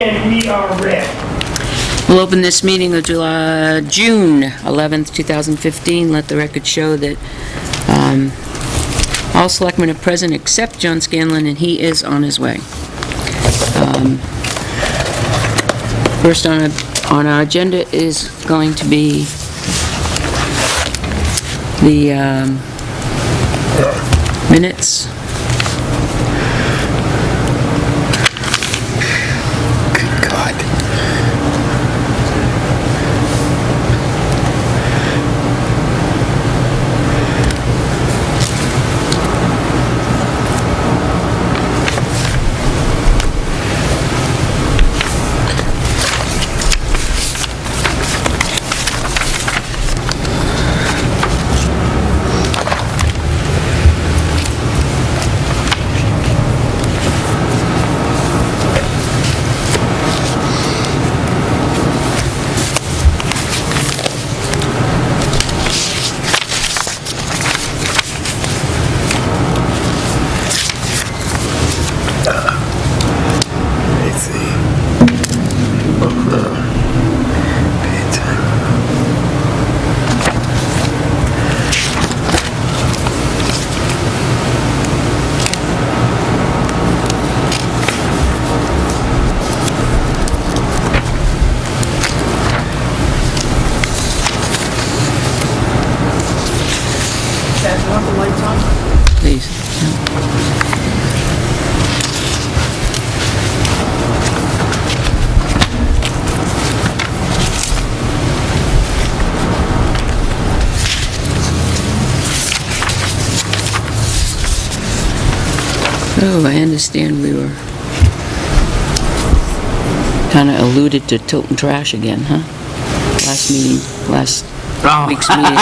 And we are ready. We'll open this meeting of June 11th, 2015. Let the record show that all selectmen are present except John Scanlon, and he is on his way. First on our agenda is going to be the minutes. Good God. Please. Oh, I understand we were kind of alluded to Tilton trash again, huh? Last week's meeting.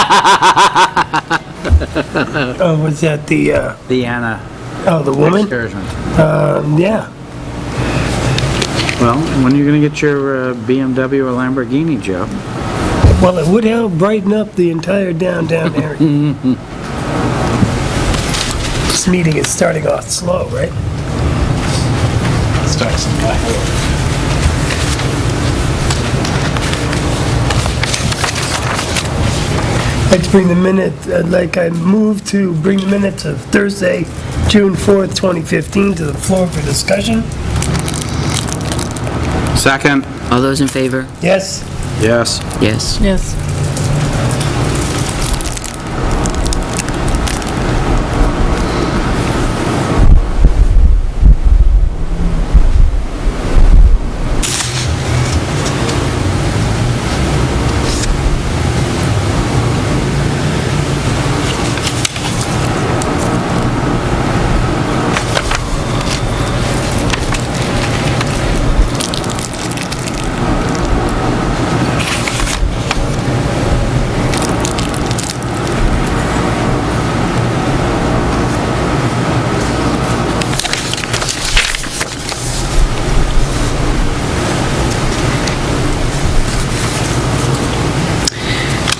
Oh, was that the, The Anna the woman? excursion. Yeah. Well, when are you gonna get your BMW or Lamborghini, Joe? Well, it would help brighten up the entire downtown area. This meeting is starting off slow, right? Starts in I move to bring the minutes of Thursday, June 4th, 2015 to the floor for discussion. Second. All those in favor? Yes? Yes. Yes. Yes.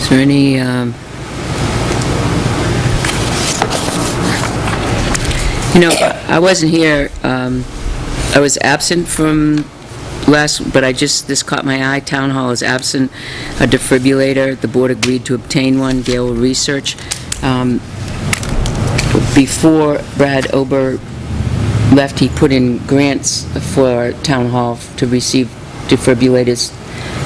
Is there any, I wasn't here, I was absent from but this caught my eye. Town Hall is absent a defibrillator. The board agreed to obtain one. Gail will research. Before Brad Ober left, he put in grants for Town Hall to receive defibrillators,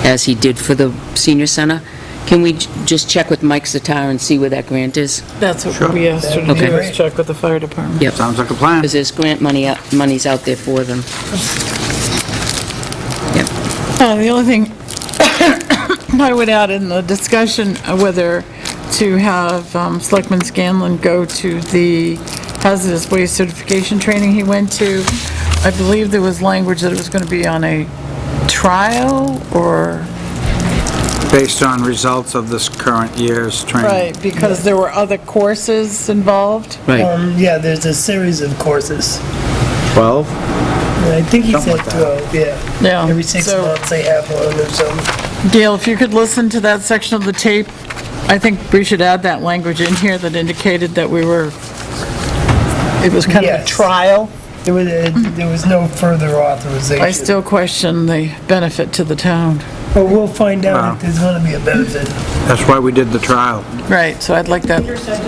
as he did for the senior center. Can we just check with Mike Zatar and see where that grant is? That's what Sure. we asked her to Okay. do, is check with the fire department. Yep. Sounds like a plan. Because there's grant money's out there for them. Yep. The only thing I would add in the discussion, whether to have Selectman Scanlon go to the hazardous waste certification training he went to. I believe there was language that it was going to be on a trial or... Based on results of this current year's training. Right, because there were other courses involved. Right. Yeah, there's a series of courses. 12? I think he Something said like that. 12, yeah. Yeah. Every 6 so- months they have one or something. Gail, if you could listen to that section of the tape, I think we should add that language in here that indicated that it was kind of a Yes. trial. There was no further authorization. I still question the benefit to the town. But we'll find out if there's gonna be a benefit. That's why we did the trial. Right, so I'd like that. Peter said,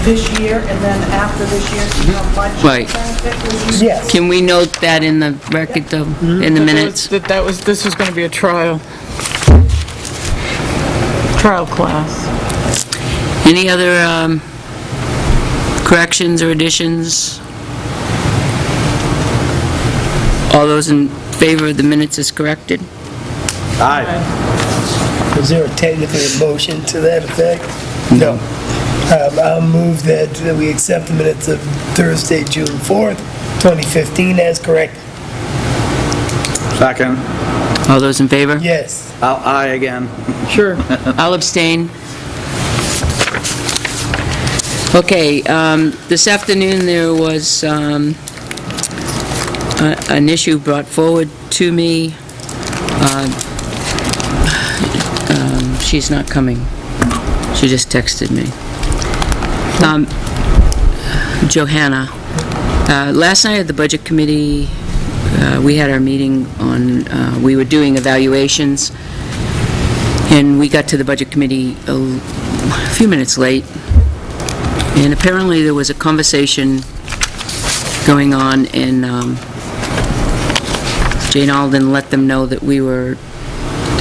this year, and then after this year, see how much Right. benefit was. Yes. Can we note that in the record, though, in the minutes? This was gonna be a trial class. Any other corrections or additions? All those in favor of the minutes as corrected? Aye. Was there technically a motion to that effect? No. I'll move that we accept the minutes of Thursday, June 4th, 2015 as correct. Second. All those in favor? Yes. Aye again. Sure. I'll abstain. Okay, this afternoon there was an issue brought forward to me. She's not coming. She just texted me. Johanna, last night at the Budget Committee, we had our meeting on, we were doing evaluations, and we got to the Budget Committee a few minutes late, and apparently there was a conversation going on, and Jane Alden let them know that we were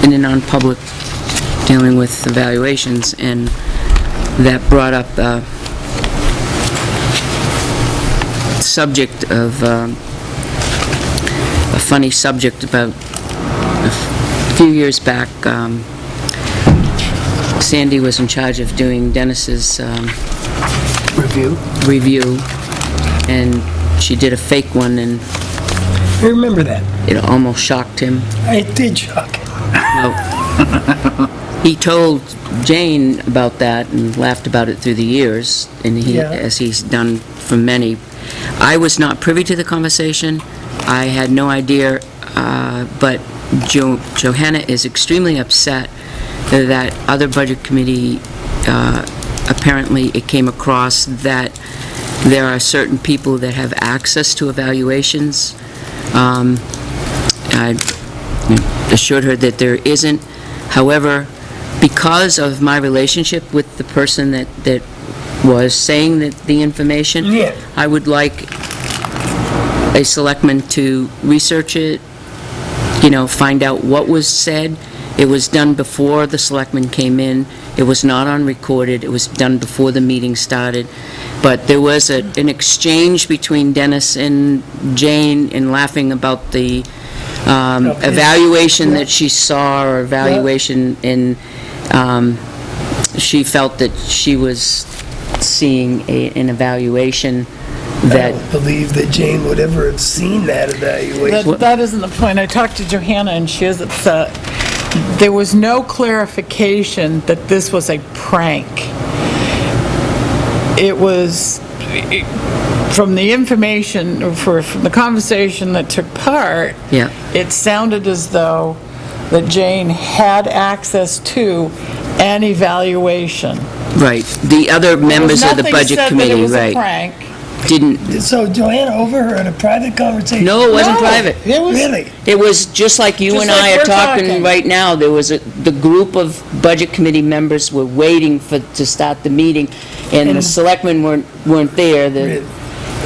in a non-public dealing with evaluations, and that brought up the subject of, a funny subject about a few years back. Sandy was in charge of doing Dennis's review, and she did a fake one, and I remember that. it almost shocked him. It did shock him. He told Jane about that and laughed about it through the years, and Yeah. as he's done for many. I was not privy to the conversation. I had no idea, but Johanna is extremely upset that other Budget Committee, apparently it came across that there are certain people that have access to evaluations. I assured her that there isn't. However, because of my relationship with the person that was saying that the information, Yeah. I would like a selectman to research it, find out what was said. It was done before the selectman came in. It was not unrecorded. It was done before the meeting started. But there was an exchange between Dennis and Jane in laughing about the evaluation that she saw, or evaluation, and she felt that she was seeing an evaluation I that, don't believe that Jane would ever have seen that evaluation. That isn't the point. I talked to Johanna, and she is upset. There was no clarification that this was a prank. It was, from the information, from the conversation that took part, yeah. it sounded as though that Jane had access to an evaluation. Right. The other members of the Budget Committee, Nothing said that it was a right, prank. didn't, So Joanna overheard a private conversation? no, it wasn't No, private. It was, Really? It was just like you Just and like I are we're talking talking. right now. There was the group of Budget Committee members were waiting to start the meeting, and the selectmen weren't there, Really?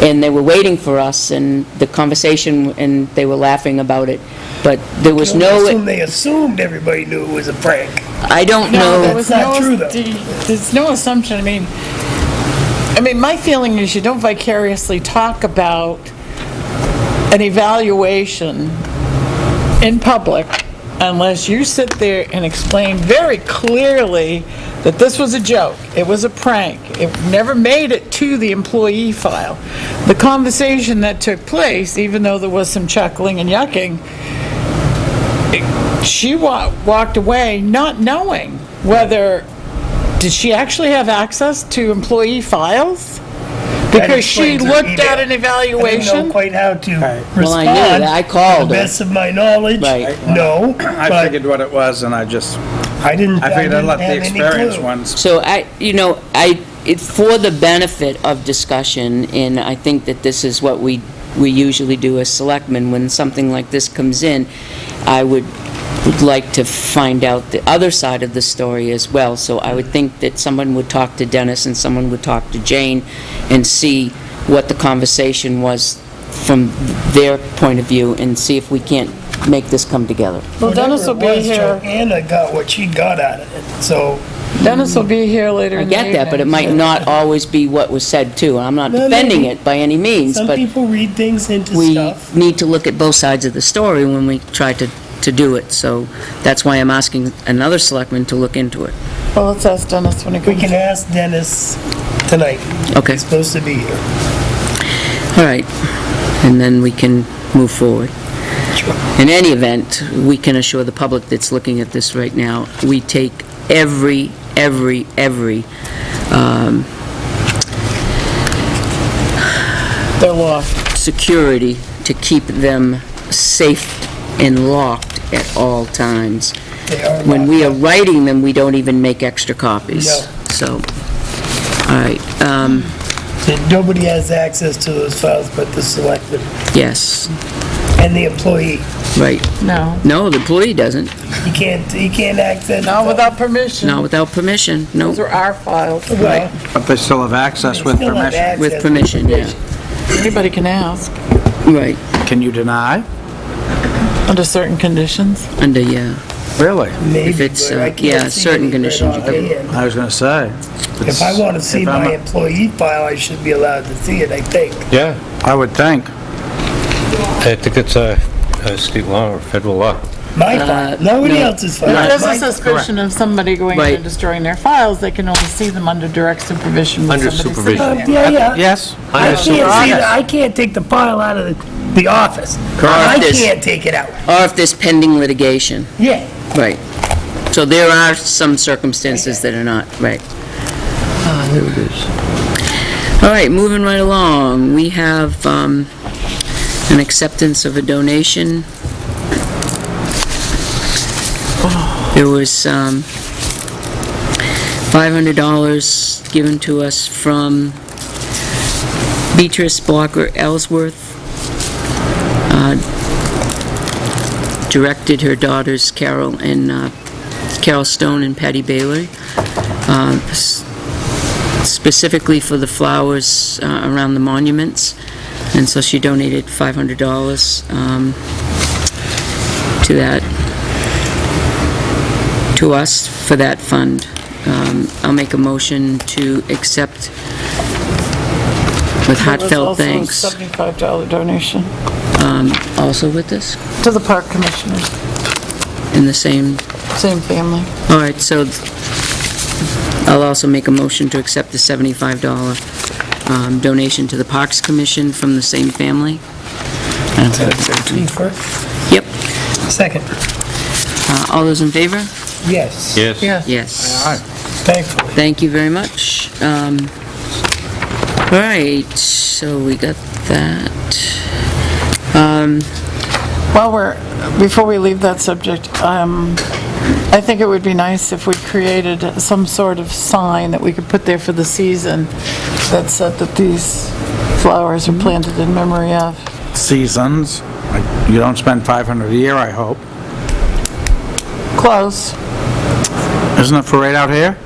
and they were waiting for us, and the conversation, and they were laughing about it. But there was They assumed everybody knew it was a prank. I don't no, know. there was That's not no, true, though. there's no assumption. I mean, my feeling is you don't vicariously talk about an evaluation in public unless you sit there and explain very clearly that this was a joke, it was a prank, it never made it to the employee file. The conversation that took place, even though there was some chuckling and yucking, she walked away not knowing whether, did she actually have access to employee files? Because she explains her looked at email. an I evaluation? didn't know quite how to respond. Well, I knew that. I called To the her. best of my knowledge, Right. no. I but figured what it was, and I I didn't figured I'd didn't let the have any experienced clue. ones. So it's for the benefit of discussion, and I think that this is what we usually do as selectmen. When something like this comes in, I would like to find out the other side of the story as well. So I would think that someone would talk to Dennis and someone would talk to Jane and see what the conversation was from their point of view and see if we can't make this come together. Well, Dennis will be Whatever it was, here, Joanna got what she got out of it, so. Dennis will be here later I in the evening. get that, but it might not always be what was said too, and I'm not No, defending maybe. it by any means, Some but people read things into we stuff. need to look at both sides of the story when we try to do it, so that's why I'm asking another selectman to look into it. Well, let's ask Dennis when he We comes. can ask Dennis tonight. Okay. He's supposed to be here. All right, and then we can move forward. Sure. In any event, we can assure the public that's looking at this right now, we take every They're lost. security to keep them safe and locked at all times. They are When we are locked writing them, we don't even make extra copies. No. So, all right, up. And nobody has access to those files but the selectman yes, and the employee. right. No. No, the employee doesn't, He can't access. Not without permission. not without permission, no, Those are our files. Well, But they still have access with still have permission. access with permission, yeah, Anybody can ask, right, Can you deny? under certain conditions. under, yeah. Really? Maybe, If it's, but I can't yeah, see certain it right conditions you offhand. I was gonna say. If I want to see If I'm my a- employee file, I should be allowed to see it, I think. Yeah, I would think. I think it's a state law or federal law. My file, nobody no. else's file. If there's My- a suspicion of somebody going in Right. and destroying their files, they can only see them under direct supervision with Under somebody supervision. sitting there. Yeah, yeah. Yes? I can't see that, I can't take the file out of the office. I This- can't take it out. Or if there's pending litigation, Yeah. right. So there are some circumstances that are not, right. There it is. All right, moving right along, we have an acceptance of a donation. There was $500 given to us from Beatrice Blocker Ellsworth. Directed her daughters Carol Stone and Patty Bailey, specifically for the flowers around the monuments, and so she donated $500 to that, to us for that fund. I'll make a motion to accept with heartfelt thanks. There was also a $75 donation Also with this, to the park commissioners, in the same, same family. all right, so I'll also make a motion to accept the $75 donation to the Parks Commission from the same family. Yep. Second, All those in favor? yes. Yes. Yes. Yes. Thankfully. Thank you very much. All right, so we got that. Before we leave that subject, I think it would be nice if we created some sort of sign that we could put there for the season that said that these flowers are planted in memory of. Seasons. You don't spend 500 a year, I hope. Close. Isn't it for right out here?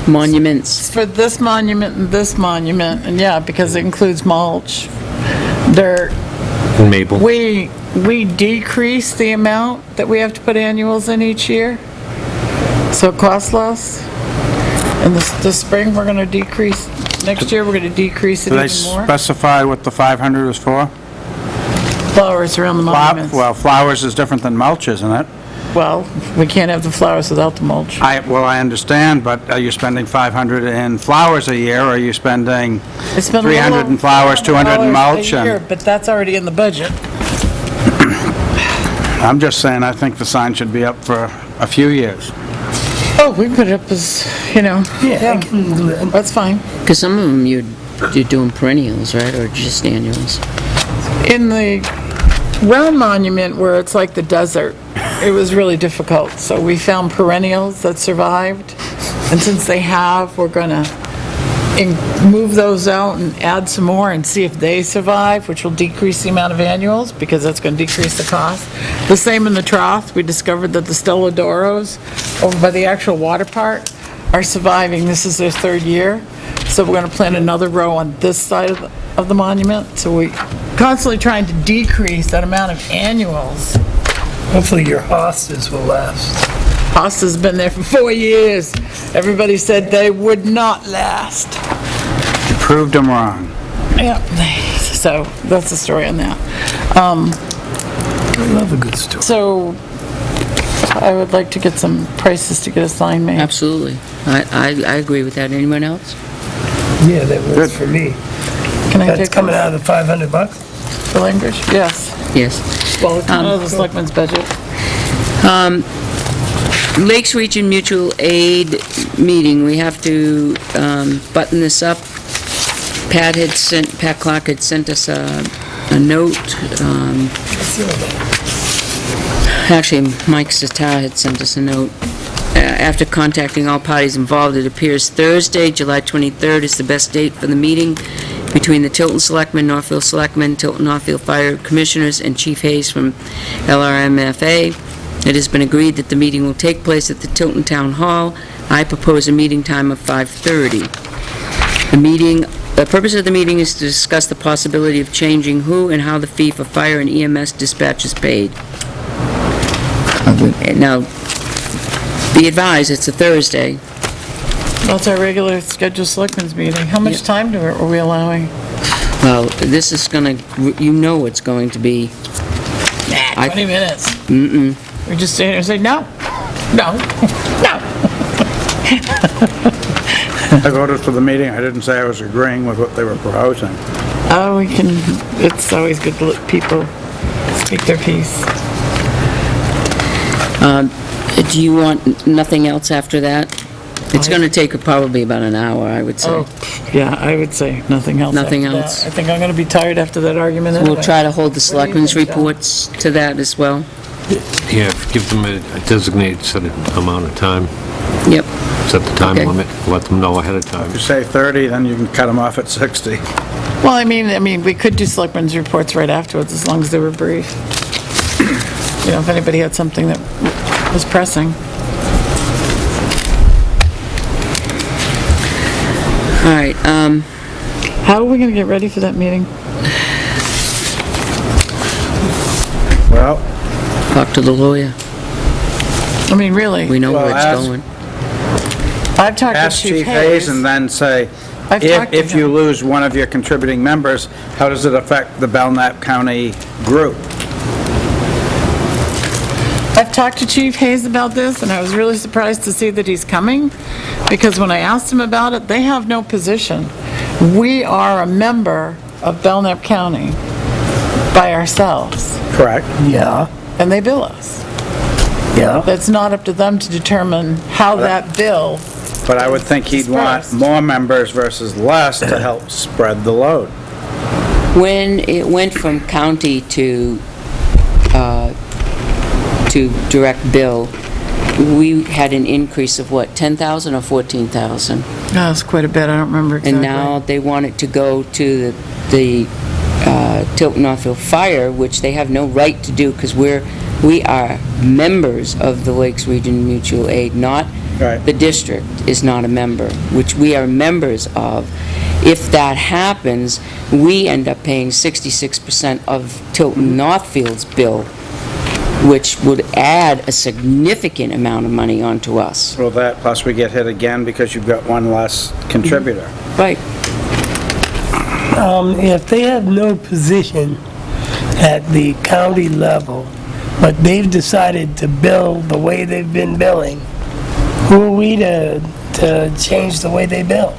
Monuments. It's for this monument and this monument, and yeah, because it includes mulch, dirt. And Maple. We decrease the amount that we have to put annuals in each year, so it costs less. And this spring, we're gonna decrease, next year, we're gonna decrease it Do they even more. specify what the 500 is for? Flowers around the monuments. Well, flowers is different than mulch, isn't it? Well, we can't have the flowers without the mulch. I understand, but are you spending 500 in flowers a year, or are you spending I spend a 300 little in flowers, 200 in $400 mulch? a year, And but that's already in the budget. I'm just saying, I think the sign should be up for a few years. Oh, we can put it up as, Yeah, I can do that. that's fine. Because some of them you're doing perennials, right, or just annuals? In the round monument where it's like the desert, it was really difficult, so we found perennials that survived, and since they have, we're gonna move those out and add some more and see if they survive, which will decrease the amount of annuals, because that's going to decrease the cost. The same in the trough. We discovered that the Stelladoros over by the actual water part are surviving. This is their third year. So we're going to plant another row on this side of the monument. So we constantly trying to decrease that amount of annuals. Hopefully your hostas will last. Hosta's been there for 4 years. Everybody said they would not last. Proved them wrong. Yeah, so that's the story on that. I love a good story. So I would like to get some prices to get a sign made. Absolutely. I agree with that. Anyone else? Yeah, that works for me. Can I That's take coming this out of the $500? for language? Yes. Yes. Well, it's out of the selectmen's budget. Lakes Region Mutual Aid meeting, we have to button this up. Pat Clark had sent us a note. Actually, Mike Satar had sent us a note. After contacting all parties involved, it appears Thursday, July 23rd is the best date for the meeting between the Tilton Selectmen, Northfield Selectmen, Tilton Northfield Fire Commissioners, and Chief Hayes from LRMFA. It has been agreed that the meeting will take place at the Tilton Town Hall. I propose a meeting time of 5:30. The purpose of the meeting is to discuss the possibility of changing who and how the fee for fire and EMS dispatch is paid. Now, be advised, it's a Thursday. That's our regular scheduled selectmen's meeting. How much time are we allowing? Well, this is gonna, you know it's going to be, 20 minutes. mm-mm. We just stand here and say, no, no, no. I voted for the meeting. I didn't say I was agreeing with what they were proposing. Oh, it's always good to let people speak their piece. Do you want nothing else after that? It's gonna take probably about an hour, I would say. Oh, yeah, I would say nothing else. Nothing after that. else. I think I'm going to be tired after that argument anyway. We'll try to hold the What do you selectmen's think, John? reports to that as well. Yeah, give them a designated set amount of time, Yep. set the time Okay. limit, let them know ahead of time. If you say 30, then you can cut them off at 60. Well, I mean, we could do selectmen's reports right afterwards, as long as they were brief. You know, if anybody had something that was pressing. All right, How are we going to get ready for that meeting? Well, talk to the lawyer. I mean, really. We know where Well, it's ask- going. I've talked to ask Chief Hayes. and then say, I've talked to if you him. lose one of your contributing members, how does it affect the Belknap County group? I've talked to Chief Hayes about this, and I was really surprised to see that he's coming, because when I asked him about it, they have no position. We are a member of Belknap County by ourselves, Correct. Yeah, and they bill us. yeah. It's not up to them to determine how that bill, But I would think he'd want Dispersed. more members versus less to help spread the load. When it went from county to direct bill, we had an increase of what, 10,000 or 14,000? no, it's quite a bit, I don't remember exactly. And now they want it to go to the Tilton Northfield Fire, which they have no right to do, because we are members of the Lakes Region Mutual Aid, not Right. the district is not a member, which we are members of. If that happens, we end up paying 66% of Tilton Northfield's bill, which would add a significant amount of money onto us. Well, that, plus we get hit again because you've got one less contributor. Right. If they have no position at the county level, but they've decided to bill the way they've been billing, who are we to change the way they bill?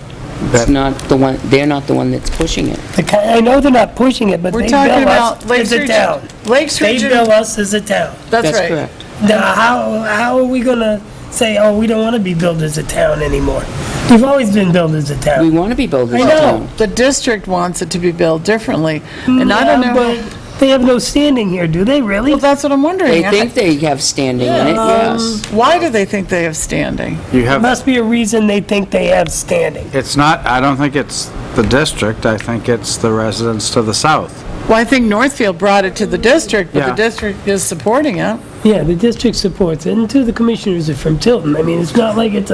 It's not the one, they're not the one that's pushing it. I know they're not pushing it, but We're they talking bill about us Lakes as a Region. town. Lakes They Region, bill us as a town. that's right. correct. Now, how are we gonna say, oh, we don't wanna be billed as a town anymore? We've always been billed as a We town. want to be billed as I a know. town. The district wants it to be billed differently, and I don't Yeah, know, They have no standing here, do they, really? Well, that's what I'm wondering. They think they have standing in it, yes. Why do they think they have standing? You There have, must be a reason they think they have standing. it's not, I don't think it's the district, I think it's the residents to the south. Well, I think Northfield brought it to the district, but the Yeah. district is supporting it. Yeah, the district supports it, and two of the commissioners are from Tilton. I mean, it's not like it's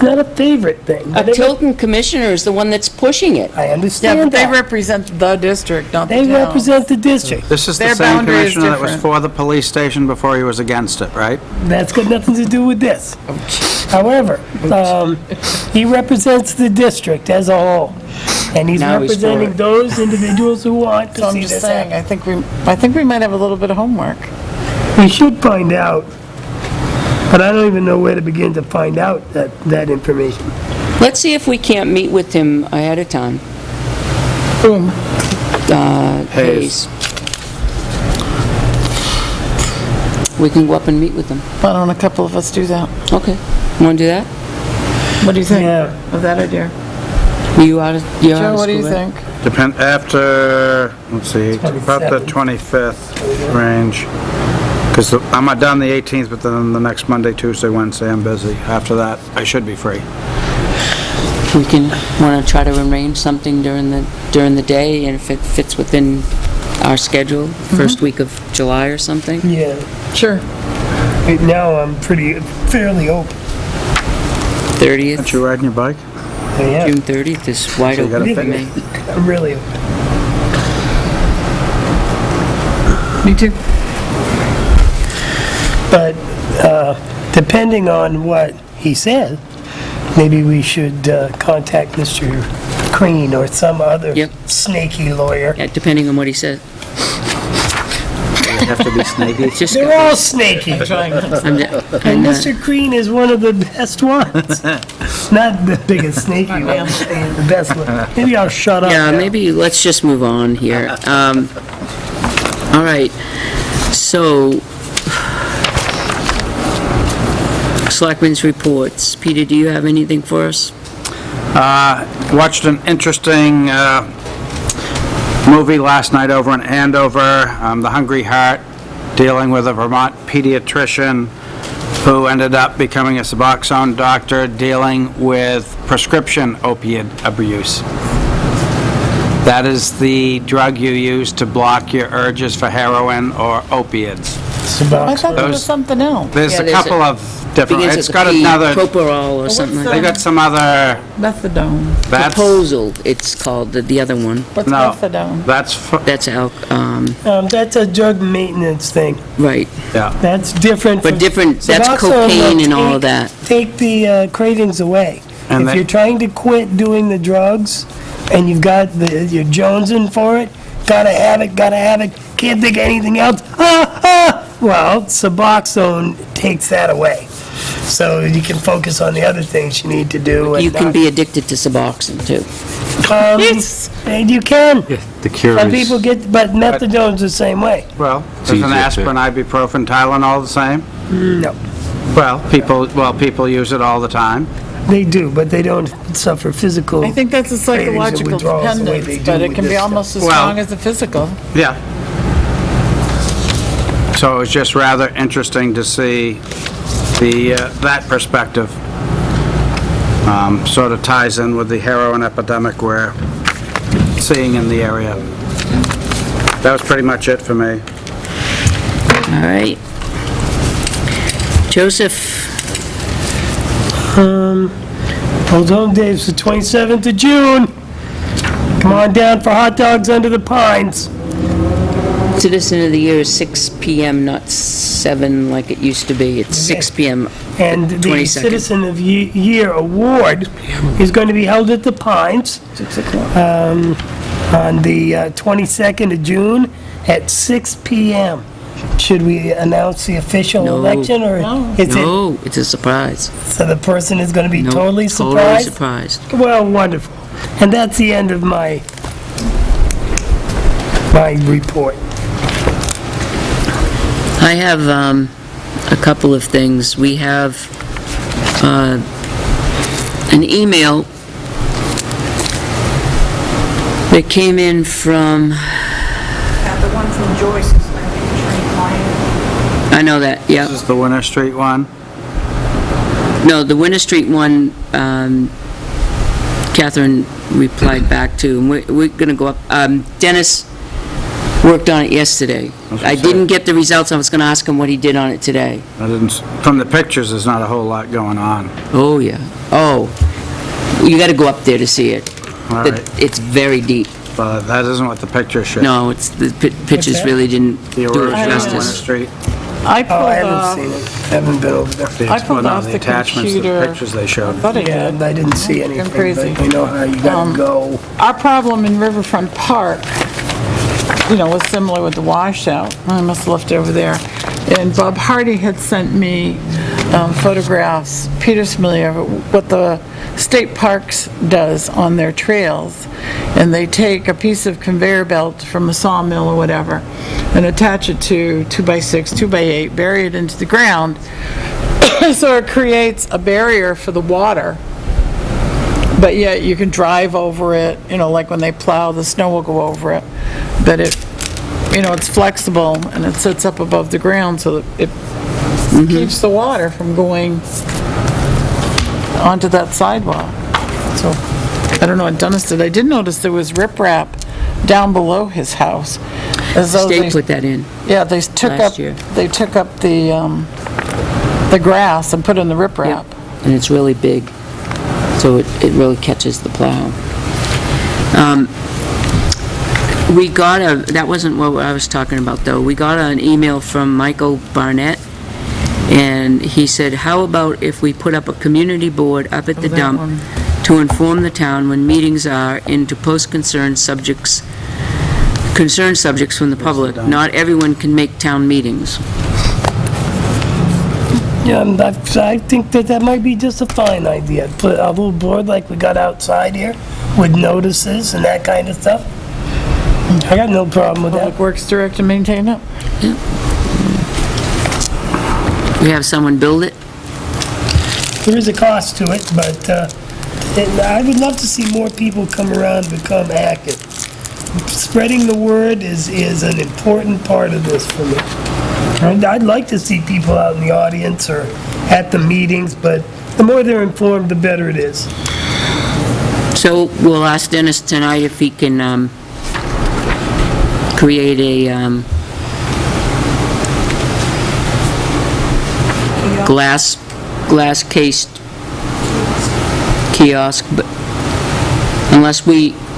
not a favorite thing. A Tilton commissioner is the one that's pushing it. I Yeah, understand but they that. represent the district, not the They town. represent the district. This is the Their same boundary is commissioner that was different. for the police station before he was against it, right? That's got nothing to do with this. However, he represents the district as a whole, and he's Now he's for representing it. those individuals who want So to I'm see just this saying, happen. I think we might have a little bit of homework. We should find out, but I don't even know where to begin to find out that information. Let's see if we can't meet with him ahead of time. Boom. Hayes. We can go up and meet with them. Why don't a couple of us do that? Okay. Want to do that? What do you think Yeah. of that idea? You out of, you're out Joe, of what do you school, right? think? After, let's see, about the 25th range. Because I'm not done the 18th, but then the next Monday, Tuesday, Wednesday, I'm busy. After that, I should be free. We can, want to try to arrange something during the day, and if it fits within our schedule, first week of July or something? Yeah, Sure. right now I'm fairly open. 30th, Aren't you riding your bike? Yeah, June 30th is wide So you gotta open for fit me. I'm really open. Me too. But depending on what he says, maybe we should contact Mr. Crean or some other Yep. snaky lawyer. Yeah, depending on what he says. You have to be snaky. It's just, They're all snaky. I'm, And Mr. Crean is one of the best ones. Not the biggest snaky one, the best one. Maybe I'll shut up yeah, now. maybe let's just move on here. All right, so, Selectmen's reports. Peter, do you have anything for us? Watched an interesting movie last night over in Andover, The Hungry Heart, dealing with a Vermont pediatrician who ended up becoming a Suboxone doctor dealing with prescription opiate abuse. That is the drug you use to block your urges for heroin or opiates. I thought there was Those- something else. There's Yeah, a there's couple of different, Begins it's with got a P, another, Proparol or something like they that. got some other, Methadone. that's, Proposal, it's called, the other one. What's no, methadone? that's, That's That's a drug maintenance thing. right. yeah. That's different. But from- different, that's Suboxone will cocaine and all of take- that. Take the cravings away. And If they- you're trying to quit doing the drugs and you've got you're jonesing for it, gotta have it, can't think of anything else, well, Suboxone takes that away. So you can focus on the other things you need to do. You and can not- be addicted to Suboxone, too. And you can. The cure Some is... people get, but methadone's the same way. Well, It's isn't easier to- aspirin, ibuprofen, Tylenol the same? No, Well, people use it all the time. they do, but they don't suffer physical. I think that's a psychological withdrawals the way they dependence, do but it with can be this stuff. almost as Well- strong as the physical. Yeah. So it's just rather interesting to see that perspective. Sort of ties in with the heroin epidemic we're seeing in the area. That was pretty much it for me. All right. Joseph, Old Home Days, the 27th of June. Come on down for hot dogs under the pines. Citizen of the Year is 6 PM, not 7 like it used to be. It's 6 PM. And the 22nd. Citizen of Year Award is going to be held at the Pines on the 22nd of June at 6 PM. Should we announce the official No. election, or is it, No, it's a surprise. so the person is going to be No, totally Totally surprised? surprised. Well, wonderful. And that's the end of my report. I have a couple of things. We have an email that came in from from Joyce's, I think, attorney client. I know that, yeah. This is the Winter Street one. No, the Winter Street one, Catherine replied back to, and we're going to go up. Dennis worked on it yesterday. I didn't get the results. I was going to ask him what he did on it today. From the pictures, there's not a whole lot going on. Oh, yeah. Oh, you got to go up there to see it. All right. It's very deep. But that isn't what the picture shows. No, it's, the pictures that? really didn't The do it erosion on Winter justice. Street. I Oh, pulled I haven't off, seen it. Haven't been over there. I pulled off the attachments to the computer. pictures they showed. thought I Yeah, did. I didn't see anything, crazy. but you know how you gotta go. Our problem in Riverfront Park, was similar with the washout. I must have left it over there. And Bob Hardy had sent me photographs, Peter's familiar, of what the state parks does on their trails. And they take a piece of conveyor belt from a sawmill or whatever and attach it to 2x6, 2x8, bury it into the ground. So it creates a barrier for the water. But yet you can drive over it, like when they plow, the snow will go over it. But it's flexible and it sits up above the ground so that it keeps the water from going onto that sidewalk. So, I don't know what Dennis did. I did notice there was riprap down below his house. As though State put that in. Yeah, they took last up, year. they took up the grass and put in the riprap. And it's really big, so it really catches the plow. We got that wasn't what I was talking about, though. We got an email from Michael Barnett, and he said, how about if we put up a community board up at the that dump one. to inform the town when meetings are and to post concerned subjects from the public. Not everyone can make town meetings. Yeah, and I think that might be just a fine idea. Put a little board like we got outside here with notices and that kind of stuff. I got no problem with Public that. Works Director maintain it. We have someone build it. There is a cost to it, but and I would love to see more people come around and become active. Spreading the word is an important part of this for me. And I'd like to see people out in the audience or at the meetings, but the more they're informed, the better it is. So we'll ask Dennis tonight if he can create a glass cased kiosk, but unless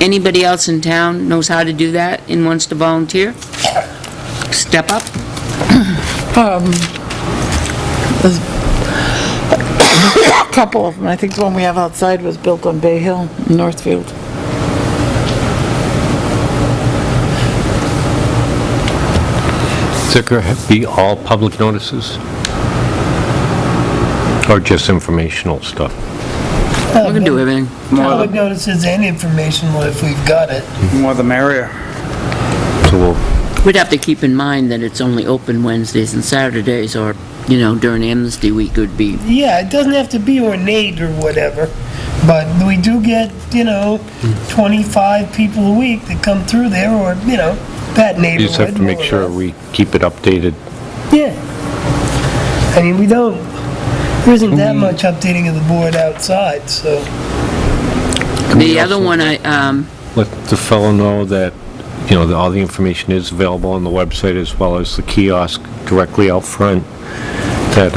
anybody else in town knows how to do that and wants to volunteer, step up. There's a couple of them. I think the one we have outside was built on Bay Hill in Northfield. Is it going to be all public notices? Or just informational stuff? We can do everything. Public notices and informational if we've got it. More the merrier. So we'll, We'd have to keep in mind that it's only open Wednesdays and Saturdays, or, during Amnesty Week would be. Yeah, it doesn't have to be ornate or whatever, but we do get, 25 people a week that come through there, or, that neighborhood. you just have to make more or sure less. we keep it updated. Yeah. I mean, there isn't that much updating of the board outside, so. The other one, I, Let the fellow know that, all the information is available on the website as well as the kiosk directly out front that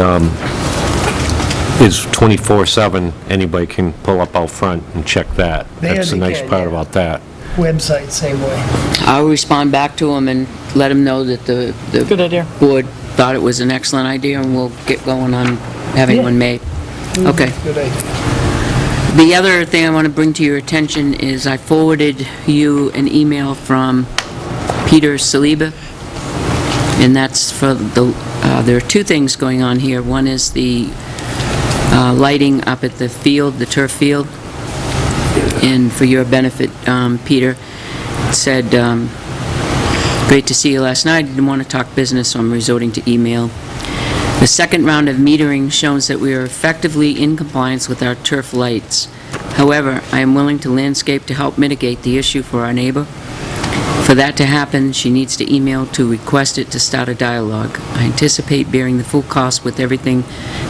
is 24/7. Anybody can pull up out front and check that. There That's the they nice can, part yeah. about that. Website, same way. I'll respond back to him and let him know that the Good idea. board thought it was an excellent idea, and we'll get going on having Yeah. one made. Okay. Good idea. The other thing I want to bring to your attention is I forwarded you an email from Peter Saliba, and that's for there are two things going on here. One is the lighting up at the field, the turf field, and for your benefit, Peter said, great to see you last night, didn't want to talk business, so I'm resorting to email. The second round of metering shows that we are effectively in compliance with our turf lights. However, I am willing to landscape to help mitigate the issue for our neighbor. For that to happen, she needs to email to request it to start a dialogue. I anticipate bearing the full cost with everything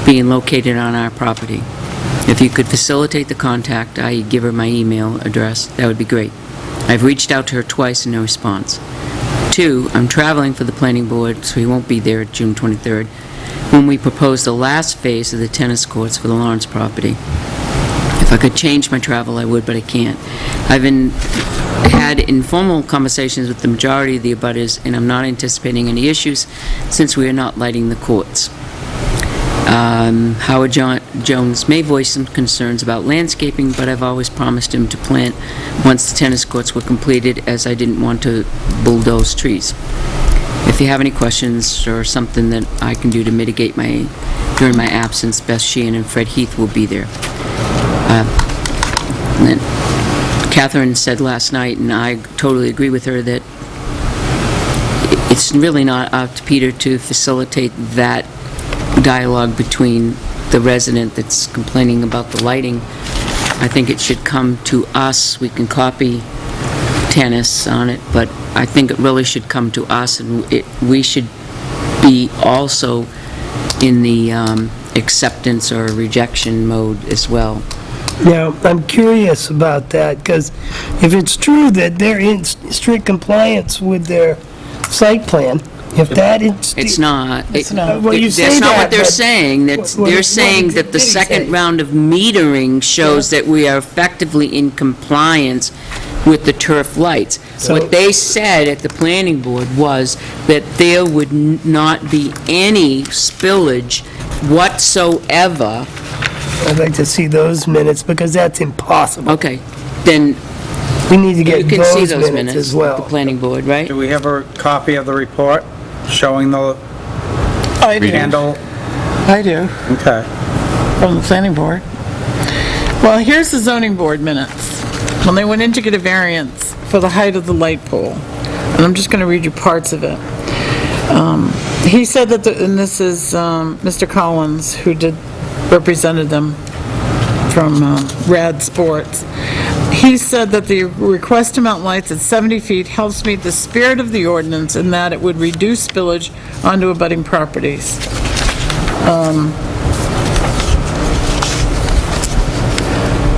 being located on our property. If you could facilitate the contact, i.e. give her my email address, that would be great. I've reached out to her twice and no response. 2, I'm traveling for the planning board, so he won't be there June 23rd, when we propose the last phase of the tennis courts for the Lawrence property. If I could change my travel, I would, but I can't. I've had informal conversations with the majority of the abutters, and I'm not anticipating any issues since we are not lighting the courts. Howard Jones may voice some concerns about landscaping, but I've always promised him to plant once the tennis courts were completed, as I didn't want to bulldoze trees. If you have any questions or something that I can do to mitigate during my absence, Beth Sheehan and Fred Heath will be there. And then Catherine said last night, and I totally agree with her, that it's really not up to Peter to facilitate that dialogue between the resident that's complaining about the lighting. I think it should come to us. We can copy tennis on it, but I think it really should come to us, and we should be also in the acceptance or rejection mode as well. Now, I'm curious about that, because if it's true that they're in strict compliance with their site plan, if that is... It's not. It's not. Well, you say That's not that, what they're but- saying. They're saying that the did he second say? round of metering shows that we are effectively in compliance with the turf lights. So- What they said at the planning board was that there would not be any spillage whatsoever. I'd like to see those minutes, because that's impossible. Okay, then We need to you get can see those those minutes minutes as at the well. planning board, right? Do we have a copy of the report showing the I do. handle? I do, Okay. from the planning board. Well, here's the zoning board minutes, when they went in to get a variance for the height of the light pole. And I'm just going to read you parts of it. He said that, and this is Mr. Collins, who represented them from Rad Sports. He said that the request to mount lights at 70 feet helps meet the spirit of the ordinance in that it would reduce spillage onto abutting properties.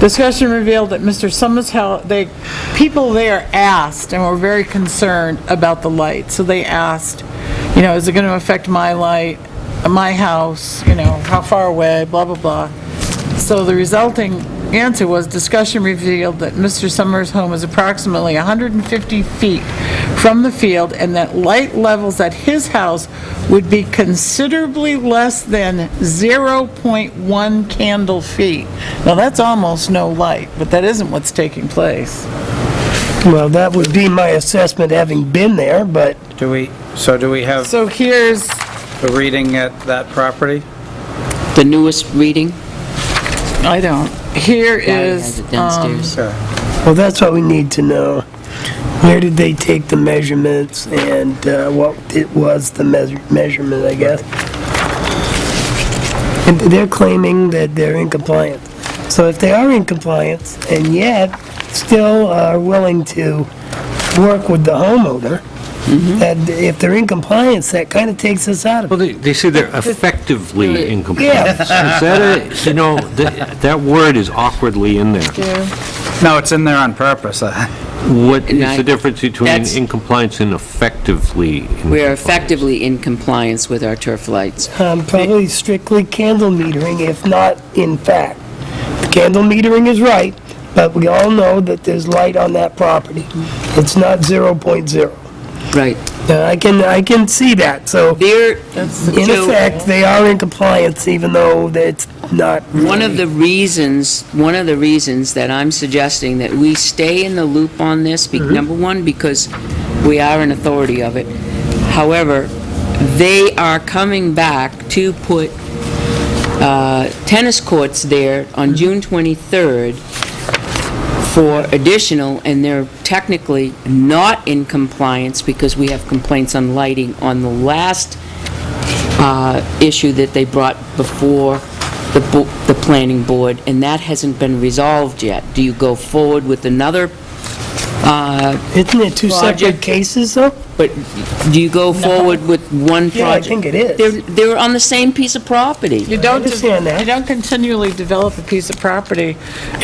Discussion revealed that Mr. Summers' house, people there asked and were very concerned about the light. So they asked, is it going to affect my light, my house, how far away, blah, blah, blah. So the resulting answer was, discussion revealed that Mr. Summers' home is approximately 150 feet from the field, and that light levels at his house would be considerably less than 0.1 candle feet. Now, that's almost no light, but that isn't what's taking place. Well, that would be my assessment, having been there, but Do we have So here's, the reading at that property? The newest reading? I don't, here Gary has is, it downstairs. Okay. well, that's what we need to know. Where did they take the measurements, and what it was, the measurement, I guess? And they're claiming that they're in compliance. So if they are in compliance, and yet still are willing to work with the homeowner, and if they're in compliance, that kind of takes us out of it. Well, they say they're effectively in Yeah. compliance. Is that that word is awkwardly in there. No, it's in there on purpose. What is the difference between That's- in compliance and effectively in compliance? We are effectively in compliance with our turf lights. Probably strictly candle metering, if not in fact. The candle metering is right, but we all know that there's light on that property. It's not 0.0. Right. I can see that, so There, in effect, they are in compliance, even though it's not one of really. the reasons that I'm suggesting that we stay in the loop on this, number one, because we are an authority of it. However, they are coming back to put tennis courts there on June 23rd for additional, and they're technically not in compliance because we have complaints on lighting on the last issue that they brought before the planning board, and that hasn't been resolved yet. Do you go forward with another Isn't it two separate Project. cases, though? But do you go forward with one Yeah, I project? think it is. They're on the same piece of property. You don't, understand that. you don't continually develop a piece of property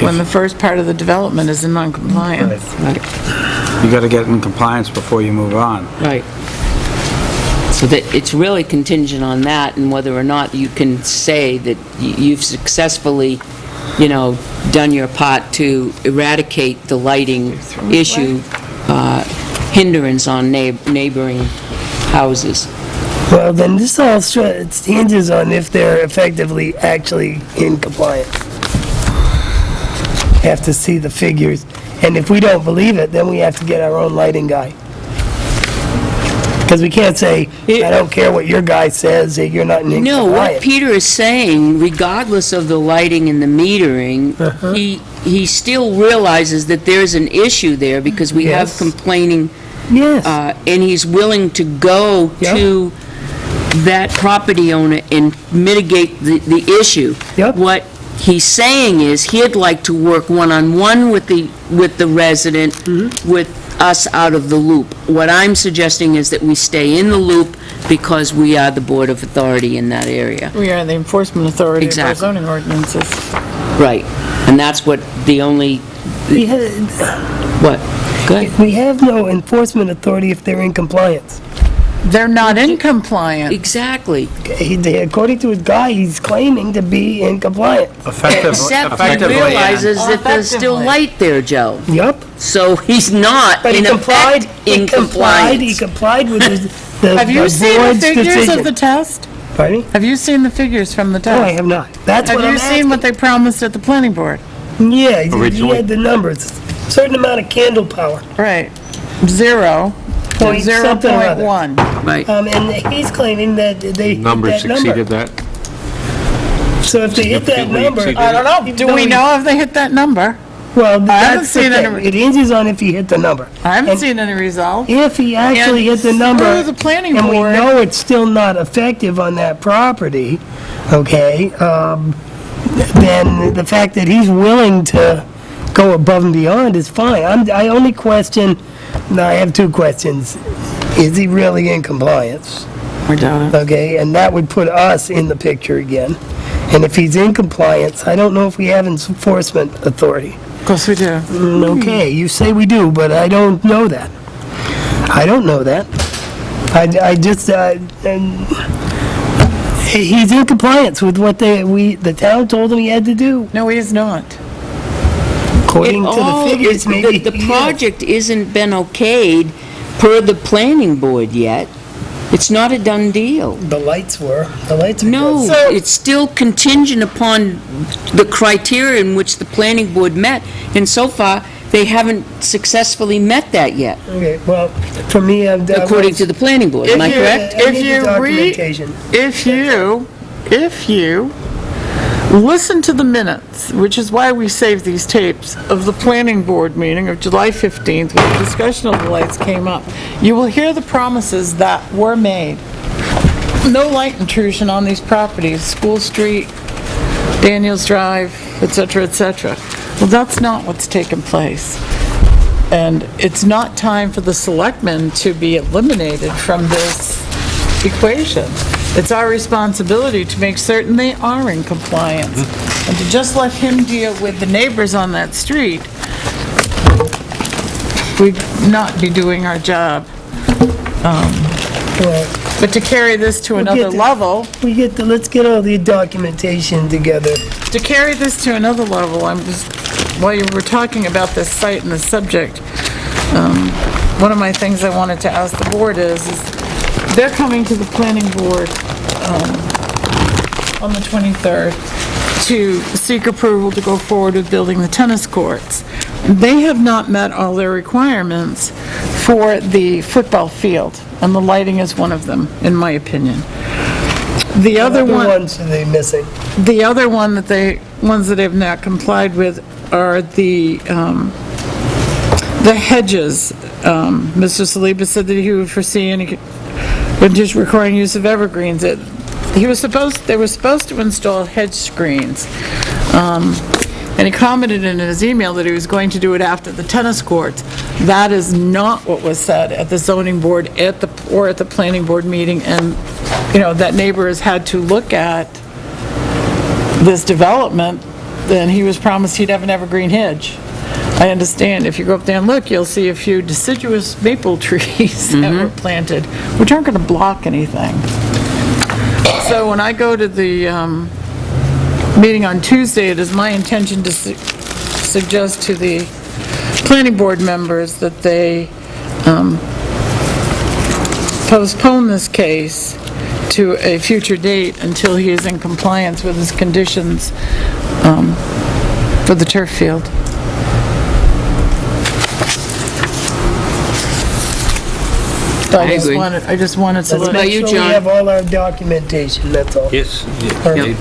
when the first part of the development is in non-compliance. You gotta get in compliance before you move on. Right. So that, it's really contingent on that and whether or not you can say that you've successfully, done your part to eradicate the lighting issue, hindrance on neighboring houses. Well, then this all it hinges on if they're effectively actually in compliance. Have to see the figures, and if we don't believe it, then we have to get our own lighting guy. Because we can't say, I don't care what your guy says, that you're not in No, what compliance. Peter is saying, regardless of the lighting and the metering, he still realizes that there's an issue there because we have Yes. complaining, Yes, and he's willing to go Yep. to that property owner and mitigate the issue. Yep. What he's saying is he'd like to work one-on-one with the resident, with us out of the loop. What I'm suggesting is that we stay in the loop because we are the Board of Authority in that area. We are the enforcement authority of our Exactly. zoning ordinances. Right. And that's what the only, we what? Go ahead. have no enforcement authority if they're in compliance. They're not in compliance. Exactly. According to his guy, he's claiming to be in compliance. Except he Effectively, yeah. realizes that there's still Effectively. light there, Joe. Yup. So he's not, But he in complied, effect, in he compliance. complied with the Have you the seen the board's figures of decision. the test? Pardon me? Have you seen the figures from the No, I test? have not. That's Have what I'm you seen asking. what they promised at the planning board? Yeah, he Originally? had the numbers, certain amount of candle power. Right. 0 to Point something or other. 0.1. Right. And he's claiming that they hit Numbers that number. exceeded that? So if they hit that Significantly number. exceeded. I don't know. Do we know if they hit that number? Well, haven't that's the seen thing. any- It hinges on if he hit the number. I haven't And seen any results. If he actually hit the number. through the planning And we board- know it's still not effective on that property, okay, then the fact that he's willing to go above and beyond is fine. I only question, I have two questions. Is he really in compliance? I doubt it. Okay, and that would put us in the picture again. And if he's in compliance, I don't know if we have enforcement authority. Of course we do. Okay, you say we do, but I don't know that. I don't know that. I just, and he's in compliance with what the town told him he had to do. No, he is not. According to the figures, maybe. The he is. project isn't been okayed per the planning board yet. It's not a done deal. The lights were. No, good. it's still contingent upon the criteria in which the planning board met, and so far, they haven't successly met that yet, Okay, well, for me, I'm. according to the planning board. Am I correct? I need If the you documentation. If you listen to the minutes, which is why we save these tapes, of the planning board meeting of July 15th, when the discussion of the lights came up, you will hear the promises that were made. No light intrusion on these properties, School Street, Daniels Drive, et cetera, et cetera. Well, that's not what's taken place. And it's not time for the selectmen to be eliminated from this equation. It's our responsibility to make certain they are in compliance. And to just let him deal with the neighbors on that street, we'd not be doing our job. Well, But to carry this to another get to- level, let's get all the documentation together. to carry this to another level, while you were talking about this site and this subject, one of my things I wanted to ask the board is they're coming to the planning board on the 23rd to seek approval to go forward with building the tennis courts. They have not met all their requirements for the football field, and the lighting is one of them, in my opinion. The other one... ones are they missing? The other ones that have not complied with are the hedges. Mr. Saliba said that he would foresee any, but just requiring use of evergreens. They were supposed to install hedge screens. And he commented in his email that he was going to do it after the tennis courts. That is not what was said at the zoning board or at the planning board meeting, and, that neighbor has had to look at this development, then he was promised he'd have an evergreen hedge. I understand, if you go up there and look, you'll see a few deciduous maple trees that were planted, which aren't going to block anything. So when I go to the meeting on Tuesday, it is my intention to suggest to the planning board members that they postpone this case to a future date until he is in compliance with his conditions for the turf field. agree. I just wanted to What let about you, Make sure John? we have all our documentation, that's all. Yes, Perfect.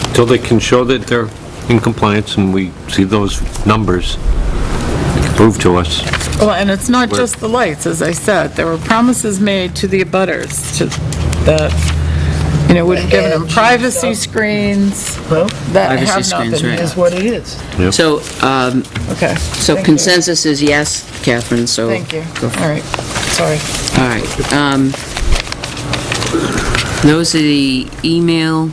until they can show that they're in compliance and we see those numbers, they can prove to us. Well, and it's not just the lights, as I said. There were promises made to the abutters that, would have given them privacy screens Well, that Privacy have not screens, been. right. it is what it is. Yep. So, Okay. so Thank you. consensus is yes, Catherine, so. Thank you. Go for All right, sorry. All right, those are the email.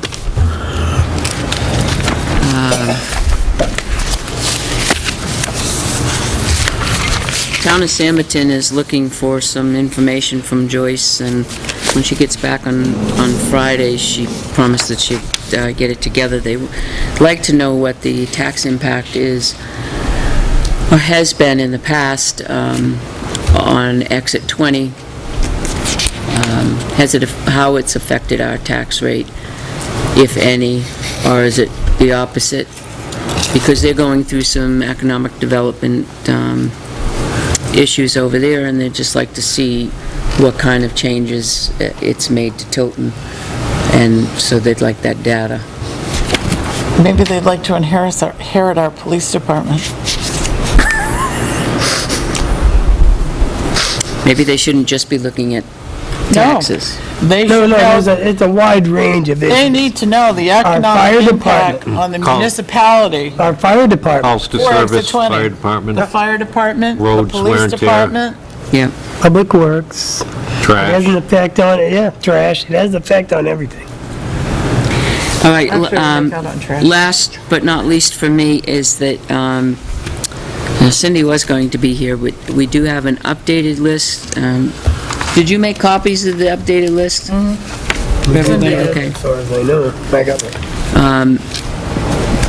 Town of Samberton is looking for some information from Joyce, and when she gets back on Friday, she promised that she'd get it together. They would like to know what the tax impact is, or has been in the past, on exit 20, how it's affected our tax rate, if any, or is it the opposite? Because they're going through some economic development issues over there, and they'd just like to see what kind of changes it's made to Tilton, and so they'd like that data. Maybe they'd like to inherit our police department. Maybe they shouldn't just be looking at taxes. They No, should no, know, it's a wide range of they issues. need to know the fire economic impact department. on the Call. municipality. Our fire department, Calls to For exit service, 20. fire department, The fire department, the Roads, wear police and tear. department. Yeah. Public Works, it has trash. an effect on it, yeah, trash, it has an effect on everything. All right, Actually, we'll make out on trash. last but not least for me is that Cindy was going to be here, but we do have an updated list. Did you make copies of the updated list? For everybody, okay. As far as I know, I got it.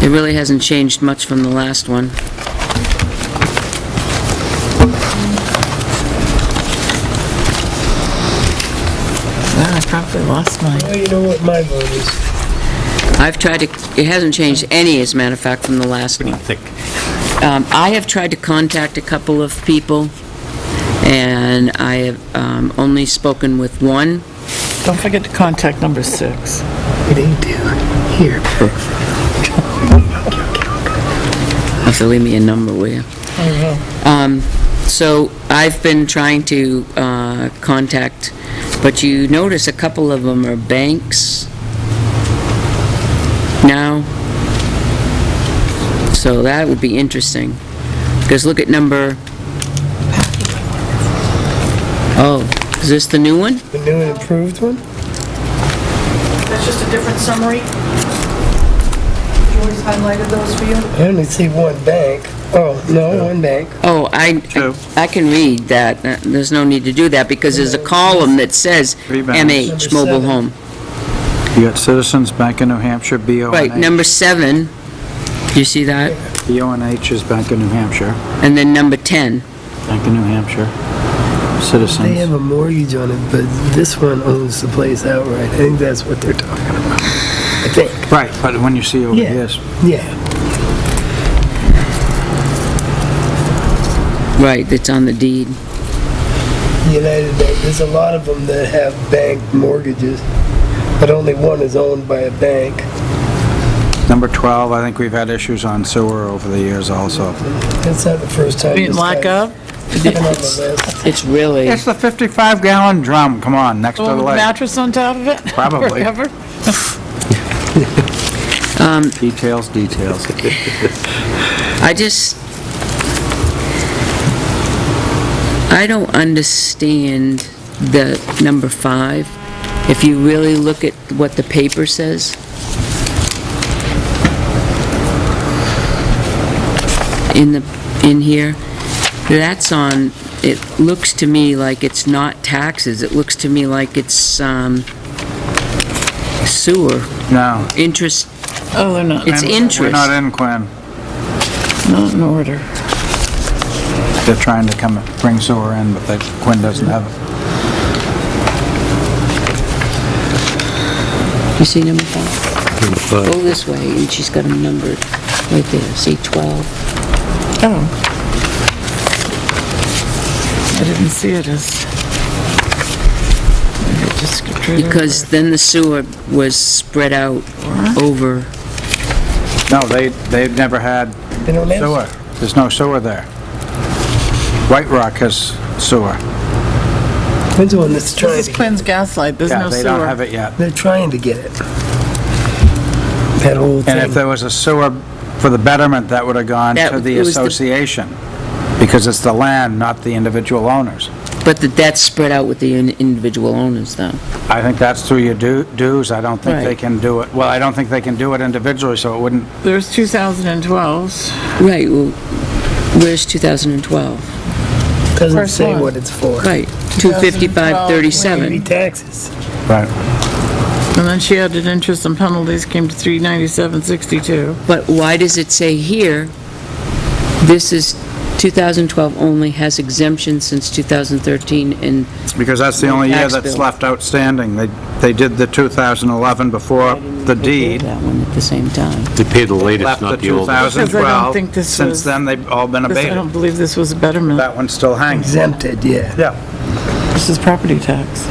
It really hasn't changed much from the last one. I probably lost mine. Well, you know what my vote is. I've tried to, it hasn't changed any, as a matter of fact, from the last one. I have tried to contact a couple of people, and I have only spoken with one. Don't forget to contact number 6. What do you do? Here. You'll have to leave me a number, will you? So I've been trying to contact, but you notice a couple of them are banks now. So that would be interesting. Because look at number... Oh, is this the new one? The new and improved one? That's just a different summary. Joyce highlighted those for you. I only see one bank. Oh, no, one bank. Oh, Two. I can read that. There's no need to do that because there's a column that says Three banks. MH, mobile Number 7. home. You got Citizens Bank of New Hampshire, BONH. Right, number 7, do you see that? BONH is Bank of New Hampshire, And then number 10. Bank of New Hampshire, They Citizens. have a mortgage on it, but this one owns the place outright. I think that's what they're talking about. I think. Right, but when you see over Yeah. here, Yeah. Right, it's on the deed. United Bank, there's a lot of them that have bank mortgages, but only one is owned by a bank. number 12, I think we've had issues on sewer over the years also. That's not the first time. Being this lack guy- of, It's been on the list. It's really, It's the 55-gallon drum, come on, next to with the a lake. mattress on top of it? Probably. Forever? Details, details. I don't understand the number 5. If you really look at what the paper says. In here, that's on, it looks to me like it's not taxes. It looks to me like it's, sewer, No. interest, Oh, they're not, it's interest. We're not in, Quinn. not in order. They're trying to come, bring sewer in, but Quinn doesn't have it. You see number 5? But Go this way, and she's got them numbered right there. See 12? Oh. I didn't see it as... Maybe it just skipped right Because over. then the sewer was spread out over, No, they've never had They don't have sewer. There's no sewer there. White Rock has sewer. When's the one that's trying This to is get Quinn's Gaslight, there's Yeah, no they don't have sewer. it yet. They're trying to get it. That whole And if thing. there was a sewer for the betterment, that would have gone That- to the it was the- association, because it's the land, not the individual owners. but that's spread out with the individual owners, though. I think that's through your dues. I don't think they Right. can do it, well, I don't think they can do it individually, so it wouldn't, There's 2012's. Right, well, where's 2012? Doesn't First say one. what it's for. Right, Maybe 255.37. taxes. right. And then she added interest and penalties, came to 397.62. But why does it say here, this is 2012 only, has exemption since 2013, and Because that's the only year Tax that's bill. left outstanding. They did the 2011 before the deed, that one at the same time? they paid the latest, left the not the oldest. 2012. think this Since was- then, they've all been I abated. don't believe this was a betterment. That one's still hanging. Exempted, yeah. Yeah. This is property tax.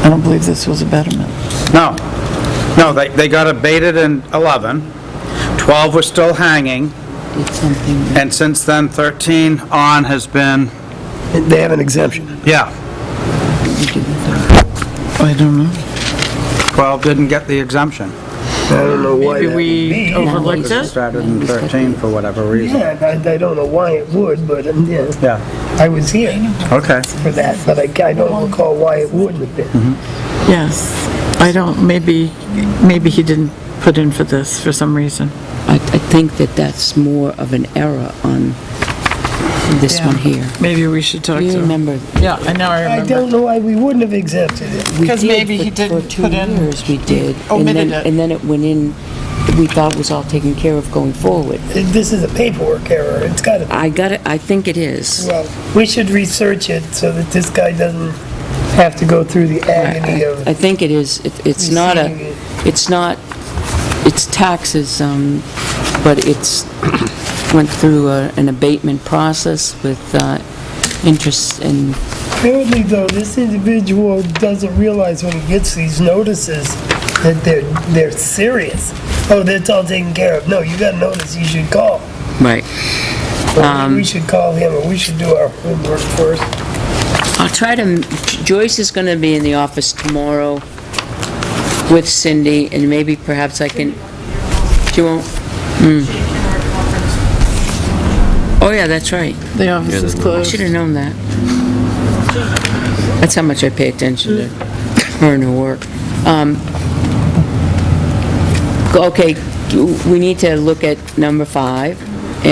I don't believe this was a betterment. No, they got abated in 11, 12 was still hanging, Did something, and since then, 13 on has been, They have an exemption. yeah, I don't know. 12 didn't get the exemption. I don't know why Maybe that would we be. overlooked It it? started in 13 for whatever reason. Yeah, I don't know why it would, but, yeah, Yeah, I was here okay. for that, but I don't recall why it wouldn't have been. Yes. I don't, maybe he didn't put in for this for some reason. I think that's more of an error on this one here. Maybe we should talk to You him. remember? Yeah, I know, I I remember. don't know why we wouldn't have exempted it. We Because did maybe he for didn't 2 put in- years, we did. Omitted And then- it. And then it went in, we thought was all taken care of going forward. This is a paperwork error. It's got to, I got it, I think it is. well, we should research it so that this guy doesn't have to go through the agony of I think it is, it's not receiving a, it. it's not, it's taxes, but it's, went through an abatement process with interest and, Apparently, though, this individual doesn't realize when he gets these notices that they're serious. Oh, that's all taken care of. No, you got notice, you should call. right. Or we should call him, or we should do our homework first. I'll try to, Joyce is going to be in the office tomorrow with Cindy, and maybe perhaps I can, she won't? Oh, yeah, that's right. The office is I closed. should have known that. That's how much I pay attention to her and her work. Okay, we need to look at number 5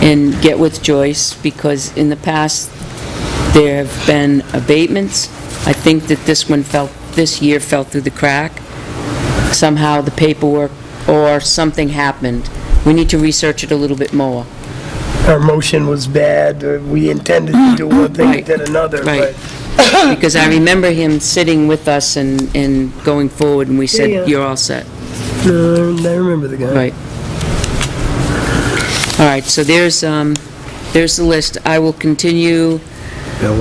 and get with Joyce, because in the past, there have been abatements. I think that this year fell through the crack. Somehow the paperwork or something happened. We need to research it a little bit more. Our motion was bad, or we intended to do one thing, Right. did another, Right. but Because I remember him sitting with us and going forward, and we Yeah. said, you're all set. I remember the guy. Right. All right, so there's the list. I will continue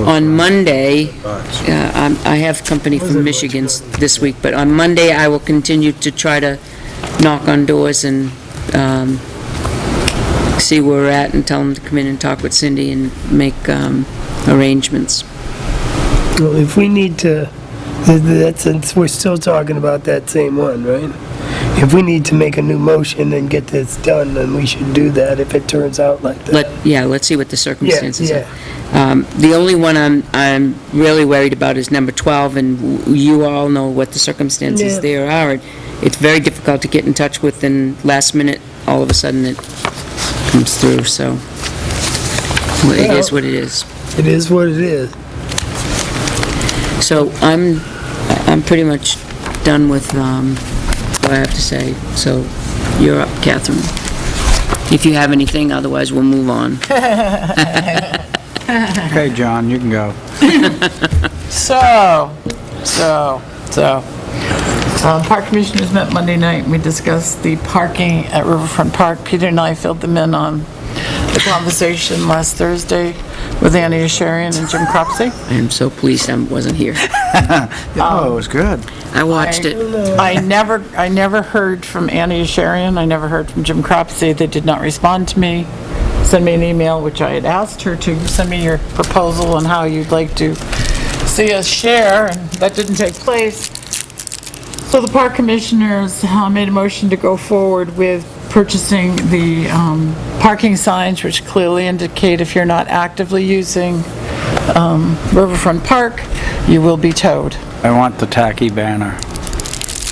on Monday. I have company from Michigan this week, but on Monday, I will continue to try to knock on doors and see where we're at and tell them to come in and talk with Cindy and make arrangements. Well, if we need to, since we're still talking about that same one, right? if we need to make a new motion and get this done, then we should do that if it turns out like that. Let's see what the circumstances yeah. are. The only one I'm really worried about is number 12, and you all know what the circumstances Yeah. there are. It's very difficult to get in touch with, and last minute, all of a sudden, it comes through, so it is what it is. It is what it is. So I'm pretty much done with what I have to say, so you're up, Catherine. If you have anything, otherwise we'll move on. Okay, John, you can go. Park commissioners met Monday night, and we discussed the parking at Riverfront Park. Peter and I filled them in on the conversation last Thursday with Annie Asharian and Jim Cropsey. I am so pleased I wasn't here. Oh, it was good. I watched it. I never heard from Annie Asharian, I never heard from Jim Cropsey. They did not respond to me, send me an email, which I had asked her to send me your proposal on how you'd like to see us share, and that didn't take place. So the park commissioners made a motion to go forward with purchasing the parking signs, which clearly indicate if you're not actively using Riverfront Park, you will be towed. I want the tacky banner.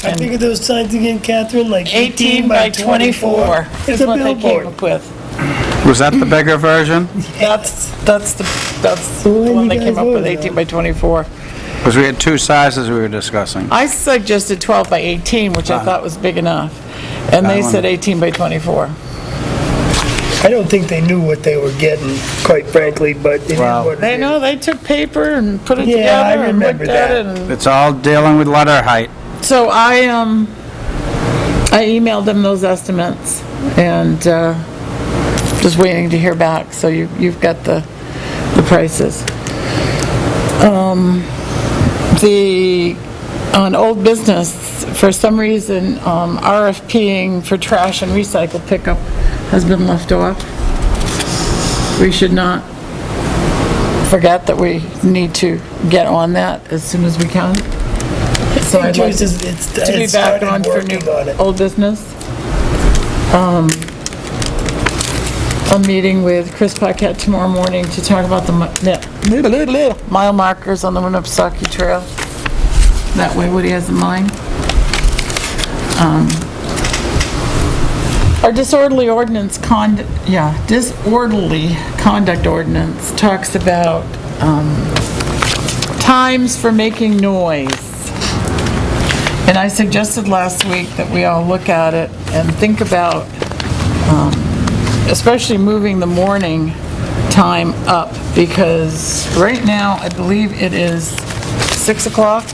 I think of those signs again, Catherine, like 18 by 24 It's is a what they came billboard. up with. Was that the bigger version? That's the one they came up with, 18 by 24. Because we had two sizes we were discussing. I suggested 12 by 18, which I thought was big enough, and they said 18 by 24. I don't think they knew what they were getting, quite frankly, but it is Well, what it They is. know, they took paper and put it Yeah, I together and remember looked at that. it. And It's all dealing with letter height. so I emailed them those estimates and just waiting to hear back. So you've got the prices. On old business, for some reason, RFPing for trash and recycle pickup has been left off. We should not forget that we need to get on that as soon as we can. So I'd like Joyce, it's to be it back started on for new working on it. old business. I'm meeting with Chris Paquette tomorrow morning to talk about the mile markers on the Winnipesaukee Trail. That way, what he has in mind. Our disorderly conduct ordinance talks about times for making noise. And I suggested last week that we all look at it and think about especially moving the morning time up, because right now, I believe it is 6 o'clock,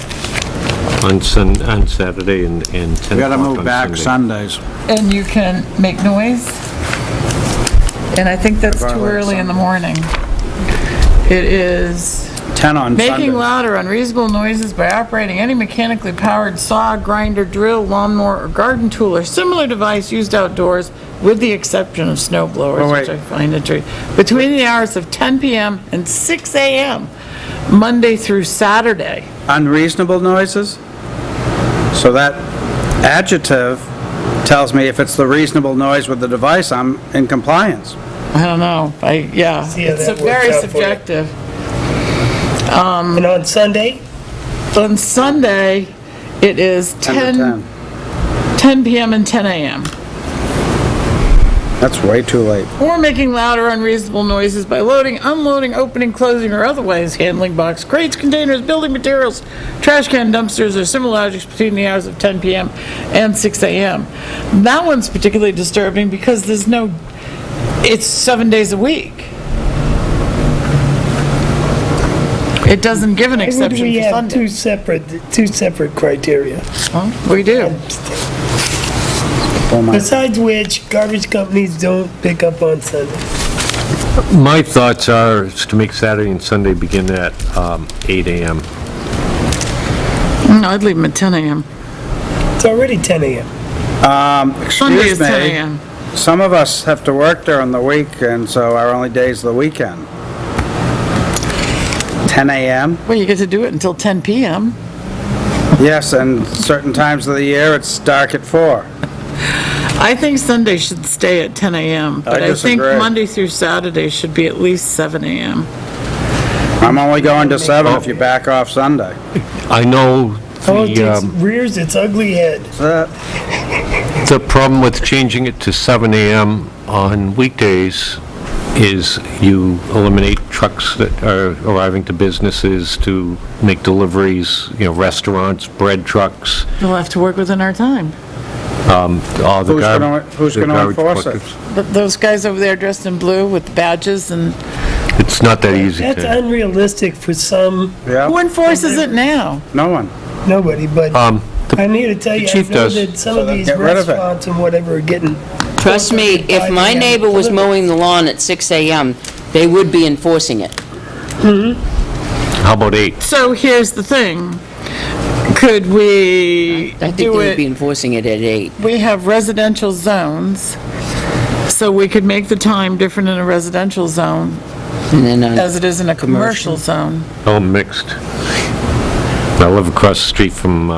On Saturday and 10 o'clock We gotta move on back Sunday. Sundays. and you can make noise. And I think that's too early in the morning. It is 10 on making Sundays. loud or unreasonable noises by operating any mechanically powered saw, grinder, drill, lawnmower, or garden tool or similar device used outdoors, with the exception of snow blowers, Oh, wait. which I find interesting, between the hours of 10 p.m. and 6 a.m., Monday through Saturday. Unreasonable noises? So that adjective tells me if it's the reasonable noise with the device, I'm in compliance. I don't know, See how it's that very works out for you. subjective. And on Sunday, On Sunday, it is 10 to 10 p.m. and 10 a.m. That's way too late. Or making loud or unreasonable noises by loading, unloading, opening, closing, or otherwise handling box crates, containers, building materials, trash can dumpsters, or similar objects between the hours of 10 p.m. and 6 a.m. That one's particularly disturbing because it's 7 days a week. It doesn't give an why would exception we for have Sunday. two separate criteria? Well, we do. Oh my. Besides which, garbage companies don't pick up on Sunday. My thoughts are is to make Saturday and Sunday begin at 8 a.m. No, I'd leave them at 10 a.m. It's already 10 a.m. Sunday Excuse is 10 me, a.m. some of us have to work during the week, and so our only day is the weekend. 10 a.m.? Well, you get to do it until 10 p.m. Yes, and certain times of the year, it's dark at 4. I think Sunday should stay at 10 a.m., but I think disagree. Monday through Saturday should be at least 7 a.m. I'm only going to 7 if you back off Sunday. I know Oh, it the, rears its ugly head. the problem with changing it to 7 AM on weekdays is you eliminate trucks that are arriving to businesses to make deliveries, restaurants, bread trucks, We'll have to work within our time. all the Who's the gonna garbage enforce it? buckets. But those guys over there dressed in blue with badges and, It's not that easy That's to... unrealistic for some, Yeah, who enforces it now? no one. nobody, but I need to tell you, I chief know does. that some So of then these get rid of it. restaurants and whatever are getting. Trust me, if my neighbor was mowing the lawn at 6 AM, they would be enforcing it. How about 8? So here's the thing. Could we I think they do would be it, enforcing it at 8. we have residential zones, so we could make the time different in a residential zone And then, as it is in a commercial zone. All mixed. I live across the street from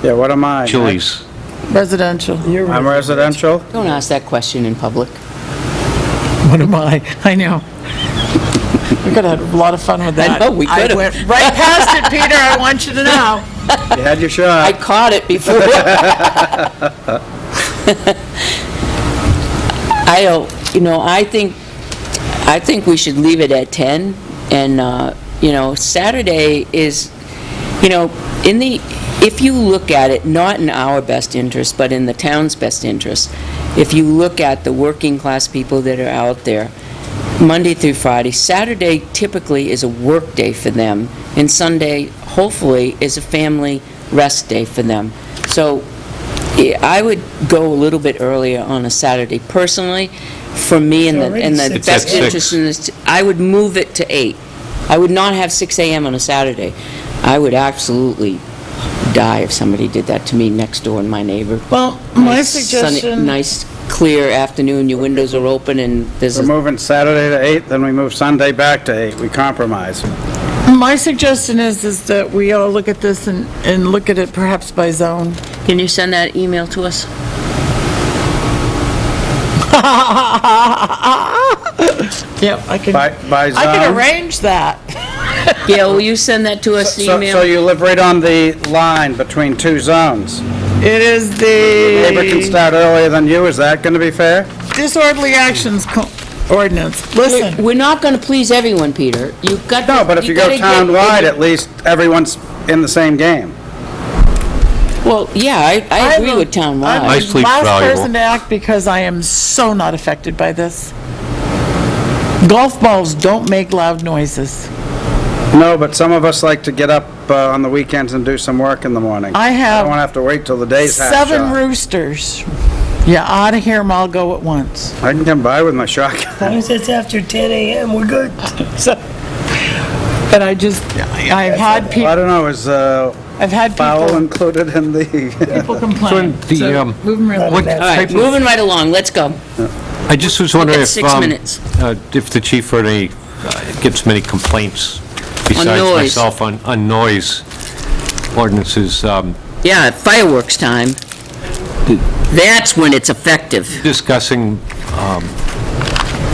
Yeah, what am I? Chili's. Residential. You're right. I'm residential? don't ask that question in public. What am I? I know. We could have had a lot of fun with that. know, we could've. I went right past it, Peter, I want you to know. You had your I shot. caught it before. I don't, I think we should leave it at 10, and, Saturday is, if you look at it, not in our best interest, but in the town's best interest, if you look at the working class people that are out there, Monday through Friday, Saturday typically is a work day for them, and Sunday, hopefully, is a family rest day for them. So I would go a little bit earlier on a Saturday. Personally, for me, in It's the already best 6. interest in this, I would move it to 8. I would not have 6 AM on a Saturday. I would absolutely die if somebody did that to me next door and my neighbor. Well, my Nice sunny- suggestion, Nice, clear afternoon, your windows are open, and there's We're a... moving Saturday to 8, then we move Sunday back to 8. We compromise. my suggestion is that we all look at this and look at it perhaps by zone. Can you send that email to us? Yep, I can, By I can zone? arrange that. Gail, will you send that to us, So email? you live right on the line between 2 zones. It is Neighbor can the start earlier than you, is that gonna be fair? disorderly actions ordinance. Listen, We're not gonna please everyone, Peter. You've got to... No, but if you go gotta get- town-wide, at least everyone's in the same game. Well, yeah, I agree with I'm townwide. My the sleep's last valuable. person to act because I am so not affected by this. Golf balls don't make loud noises. No, but some of us like to get up on the weekends and do some work in the morning. I I have don't wanna have to wait till the day's half 7 shot. roosters. You ought to hear them all go at once. I can come by with my shotgun. As long as it's after 10 AM, we're good. But I've had I people, don't know, is I've had fowl people included in the... complain. the, So, move 'em real what quick. All right, type of- moving right along, let's go. I just was wondering At if, 6 minutes. if the chief heard any, gets many complaints besides noise. myself on noise ordinances, Yeah, fireworks time. That's when it's effective. discussing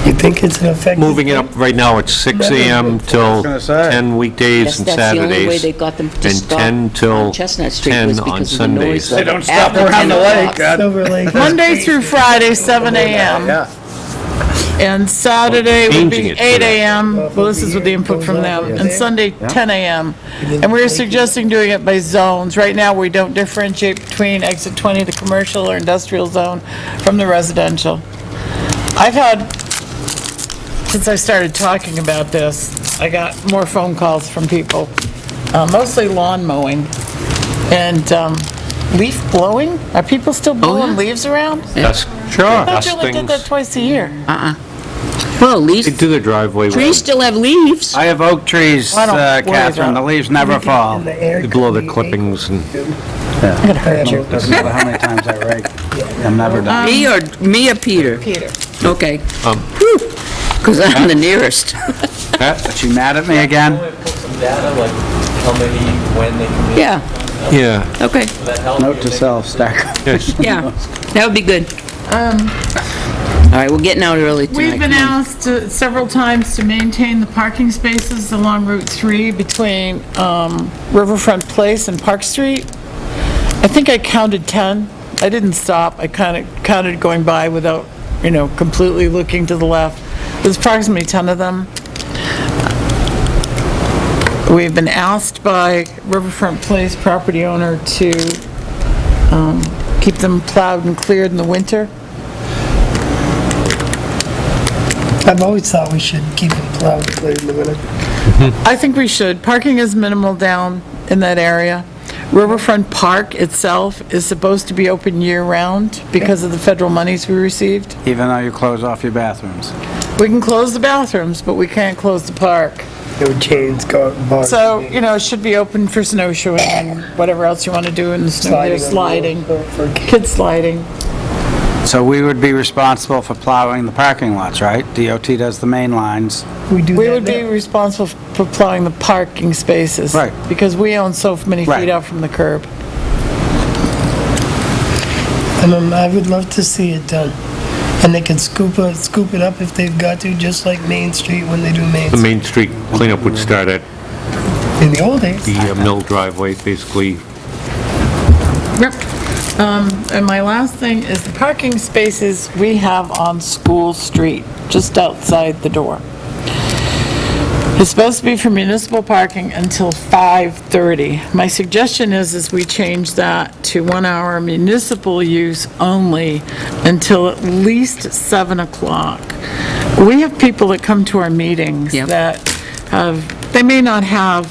You think it's an effective? moving it up, right now it's 6 AM till gonna say. 10 weekdays Yes, and that's the only way Saturdays. they got them to and stop 10 till on Chestnut Street 10 was on because of the noise Sundays. They level. don't stop After around 10 the lake. o'clock. Silver Lake. Monday through Friday, 7 a.m. Yeah. And Saturday would Changing be it to 8 that. a.m. Well, this is with the input from them. And Sunday, 10 a.m. And we were suggesting doing it by zones. Right now, we don't differentiate between exit 20, the commercial or industrial zone, from the residential. I've had, since I started talking about this, I got more phone calls from people, mostly lawn mowing and leaf blowing. Are people still blowing leaves around? Dust, I thought you only did that dustings. twice a year. Well, They leaves, do the driveway, trees still have leaves. I have oak trees, I don't worry Catherine, the about- leaves never fall. And the air they blow the could be clippings and... Doesn't matter how many times I rake, I'm never done. Me or Peter? Peter. Okay. Because I'm the nearest. Is she mad at me again? Put some data, like how many, when they come in. Yeah. Yeah, Okay, Note to self, stack. yes. yeah, that would be good. All right, we're getting out early tonight. We've been Come on. asked several times to maintain the parking spaces along Route 3 between Riverfront Place and Park Street. I think I counted 10. I didn't stop. I kind of counted going by without, completely looking to the left. There's approximately 10 of them. We've been asked by Riverfront Place property owner to keep them plowed and cleared in the winter. I've always thought we should keep them plowed and cleared in the winter. I think we should. Parking is minimal down in that area. Riverfront Park itself is supposed to be open year-round because of the federal monies we received. Even though you close off your bathrooms. We can close the bathrooms, but we can't close the park. No chains, bars. So, it should be open for snowshoeing and whatever else you want to do in the snow. There's sliding, For kids. kids sliding. So we would be responsible for plowing the parking lots, right? DOT does the main lines. We do We that would be now. responsible for plowing the parking spaces. Right. Because we own so many Right. feet out from the curb. And I would love to see it done. And they can scoop it up if they've got to, just like Main Street when they do Main The Street. Main Street cleanup would start at In the old days. the mill driveway, basically. Yep. And my last thing is the parking spaces we have on School Street, just outside the door. It's supposed to be for municipal parking until 5:30. My suggestion is we change that to 1 hour municipal use only until at least 7 o'clock. We have people that come to our meetings Yep. that they may not have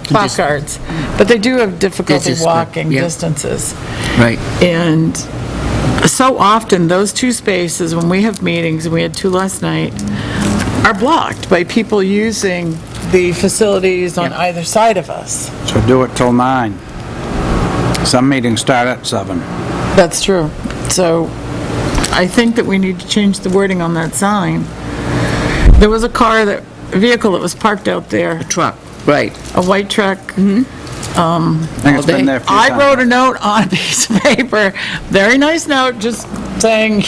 placards, but they do have difficulty Distance, walking yep. distances. Right. And so often, those two spaces, when we have meetings, and we had two last night, are blocked by people using the facilities on Yep. either side of us. So do it till 9. Some meetings start at 7. That's true. So I think that we need to change the wording on that sign. There was a vehicle that was parked out there, Truck, right. a white truck. I think it's been there a few I times. wrote a note on a piece of paper, very nice note, just saying,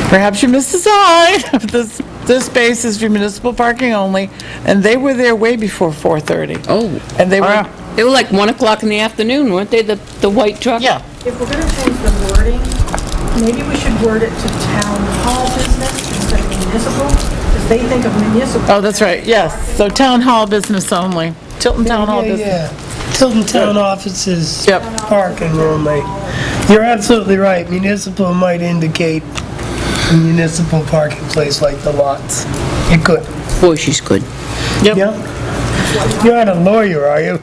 perhaps you missed the sign. This space is for municipal parking only, and they were there way before 4:30. Oh, And they Oh, were, yeah. they were like 1 o'clock in the afternoon, weren't they, the white truck? yeah, If we're gonna change the wording, maybe we should word it to town hall business instead of municipal, because they think of municipal. oh, that's right, yes. So town hall business only, Tilton Town Hall business. Yeah. Tilton Town offices. Yep. Parking only. You're absolutely right. Municipal might indicate a municipal parking place like the lots. It could. Boy, she's good. Yep. Yeah. You're not a lawyer, are you?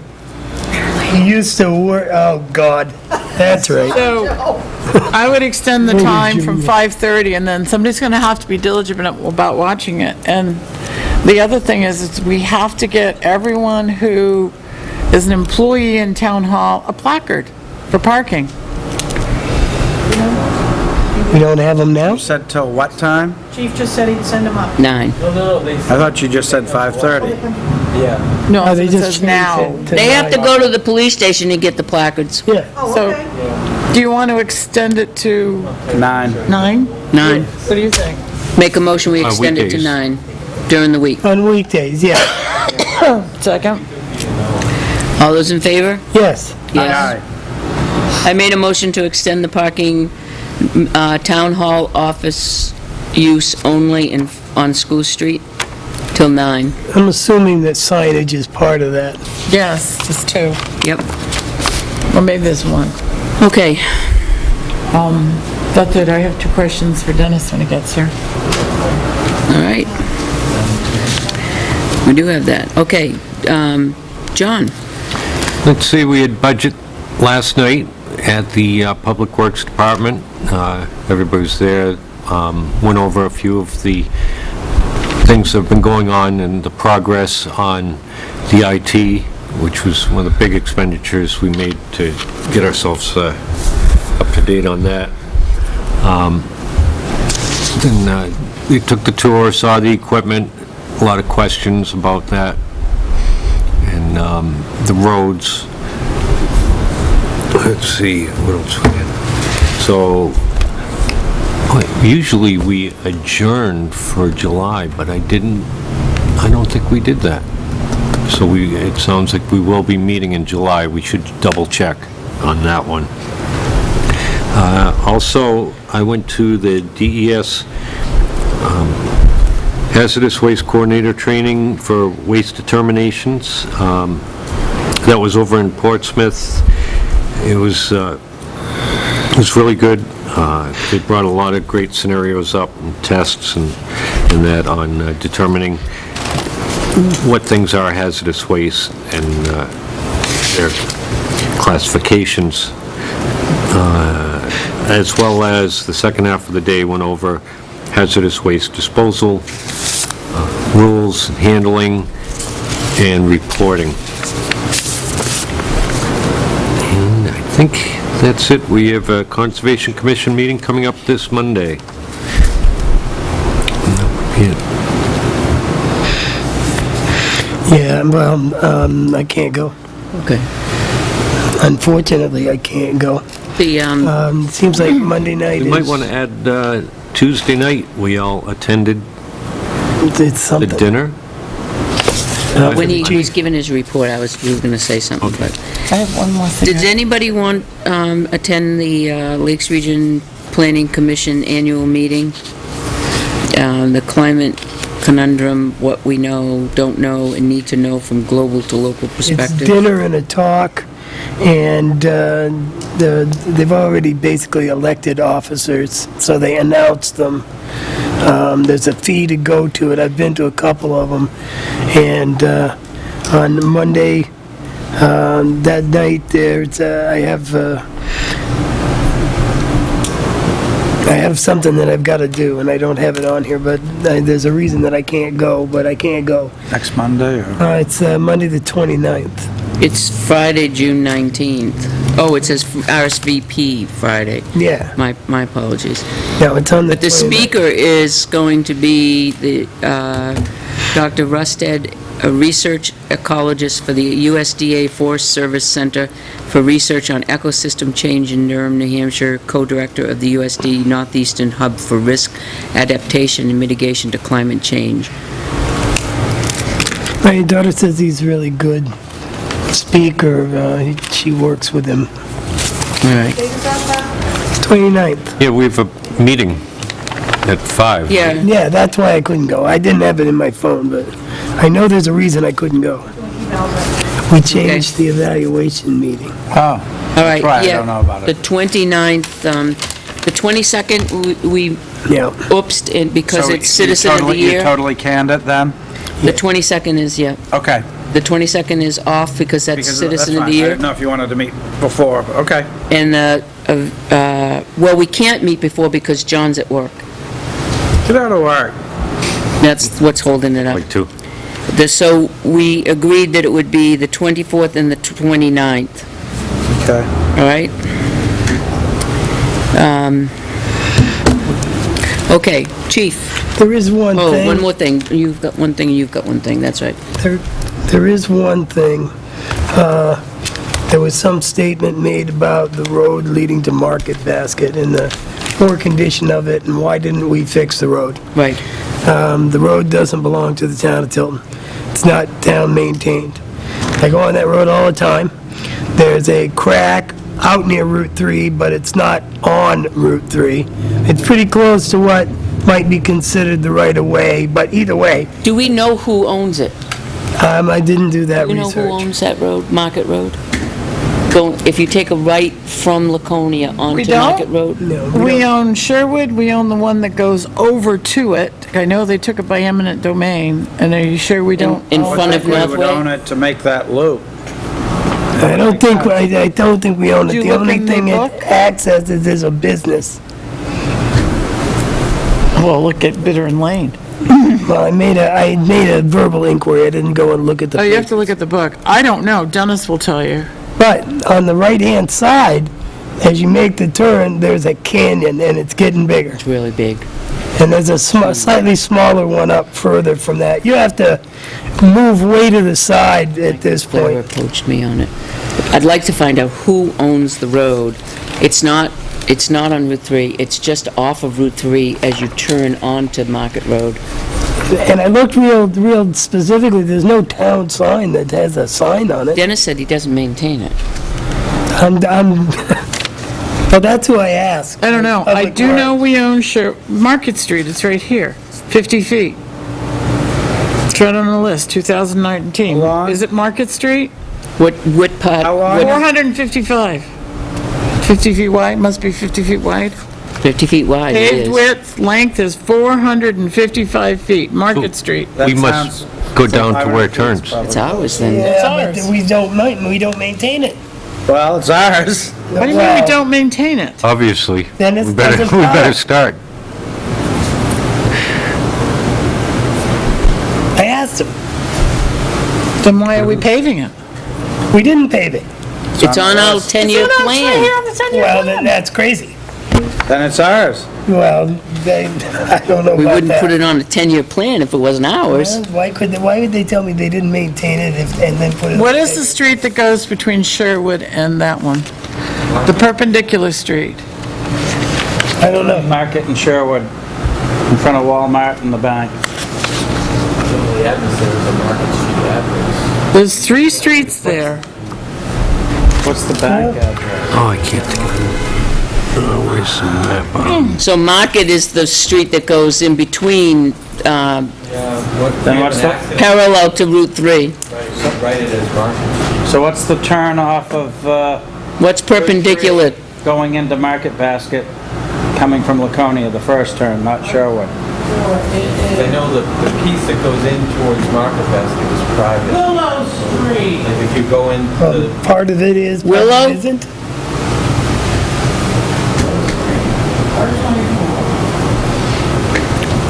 You used to work, oh, God. That's right. So I would extend the time from 5:30, and then somebody's going to have to be diligent about watching it. And the other thing is we have to get everyone who is an employee in town hall a placard for parking. We don't have them now? You said till what time? Chief just said he'd send them up. 9. I thought you just said 5:30. No, Oh, they it just says changed now. it to They have to 9. go to the police station to get the placards. Yeah. Oh, So- okay. Do you want to extend it to 9. 9? 9. What do you think? Make a motion, we extend it to weekdays. 9 during the week. On weekdays, yeah. Second? All those in favor? Yes. Yes. I made a motion to extend the parking, town hall office use only on School Street till 9. I'm assuming that signage is part of that. Yes, just 2. Yep. Or maybe there's 1. Okay. That's it, I have 2 questions for Dennis when he gets here. All right. We do have that. Okay. John? Let's see, we had budget last night at the Public Works Department. Everybody was there, went over a few of the things that have been going on and the progress on the IT, which was one of the big expenditures we made to get ourselves up to date on that. Then we took the tour, saw the equipment, a lot of questions about that. and the roads. Let's see, what else we had? So, usually we adjourn for July, but I don't think we did that. So it sounds like we will be meeting in July. We should double check on that one. Also, I went to the DES Hazardous Waste Coordinator Training for waste determinations. That was over in Portsmouth. It was really good. They brought a lot of great scenarios up and tests and that on determining what things are hazardous waste and their classifications, as well as the second half of the day went over hazardous waste disposal, rules, handling, and reporting. And I think that's it. We have a Conservation Commission meeting coming up this Monday. Yeah, well, I can't go. Okay. Unfortunately, I can't go. The, Seems like Monday night You is... might want to add Tuesday night, we all attended It's the something. dinner. when he was giving his report, we were going to say something, but... I have one more thing. Did anybody want, attend the Lakes Region Planning Commission annual meeting? The climate conundrum, what we know, don't know, and need to know from global to local It's perspective. dinner and a talk, and they've already basically elected officers, so they announced them. There's a fee to go to it. I've been to a couple of them, and on Monday, that night, I have something that I've got to do, and I don't have it on here, but there's a reason that I can't go, but I can't go. Next Monday, or? It's Monday the 29th. It's Friday, June 19th. Oh, it says RSVP Friday. Yeah, My apologies. no, it's on the 29th. But the speaker is going to be Dr. Rusted, a research ecologist for the USDA Forest Service Center for Research on Ecosystem Change in Durham, New Hampshire, co-director of the USD Northeastern Hub for Risk Adaptation and Mitigation to Climate Change. My daughter says he's really good speaker. She works with him. All right. Date is that, 29th. Yeah, we have a meeting at 5. Yeah, Yeah, that's why I couldn't go. I didn't have it in my phone, but I know there's a reason I couldn't go. We changed the evaluation meeting. Oh, all right, that's right, I yeah. don't know about The it. 29th, the 22nd, we Yeah, oopsed, and because So it's you Citizen of the totally- You Year. totally canned it then? The 22nd is, yeah. Okay. The 22nd is off because that's Because Citizen of fine. the I Year. didn't know if you wanted to meet before, but okay. And, well, we can't meet before because John's at work. Get out of work. That's what's holding it up. Like 2. So we agreed that it would be the 24th and the 29th, Okay. all right? Okay, Chief. there is one Oh, thing. one more thing. You've got one thing, and you've got one thing, that's right. There is one thing. There was some statement made about the road leading to Market Basket and the poor condition of it, and why didn't we fix the road? Right. The road doesn't belong to the town of Tilton. It's not town maintained. I go on that road all the time. There's a crack out near Route 3, but it's not on Route 3. It's pretty close to what might be considered the right-of-way, but either way, Do we know who owns it? I didn't do that Do we know who research. owns that road, Market Road? If you take a right from Laconia We onto don't? Market Road? No, We don't. own Sherwood, we own the one that goes over to it. I know they took it by eminent domain, and are you sure we don't? In own front it? of We would Northway? own it to make that loop. I don't think we own Did it. you The look only in the thing book? it acts as is a business. Well, look at Bittern Lane. Well, I made a verbal inquiry. I didn't go and look at the Oh, you have to papers. look at the book. I don't know, Dennis will tell you. But on the right-hand side, as you make the turn, there's a canyon, and it's getting bigger. It's really big. And there's a slightly smaller one up further from that. You have to move way to the side at this Clara point. approached me on it. I'd like to find out who owns the road. It's not on Route 3, it's just off of Route 3 as you turn onto Market Road. And I looked real specifically, there's no town sign that has a sign on it. Dennis said he doesn't maintain it. Well, that's who I asked. I don't know. I Public do know Works. we own Market Street, it's right here, 50 feet. It's right on the list, 2019. How long? Is it Market Street? What part? How long? what- 455. 50 feet wide, must be 50 feet wide. 50 feet wide it Paved is. width, length is 455 feet, Market Street. That We must sounds- go down to where it 500 feet is turns. probably- It's ours then. Yeah, ours. but we don't maintain it. Well, it's ours. What do you mean we don't maintain it? Obviously. Then it We better- doesn't We better start. start. I asked him. Then why are we paving it? We didn't pave it. It's on our 10-year plan. Well, then that's crazy. Then it's ours. Well, I don't know We about wouldn't that. put it on a 10-year plan if it wasn't ours. Well, why would they tell me they didn't maintain it and then put it? What is the street that goes between Sherwood and that one? The perpendicular street. I don't know. Market in Sherwood, in front of Walmart and the bank. There's 3 streets there. What's the bank address? Oh, I can't think of it. Oh, where's the map? So Market is the street that goes in between, Then what's the, parallel to Route 3. so what's the turn off of, What's perpendicular? going into Market Basket, coming from Laconia, the first turn, not Sherwood? I know the piece that goes in towards Market Basket is private. Willow Street. Like if you go into the, Part of it is, part Willow? of it isn't.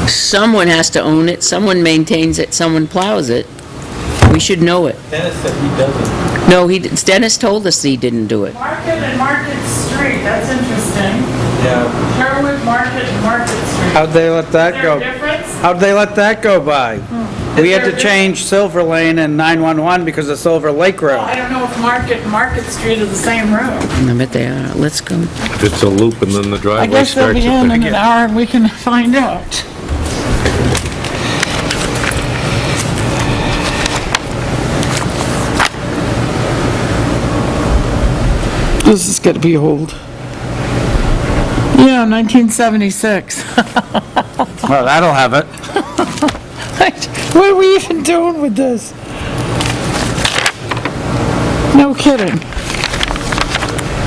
Someone has to own it, someone maintains it, someone plows it. We should know it. Dennis said he doesn't. No, Dennis told us he didn't do it. Market and Market Street, that's interesting. Yeah, Sherwood, Market, and Market Street. How'd they let that go? difference? How'd they let that go by? We had to change Silver Lane and 911 because of Silver Lake Road. I don't know if Market and Market Street are the same road. I bet they are. Let's go. If it's a loop and then the I driveway guess they'll starts be at in the... an hour and we can find out. This is gonna be old. Yeah, 1976. Well, that'll have it. What are we even doing with this? No kidding.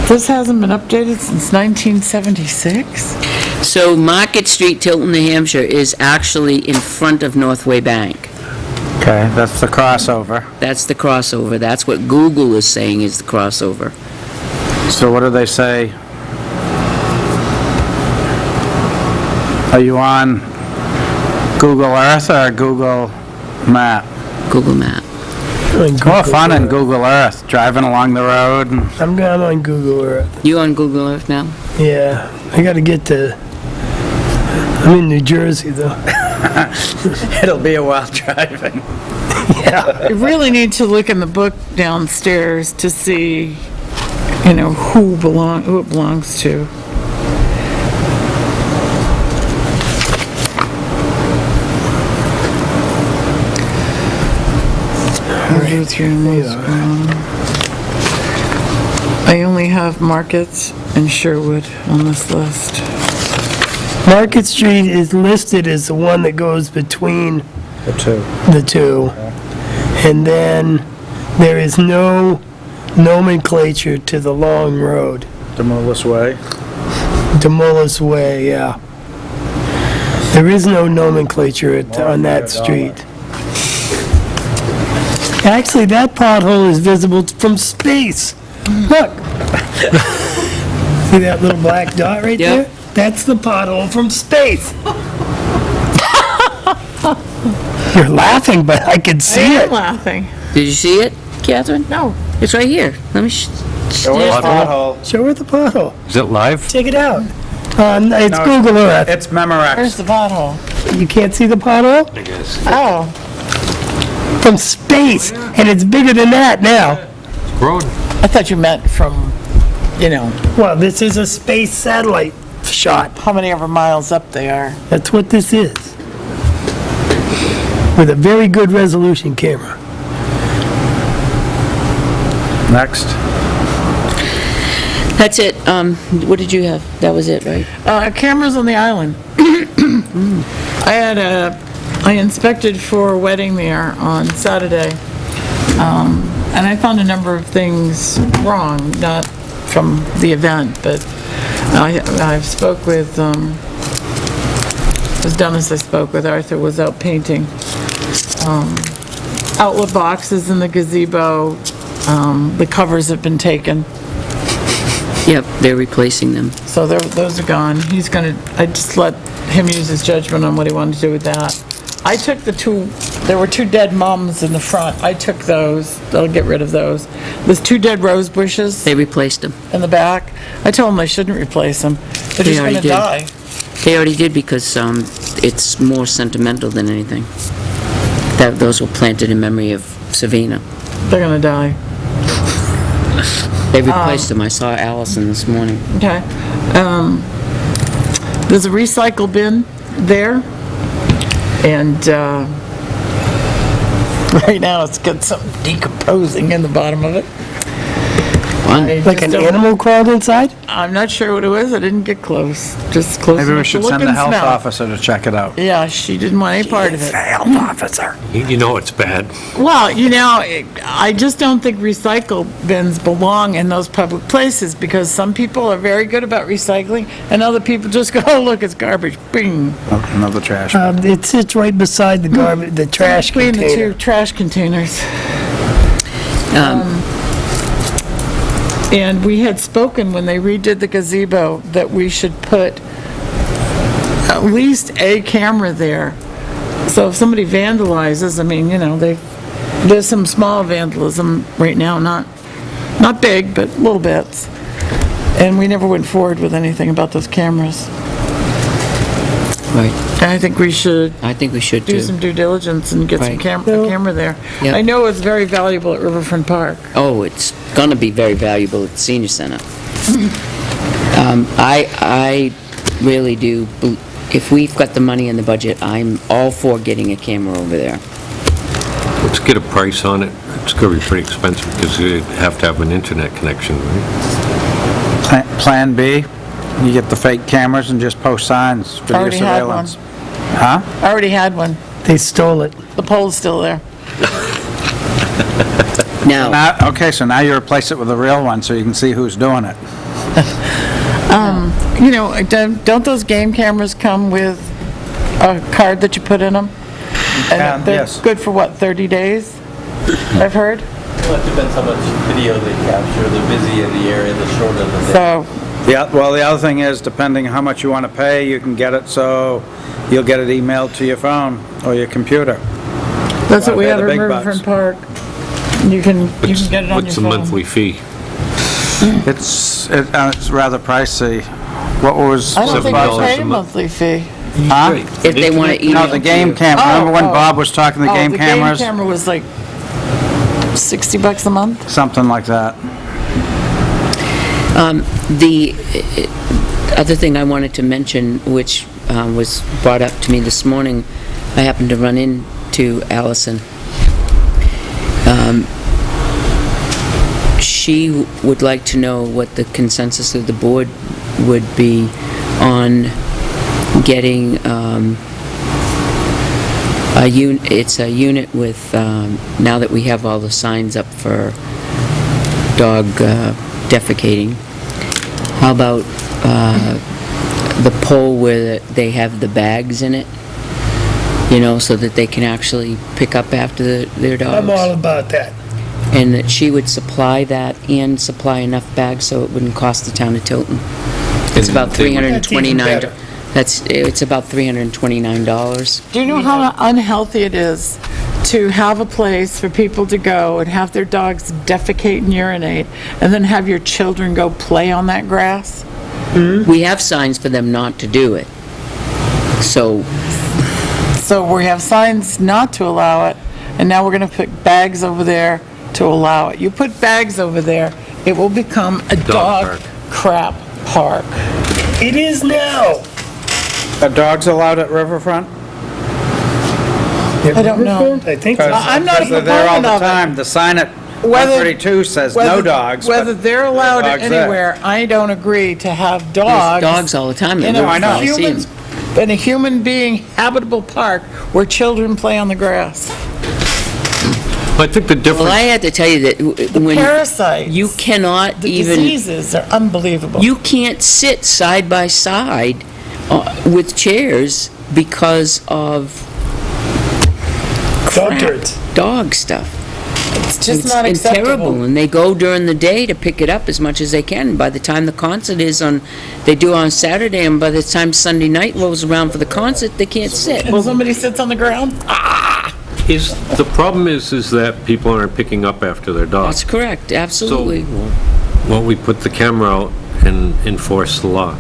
This hasn't been updated since 1976? So Market Street, Tilton, New Hampshire is actually in front of Northway Bank. Okay, that's the crossover. That's the crossover. That's what Google is saying is the crossover. So what do they say? Are you on Google Earth or Google Map? Google Map. More fun in Google Earth, driving along the road. and- I'm on Google Earth. You on Google Earth now? Yeah, I gotta get to, I'm in New Jersey though. It'll be a while driving. Yeah. I really need to look in the book downstairs to see, you know, who it belongs to. I only have Markets and Sherwood on this list. Market Street is listed as the one that goes between The two. the two. And then there is no nomenclature to the long road. Demolus Way. Demolus Way, yeah. There is no nomenclature on that street. Actually, that pothole is visible from space. Look. See that little black dot right Yeah. there? That's the pothole from space. You're laughing, but I can I see am it. laughing. Did you see it, Catherine? No. It's right here. Let me, So where's the pothole? Show her the pothole. Is it live? Check it out. It's No, Google Earth. It's Memorex. Where's the pothole? You can't see the pothole? I guess. Oh. from space, and it's bigger than that now. Road. I thought you meant from, Well, this is a space satellite shot. how many ever miles up they are. That's what this is. With a very good resolution camera. Next. That's it. What did you have? That was it, right? Cameras on the island. I inspected for a wedding there on Saturday, and I found a number of things wrong, not from the event, but I've spoke with, it was Dennis I spoke with, Arthur was out painting. Outlet boxes in the gazebo, the covers have been taken. Yep, they're replacing them. So those are gone. I just let him use his judgment on what he wanted to do with that. I took there were two dead mums in the front. I took those. I'll get rid of those. There's two dead rose bushes They replaced them. in the back. I told them they shouldn't replace them. They're They just already gonna did. die. They already did because it's more sentimental than anything. Those were planted in memory of Savina. They're gonna die. They replaced them. I saw Allison this morning. Okay. There's a recycle bin there, and right now it's got something decomposing in the bottom of it. Fun. I Like just an don't- animal crawled inside? I'm not sure what it was. I didn't get close. Just close Maybe we enough to should look send the and health smell. officer to check it out. Yeah, she didn't want any part of it. Health officer. You know it's bad. Well, I just don't think recycle bins belong in those public places because some people are very good about recycling and other people just go, oh, look, it's garbage, bing. Oh, another trash. It sits right beside the garbage, the trash Between the container. two trash containers. Um, And we had spoken when they redid the gazebo that we should put at least a camera there. So if somebody vandalizes, there's some small vandalism right now, not big, but little bits. And we never went forward with anything about those cameras. Right. And I think we should I think we should do too. some due diligence and get some Right. camera there. Yep. I know it's very valuable at Riverfront Park. Oh, it's gonna be very valuable at the senior center. I really do, if we've got the money in the budget, I'm all for getting a camera over there. Let's get a price on it. It's going to be pretty expensive because you have to have an internet connection, right? Plan B, you get the fake cameras and just post signs, video Already had one. surveillance. Huh? I already had one. They stole it. The pole's still there. Now, So now you replace it with a real one so you can see who's doing it. Don't those game cameras come with a card that you put in them? And they're yes. good for what, 30 days? I've heard. Well, it depends how much video they capture. The busier the area, the shorter the day. So, Yeah, well, the other thing is, depending how much you want to pay, you can get it so you'll get it emailed to your phone or your computer. that's what we They're have the in big bucks. Riverfront Park. You can get it on your What's the phone. monthly fee? It's rather pricey. What was? I don't think $7 we pay a a month. monthly fee. Huh? if they want to No, email. the game to you. camera. Remember when Oh, Bob was talking the game The cameras? game camera was like $60 a month? Something like that. The other thing I wanted to mention, which was brought up to me this morning, I happened to run into Allison. She would like to know what the consensus of the board would be on getting it's a unit with, now that we have all the signs up for dog defecating, how about the pole where they have the bags in it, so that they can actually pick up after their dogs? I'm all about that. And that she would supply that and supply enough bags so it wouldn't cost the town of Tilton. It's about That's even $329. better. It's about $329. Do you know how unhealthy it is to have a place for people to go and have their dogs defecate and urinate, and then have your children go play on that grass? We have signs for them not to do it. So, So we have signs not to allow it, and now we're gonna put bags over there to allow it. You put bags over there, it will become a dog park. crap park. It is now. Are dogs allowed at Riverfront? I don't know. I think so. I'm not a Because they're there all proponent the of it. time. The sign at Whether- 132 says no Whether- dogs. but Whether they're allowed there are dogs there. anywhere, I don't agree to have There's dogs. dogs all the time. In that a work. I know. I see 'em. human, in a human being habitable park where children play on the grass. I think the Well, difference, I have to tell you that when Parasites. you cannot The even, diseases are unbelievable. you can't sit side by side with chairs because of Dog turds. dog stuff. It's just It's not terrible, acceptable. and they go during the day to pick it up as much as they can. By the time the concert is on, they do on Saturday, and by the time Sunday night rolls around for the concert, they can't sit. And somebody sits on the ground, the problem is that people aren't picking up after their That's dogs. correct, absolutely. Well, we put the camera out and enforce the law,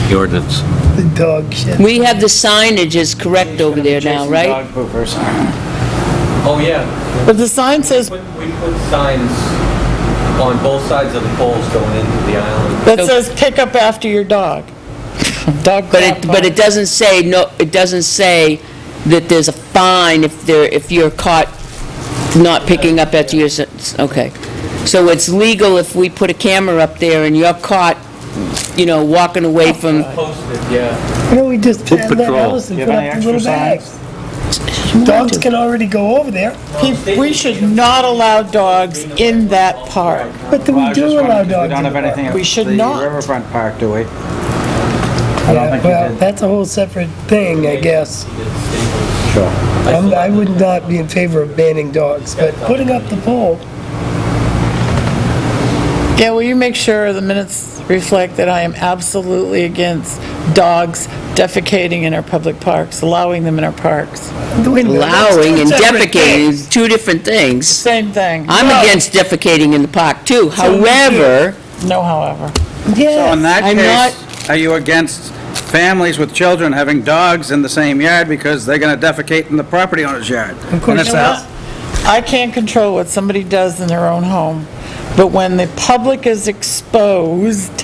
the ordinance. The dog shit. We have the signage is correct over there now, Chasing right? dog poopers. Oh, yeah. but the sign says, We put signs on both sides of the poles going into the island. that says pick up after your dog. Dog But crap it park. doesn't say, no, it doesn't say that there's a fine if you're caught not picking up after your, okay. So it's legal if we put a camera up there and you're caught, walking away from, Posted, yeah. Why don't we just Foot pat that patrol. house and You put have any up the little extra bags? signs? Dogs can already go over there, We should not allow dogs in that park. but Well, I we was just do allow wondering, 'cause we dogs don't in have the park. anything at We should the not. Riverfront Park, do we? I don't Yeah, think you well, did. that's a whole separate thing, I guess. Sure. I would not be in favor of banning dogs, but putting up the pole, Yeah, will you make sure the minutes reflect that I am absolutely against dogs defecating in our public parks, allowing them in our parks? wait a minute, that's allowing two and separate defecating things. is two different things. Same thing. I'm against defecating in the park too. However, No, however. So in Yes, that I'm case, are you against families with children having dogs in the same yard because they're gonna defecate in the property owner's yard? Of course. And it's You know out. what? I can't control what somebody does in their own home, but when the public is exposed,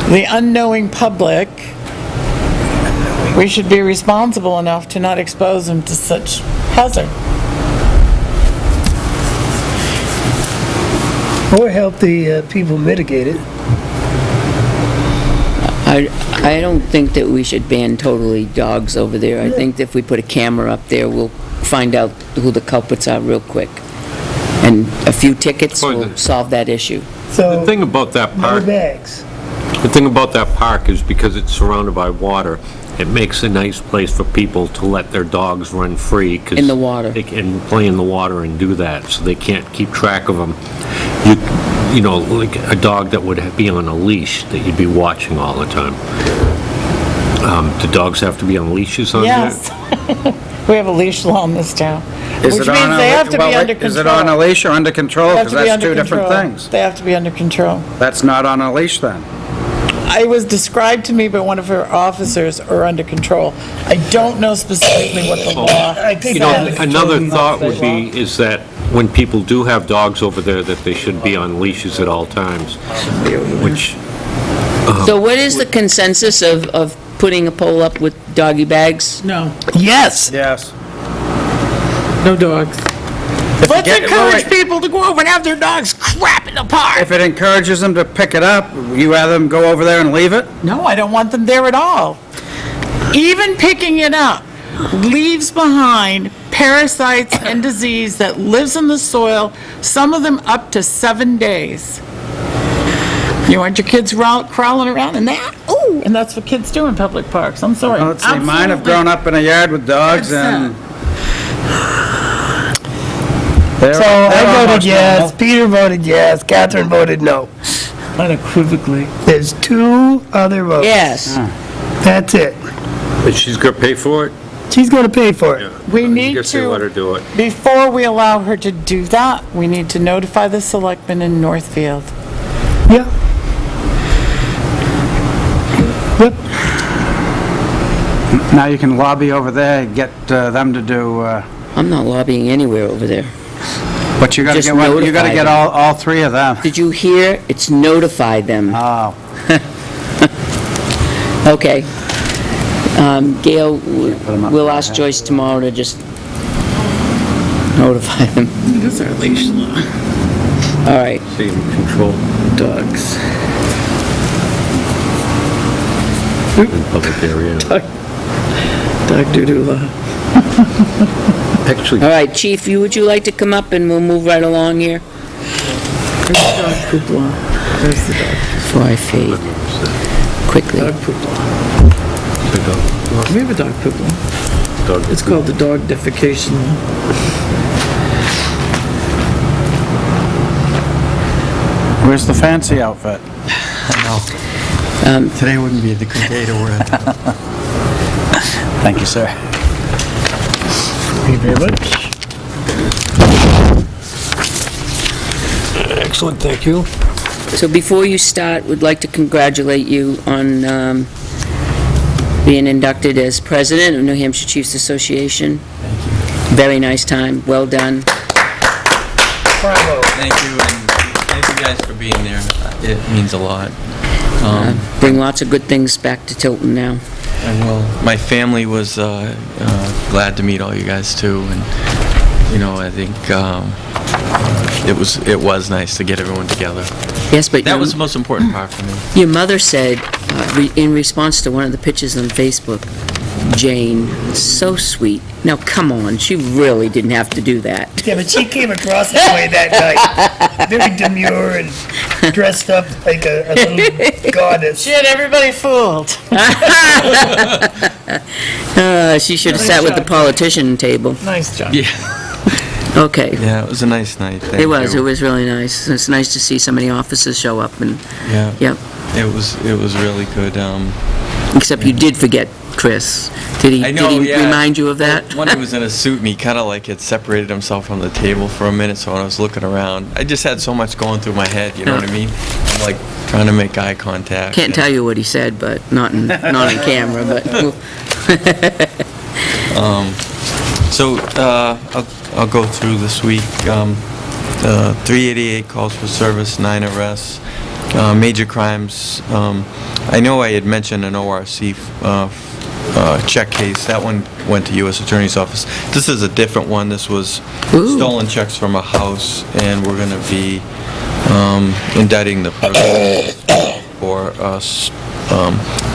the unknowing public, we should be responsible enough to not expose them to such hazard. or help the people mitigate it. I don't think that we should ban totally dogs over there. I think that if we put a camera up there, we'll find out who the culprits are real quick. And a few tickets Or will the- solve that issue. So, The thing about that no park, bags. the thing about that park is because it's surrounded by water, it makes a nice place for people to let their dogs run free. 'Cause In the water. They can play in the water and do that, so they can't keep track of them. Like a dog that would be on a leash that you'd be watching all the time. Do dogs have to be on leashes on there? Yes. We have a leash law in this town, Is which it on means a they le- have to be well, under Is it on a control. leash or under control? They have Because to be that's under two different control. things. They have to be under control. That's not on a leash then. It was described to me by one of her officers or under control. I don't know specifically what the law I think says. Another thought would be is that when people do have dogs over there, that they should be on leashes at all times, which, So what is the consensus of putting a pole up with doggy bags? No, Yes, Yes. no dogs. Let's get- encourage wait. people to go over and have their dogs crap in the park. If it encourages them to pick it up, you rather them go over there and leave it? No, I don't want them there at all. Even picking it up leaves behind parasites and disease that lives in the soil, some of them up to 7 days. You want your kids crawling around in that? Ooh, and that's what kids do in public parks. I'm sorry. Let's see, mine have Absolutely. grown up in a yard with dogs and... so I voted yes, Peter voted yes, Catherine voted no. Unequivocally. There's two other votes. Yes. That's it. but she's gonna pay for it? She's gonna pay for it. We I need guess they let her to, do it. before we allow her to do that, we need to notify the selectmen in Northfield. Yeah. Yep. Now you can lobby over there, get them to do I'm not lobbying anywhere over there. But you gotta Just get, you gotta notify get them. all three of them. Did you hear? It's notify them. Oh, Okay. Gail, them up we'll there, ask yeah. Joyce tomorrow to just notify them. That's our leash law. All right. So you can control Dogs. in public area. Dog doo-doo law. Actually, All right, Chief, would you like to come up and we'll move right along here Where's the dog poop law? Where's the dog? before I fade quickly? Dog poop law. We have a dog poop law. It's called the dog defecation law. where's the fancy outfit? Today wouldn't be the good day to wear it. Thank you, sir. Thank you very much. excellent, thank you. So before you start, we'd like to congratulate you on being inducted as president of New Hampshire Chiefs Association. Thank you. Very nice time, well done. Bravo. Thank you, and thank you guys for being there. It means a lot. Bring lots of good things back to Tilton now. I will. My family was glad to meet all you guys too, and I think it was nice to get everyone together. Yes, but That was the most important part for me. your mother said, in response to one of the pictures on Facebook, Jane, so sweet. Now, come on, she really didn't have to do that. Yeah, but she came across that way that night, very demure and dressed up like a little goddess. She had everybody fooled. She should have sat with the politician table. Nice job. Yeah. Okay. Yeah, it was a nice night. Thank It was you. really nice. It's nice to see so many officers show up and, Yeah. yep. It was really good. Except you did forget Chris. Did he I know, did he yeah. remind you of that? When he was in a suit and he kind of like had separated himself from the table for a minute, so when I was looking around, I just had so much going through my head, you know what I mean? I'm like trying to make eye contact. Can't tell you what he said, but not on camera, but So, I'll go through this week. 388 calls for service, 9 arrests. Major crimes, I know I had mentioned an ORC check case. That one went to U.S. Attorney's Office. This is a different one. This was Ooh. stolen checks from a house, and we're going to be indicting the person for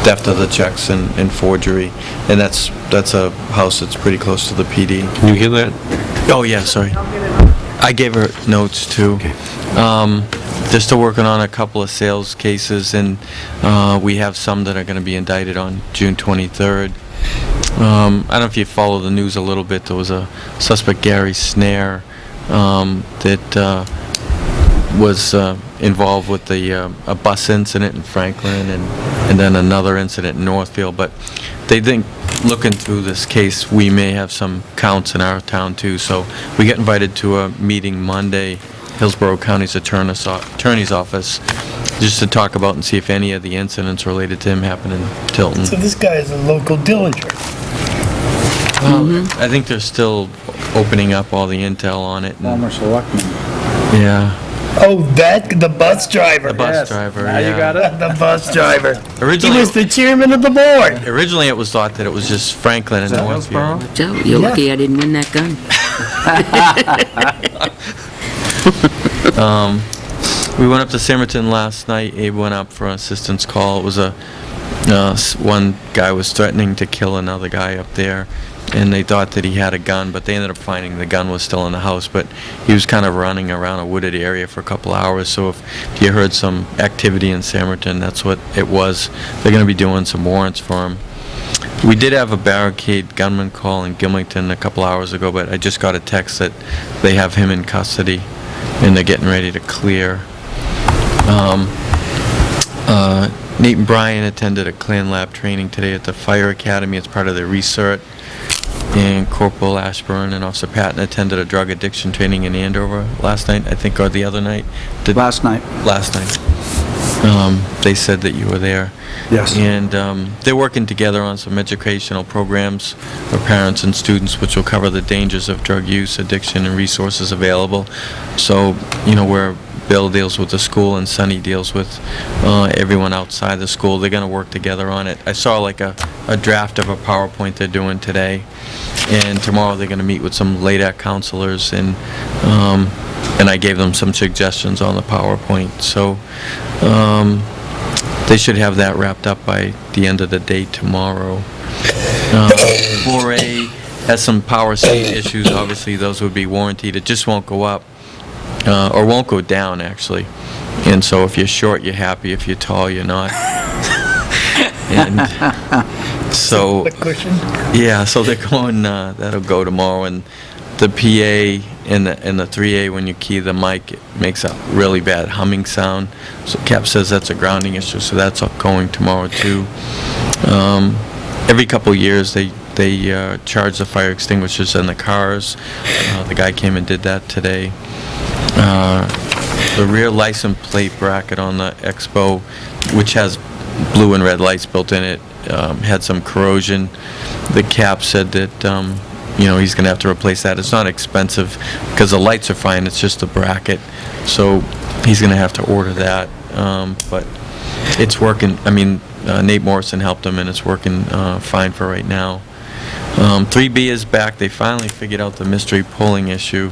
theft of the checks and forgery. And that's a house that's pretty close to the PD. Can you hear that? Oh, yeah, sorry. I gave her notes, too. They're still working on a couple of sales cases, and we have some that are going to be indicted on June 23rd. I don't know if you follow the news a little bit. There was a suspect, Gary Snare, that was involved with a bus incident in Franklin and then another incident in Northfield. But they think, looking through this case, we may have some counts in our town too. So we get invited to a meeting Monday, Hillsborough County's Attorney's Office, just to talk about and see if any of the incidents related to him happen in Tilton. So this guy is a local dillinger. I think they're still opening up all the intel on it. and- Former selectman. Yeah, Oh, the bus driver. the bus Yes. driver, Now you yeah. got it? The bus driver. He Originally, was the chairman of the board. originally it was thought that it was just Franklin and Northfield. Joe, you're lucky I didn't win that gun. We went up to Simmerton last night. Abe went up for an assistance call. It was one guy was threatening to kill another guy up there, and they thought that he had a gun, but they ended up finding the gun was still in the house, but he was kind of running around a wooded area for a couple hours. So if you heard some activity in Simmerton, that's what it was. They're going to be doing some warrants for him. We did have a barricade gunman call in Gilmington a couple hours ago, but I just got a text that they have him in custody and they're getting ready to clear. Nate and Brian attended a Clan Lab training today at the Fire Academy as part of their recert, and Corporal Ashburn and Officer Patton attended a drug addiction training in Andover last night, I think, or the other night. Last night. Last night. They said that you were there. Yes. And they're working together on some educational programs for parents and students, which will cover the dangers of drug use, addiction, and resources available. So, where Bill deals with the school and Sonny deals with everyone outside the school, they're going to work together on it. I saw like a draft of a PowerPoint they're doing today, and tomorrow they're going to meet with some LADAC counselors, and I gave them some suggestions on the PowerPoint. So they should have that wrapped up by the end of the day tomorrow. 4A has some power seat issues. Obviously, those would be warranted. It just won't go up, or won't go down, actually. And so if you're short, you're happy. If you're tall, you're not. And so, yeah, so they're going, that'll go tomorrow. And the PA and the 3A, when you key the mic, it makes a really bad humming sound. So Cap says that's a grounding issue, so that's going tomorrow too. Every couple of years they charge the fire extinguishers in the cars. The guy came and did that today. The rear license plate bracket on the Expo, which has blue and red lights built in it, had some corrosion. The Cap said that he's going to have to replace that. It's not expensive because the lights are fine, it's just the bracket. So he's going to have to order that. But it's working. I mean, Nate Morrison helped him, and it's working fine for right now. 3B is back. They finally figured out the mystery pulling issue.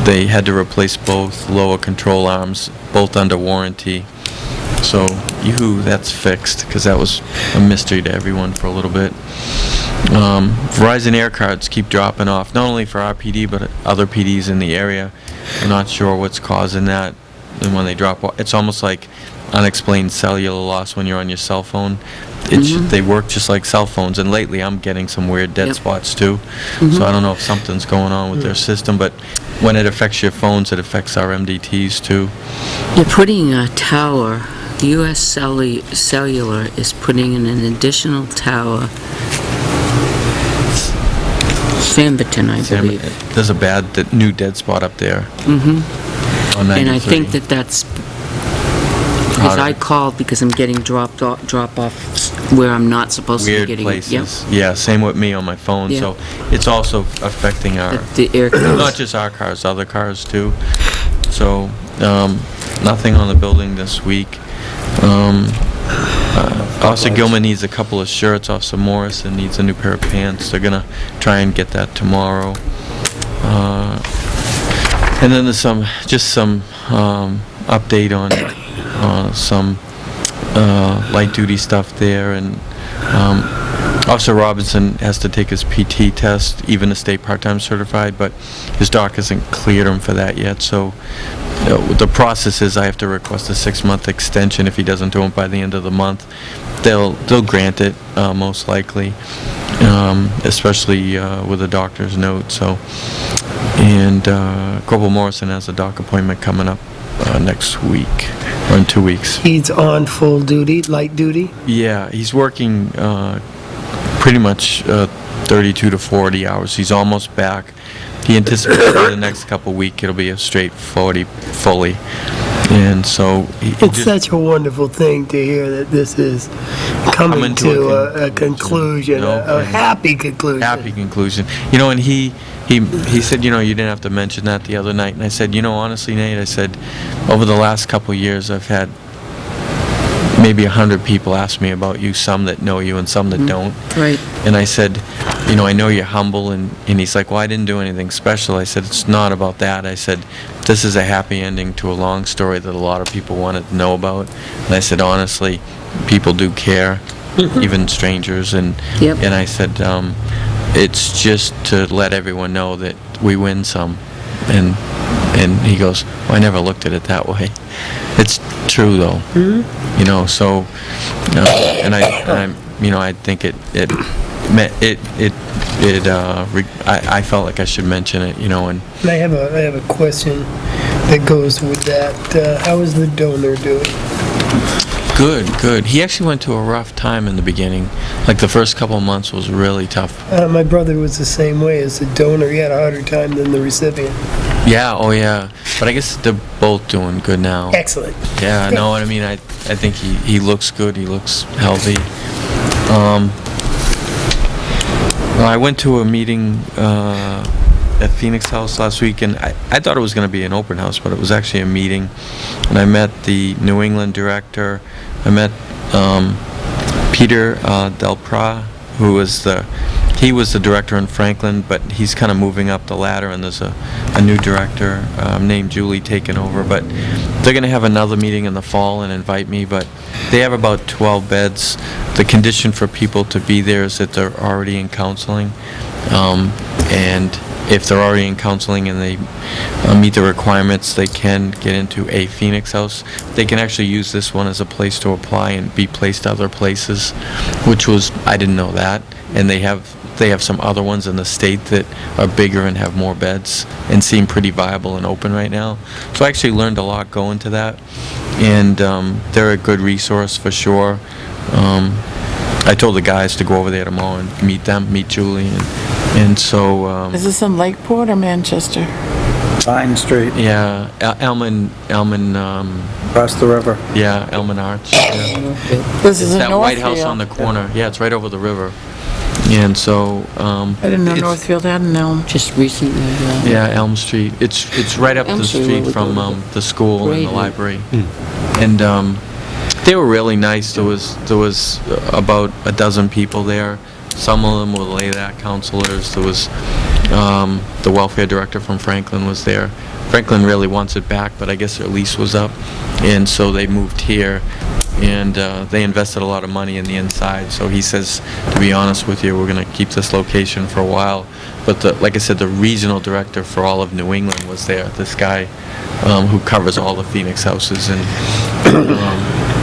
They had to replace both lower control arms, both under warranty. So, that's fixed, because that was a mystery to everyone for a little bit. Verizon Air cards keep dropping off, not only for our PD, but other PDs in the area. We're not sure what's causing that. And when they drop off, it's almost like unexplained cellular loss when you're on your cell phone. They work just like cell phones, and lately I'm getting some weird dead spots too. So I don't know if something's going on with their system, but when it affects your phones, it affects our MDTs too. You're putting a tower. U.S. Cellular is putting in an additional tower. Samberton, I believe. There's a bad new dead spot up there. On 93. And I think that's because I called because I'm getting drop-offs where I'm not supposed to be getting. Weird places. Yeah, same with me on my phone. Yeah. So it's also affecting The air cars. not just our cars, other cars too. So nothing on the building this week. Officer Gilman needs a couple of shirts. Officer Morrison needs a new pair of pants. They're gonna try and get that tomorrow. And then there's some update on some light duty stuff there, and Officer Robinson has to take his PT test, even to stay part-time certified, but his doc hasn't cleared him for that yet. So the process is I have to request a 6-month extension. If he doesn't do it by the end of the month, they'll grant it most likely, especially with a doctor's note. So, and Corporal Morrison has a doc appointment coming up next week, or in 2 weeks. He's on full duty, light duty? Yeah, he's working pretty much 32 to 40 hours. He's almost back. He anticipates for the next couple weeks it'll be a straight 40 fully. And so it's such a wonderful thing to hear that this is coming to a conclusion, a happy conclusion. Happy conclusion. And he said, you didn't have to mention that the other night. And I said, honestly, Nate, I said, over the last couple years, I've had maybe 100 people ask me about you, some that know you and some that don't. Right. And I said, I know you're humble, and he's like, well, I didn't do anything special. I said, it's not about that. I said, this is a happy ending to a long story that a lot of people wanted to know about. And I said, honestly, people do care, even strangers. And I said, it's just to let everyone know that we win some. And he goes, well, I never looked at it that way. It's true, though. So, and I think I felt like I should mention it, and I have a question that goes with that. How is the donor doing? Good. He actually went to a rough time in the beginning. Like the first couple of months was really tough. My brother was the same way. As the donor, he had a harder time than the recipient. Yeah, oh yeah. But I guess they're both doing good now. Excellent. Yeah, no, what I mean, I think he looks good, he looks healthy. Well, I went to a meeting at Phoenix House last week, and I thought it was going to be an open house, but it was actually a meeting. And I met the New England director. I met Peter Del Pra, who was he was the director in Franklin, but he's kind of moving up the ladder, and there's a new director named Julie taking over. But they're going to have another meeting in the fall and invite me, but they have about 12 beds. The condition for people to be there is that they're already in counseling, and if they're already in counseling and they meet the requirements, they can get into a Phoenix house. They can actually use this one as a place to apply and be placed other places, which was, I didn't know that. And they have some other ones in the state that are bigger and have more beds and seem pretty viable and open right now. So I actually learned a lot going to that, and they're a good resource for sure. I told the guys to go over there tomorrow and meet Julie, and so... Is this in Lakeport or Manchester? Vine Street, Yeah, Elman, across the river. yeah, Elman Arch. Yeah. This is It's in that White House on Northfield. the corner. Yeah, it's right over the river. And so, I didn't know it's- Northfield had an elm. Just recently, Yeah, Elm Street. It's right up Elm the Street, street where we from go to the school and the Brady. library. And they were really nice. There was about a dozen people there. Some of them were LADAC counselors. There was the welfare director from Franklin was there. Franklin really wants it back, but I guess their lease was up, and so they moved here. And they invested a lot of money in the inside. So he says, to be honest with you, we're going to keep this location for a while. But like I said, the regional director for all of New England was there, this guy who covers all the Phoenix houses. And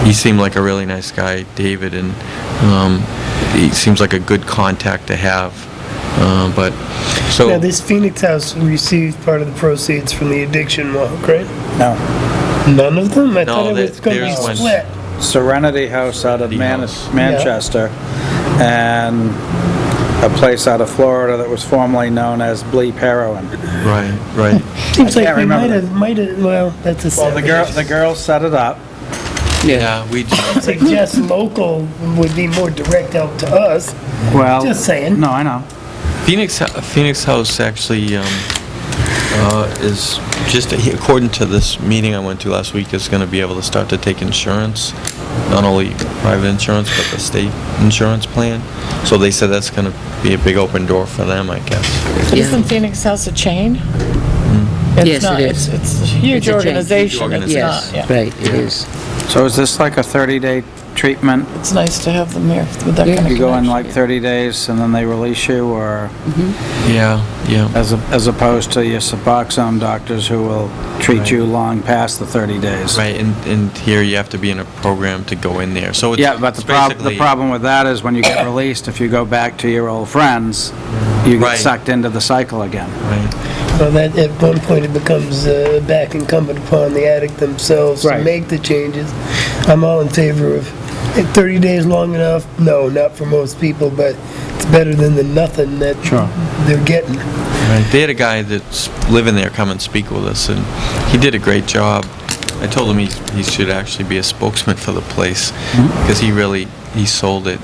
he seemed like a really nice guy, David, and he seems like a good contact to have. But so... Now, this Phoenix house received part of the proceeds from the addiction walk, right? No. None of them? I No, thought it was going to be theirs went- split. Serenity House out of Serenity House. Manchester, and a place out of Florida that was formerly known as Bleep Heroin. Right. Seems I like can't we remember might have, well, that's a Well, separate. the girls set it up. Yeah, we... It's like just local would be more direct help to us. Well, Just saying. No, I know. Phoenix House actually is just, according to this meeting I went to last week, is going to be able to start to take insurance, not only private insurance, but the state insurance plan. So they said that's going to be a big open door for them, I guess. But isn't Phoenix House a chain? Yes, it is. It's a huge It's a chain. organization. Huge It's Yes, not, yeah. right, it is. So is this like a 30-day treatment? It's nice to have them here with that Yeah. kind of You go in connection. like 30 days and then they release you, or Yeah. as opposed to your Suboxone doctors who will treat you long past the 30 days? Right, and here you have to be in a program to go in there. So it's Yeah, but the basically- problem with that is when you get released, if you go back to your old friends, you get Right. sucked into the cycle again. Right. Well, that, at one point, it becomes back incumbent upon the addict themselves to Right. make the changes. I'm all in favor of, 30 days long enough? No, not for most people, but it's better than the nothing that they're getting. Right. They had a guy that's living there come and speak with us, and he did a great job. I told him he should actually be a spokesman for the place, because he sold it.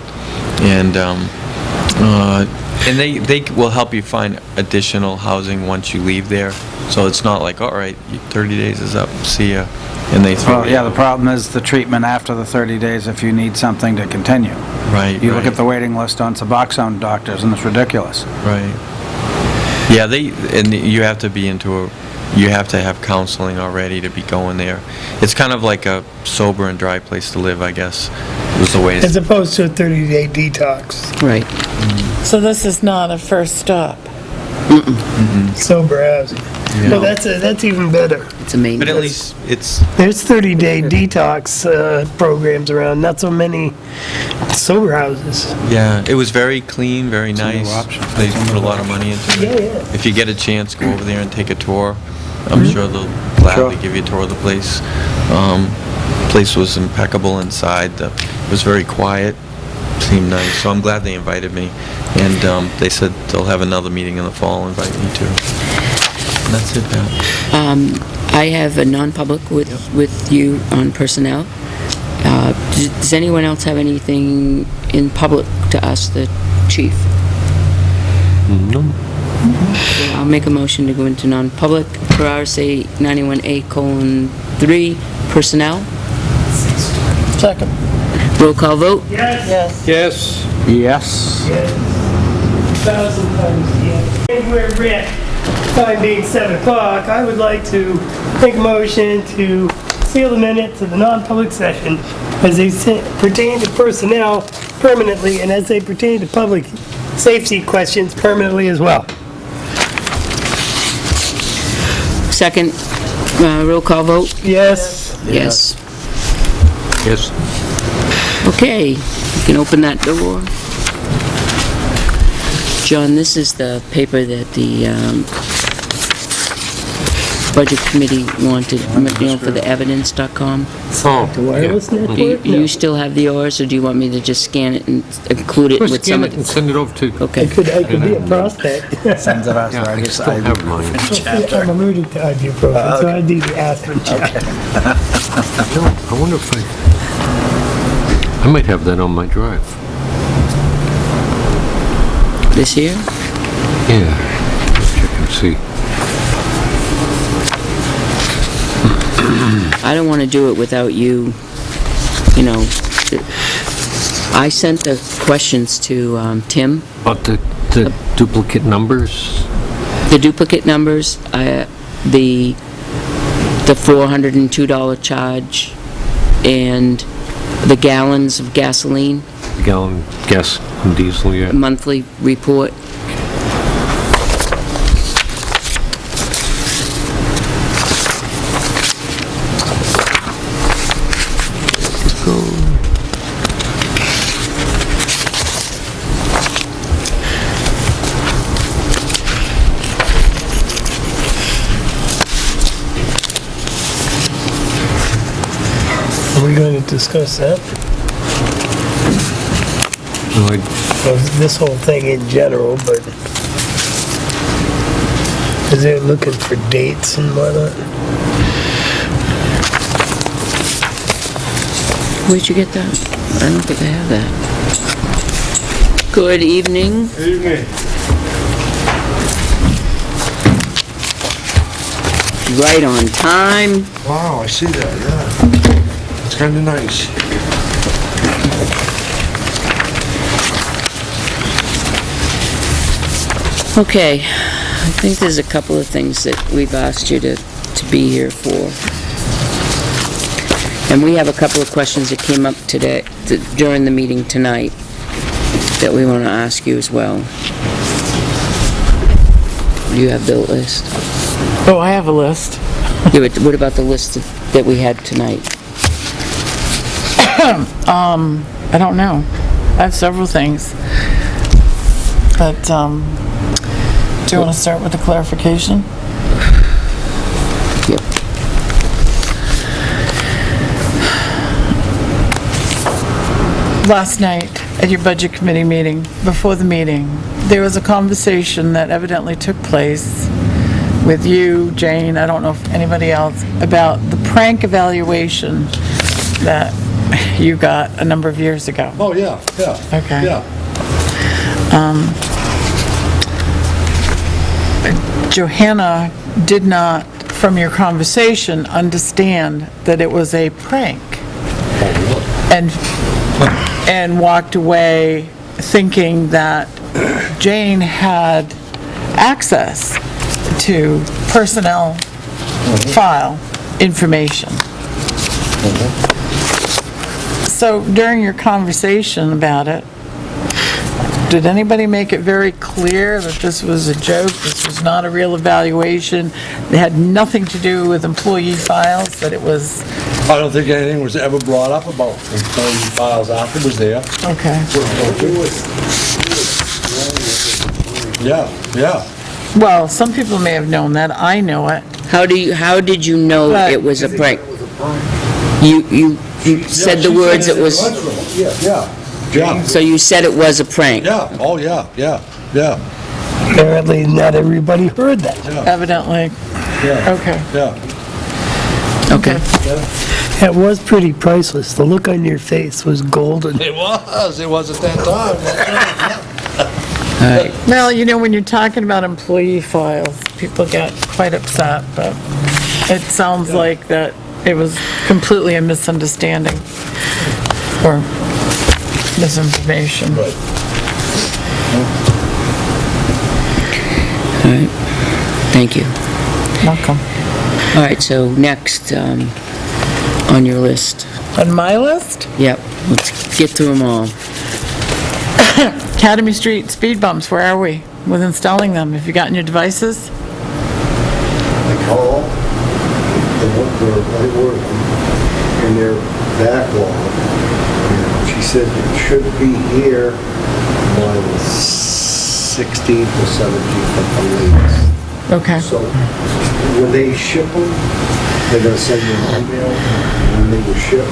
And they will help you find additional housing once you leave there. So it's not like, all right, 30 days is up, see ya, and they throw Well, you yeah, the out. problem is the treatment after the 30 days if you need something to continue. Right, You look right. at the waiting list on Suboxone doctors, and it's ridiculous. Right. Yeah, and you have to be you have to have counseling already to be going there. It's kind of like a sober and dry place to live, I guess, was the way As it's... opposed to a 30-day detox, Right. So this is not a first stop. sober housing. Well, that's even better. It's a main. But at least it's, There's 30-day detox programs around, not so many sober houses. yeah, it was very clean, very a new nice. option. They put a lot of money into it. Yeah. If you get a chance, go over there and take a tour. I'm sure they'll gladly Sure. give you a tour of the place. Place was impeccable inside. It was very quiet. Seemed nice. So I'm glad they invited me. And they said they'll have another meeting in the fall, invite me to. That's it, Pat. I have a non-public with you on personnel. Does anyone else have anything in public to ask the chief? No. I'll make a motion to go into non-public per RSA 91A:3, personnel. Second. Roll call vote. Yes. Yes. Yes. 1,000 times, yeah. And we're at, time being 7 o'clock, I would like to make a motion to seal the minutes of the non-public session as they pertain to personnel permanently and as they pertain to public safety questions permanently as well. Second, roll call vote. Yes. Yes. Yes. Okay, you can open that door. John, this is the paper that the Budget Committee wanted, for the evidence.com. Oh, The wireless Do network? you still have yours, or do you want me to just scan it and include it with some Scan of it and the... send it over to... I Okay. could be a prospect. Sends it out, so Yeah, I I guess still have mine. I'm allergic to ibuprofen, so I need the aspirin check. No, I wonder if I might have that on my drive. This here? Yeah. Let's check and see. I don't want to do it without you, I sent the questions to Tim, About the duplicate numbers? the duplicate numbers, the $402 charge, and the gallons of gasoline, Gallon gas and diesel, yeah. monthly report. Are we going to discuss that? No, Well, this whole thing in general, but is they looking for dates and whatnot? Where'd you get that? I don't think I have that. Good evening. Right on time. Wow, I see that, yeah. It's kind of nice. Okay, I think there's a couple of things that we've asked you to be here for. And we have a couple of questions that came up today, during the meeting tonight, that we want to ask you as well. Do you have the list? Oh, I have a list. Yeah, but what about the list that we had tonight? I don't know. I have several things. But, do you want to start with the clarification? Yep. Last night, at your Budget Committee meeting, before the meeting, there was a conversation that evidently took place with you, Jane, I don't know if anybody else, about the prank evaluation that you got a number of years ago. Oh, yeah, yeah. Okay. Yeah. Johanna did not, from your conversation, understand that it was a prank. And walked away thinking that Jane had access to personnel file information. So during your conversation about it, did anybody make it very clear that this was a joke, this was not a real evaluation, it had nothing to do with employee files, that it was, I don't think anything was ever brought up about employee files after it was there. okay. Yeah, yeah. Well, some people may have known that, I know it. How did you know But- it was a prank? You said the words it was, Yeah, yeah, yeah, so you said it was a prank? yeah, oh, yeah, yeah, yeah. Apparently, not everybody heard that. Evidently. Yeah, Okay. yeah. Okay. It was pretty priceless. The look on your face was golden. It was at that time. All right. Well, you know, when you're talking about employee files, people get quite upset, but it sounds like that it was completely a misunderstanding or misinformation. Right. All right. Thank you. Welcome. All right, so next, on your list. On my list, Yep, let's get through them all. Academy Street speed bumps, where are we with installing them? Have you gotten your devices? I call, they're working, and they're backlog. And she said it should be here by the 16th or 17th at the latest. Okay. So when they ship them, they're gonna send you an email when they will ship.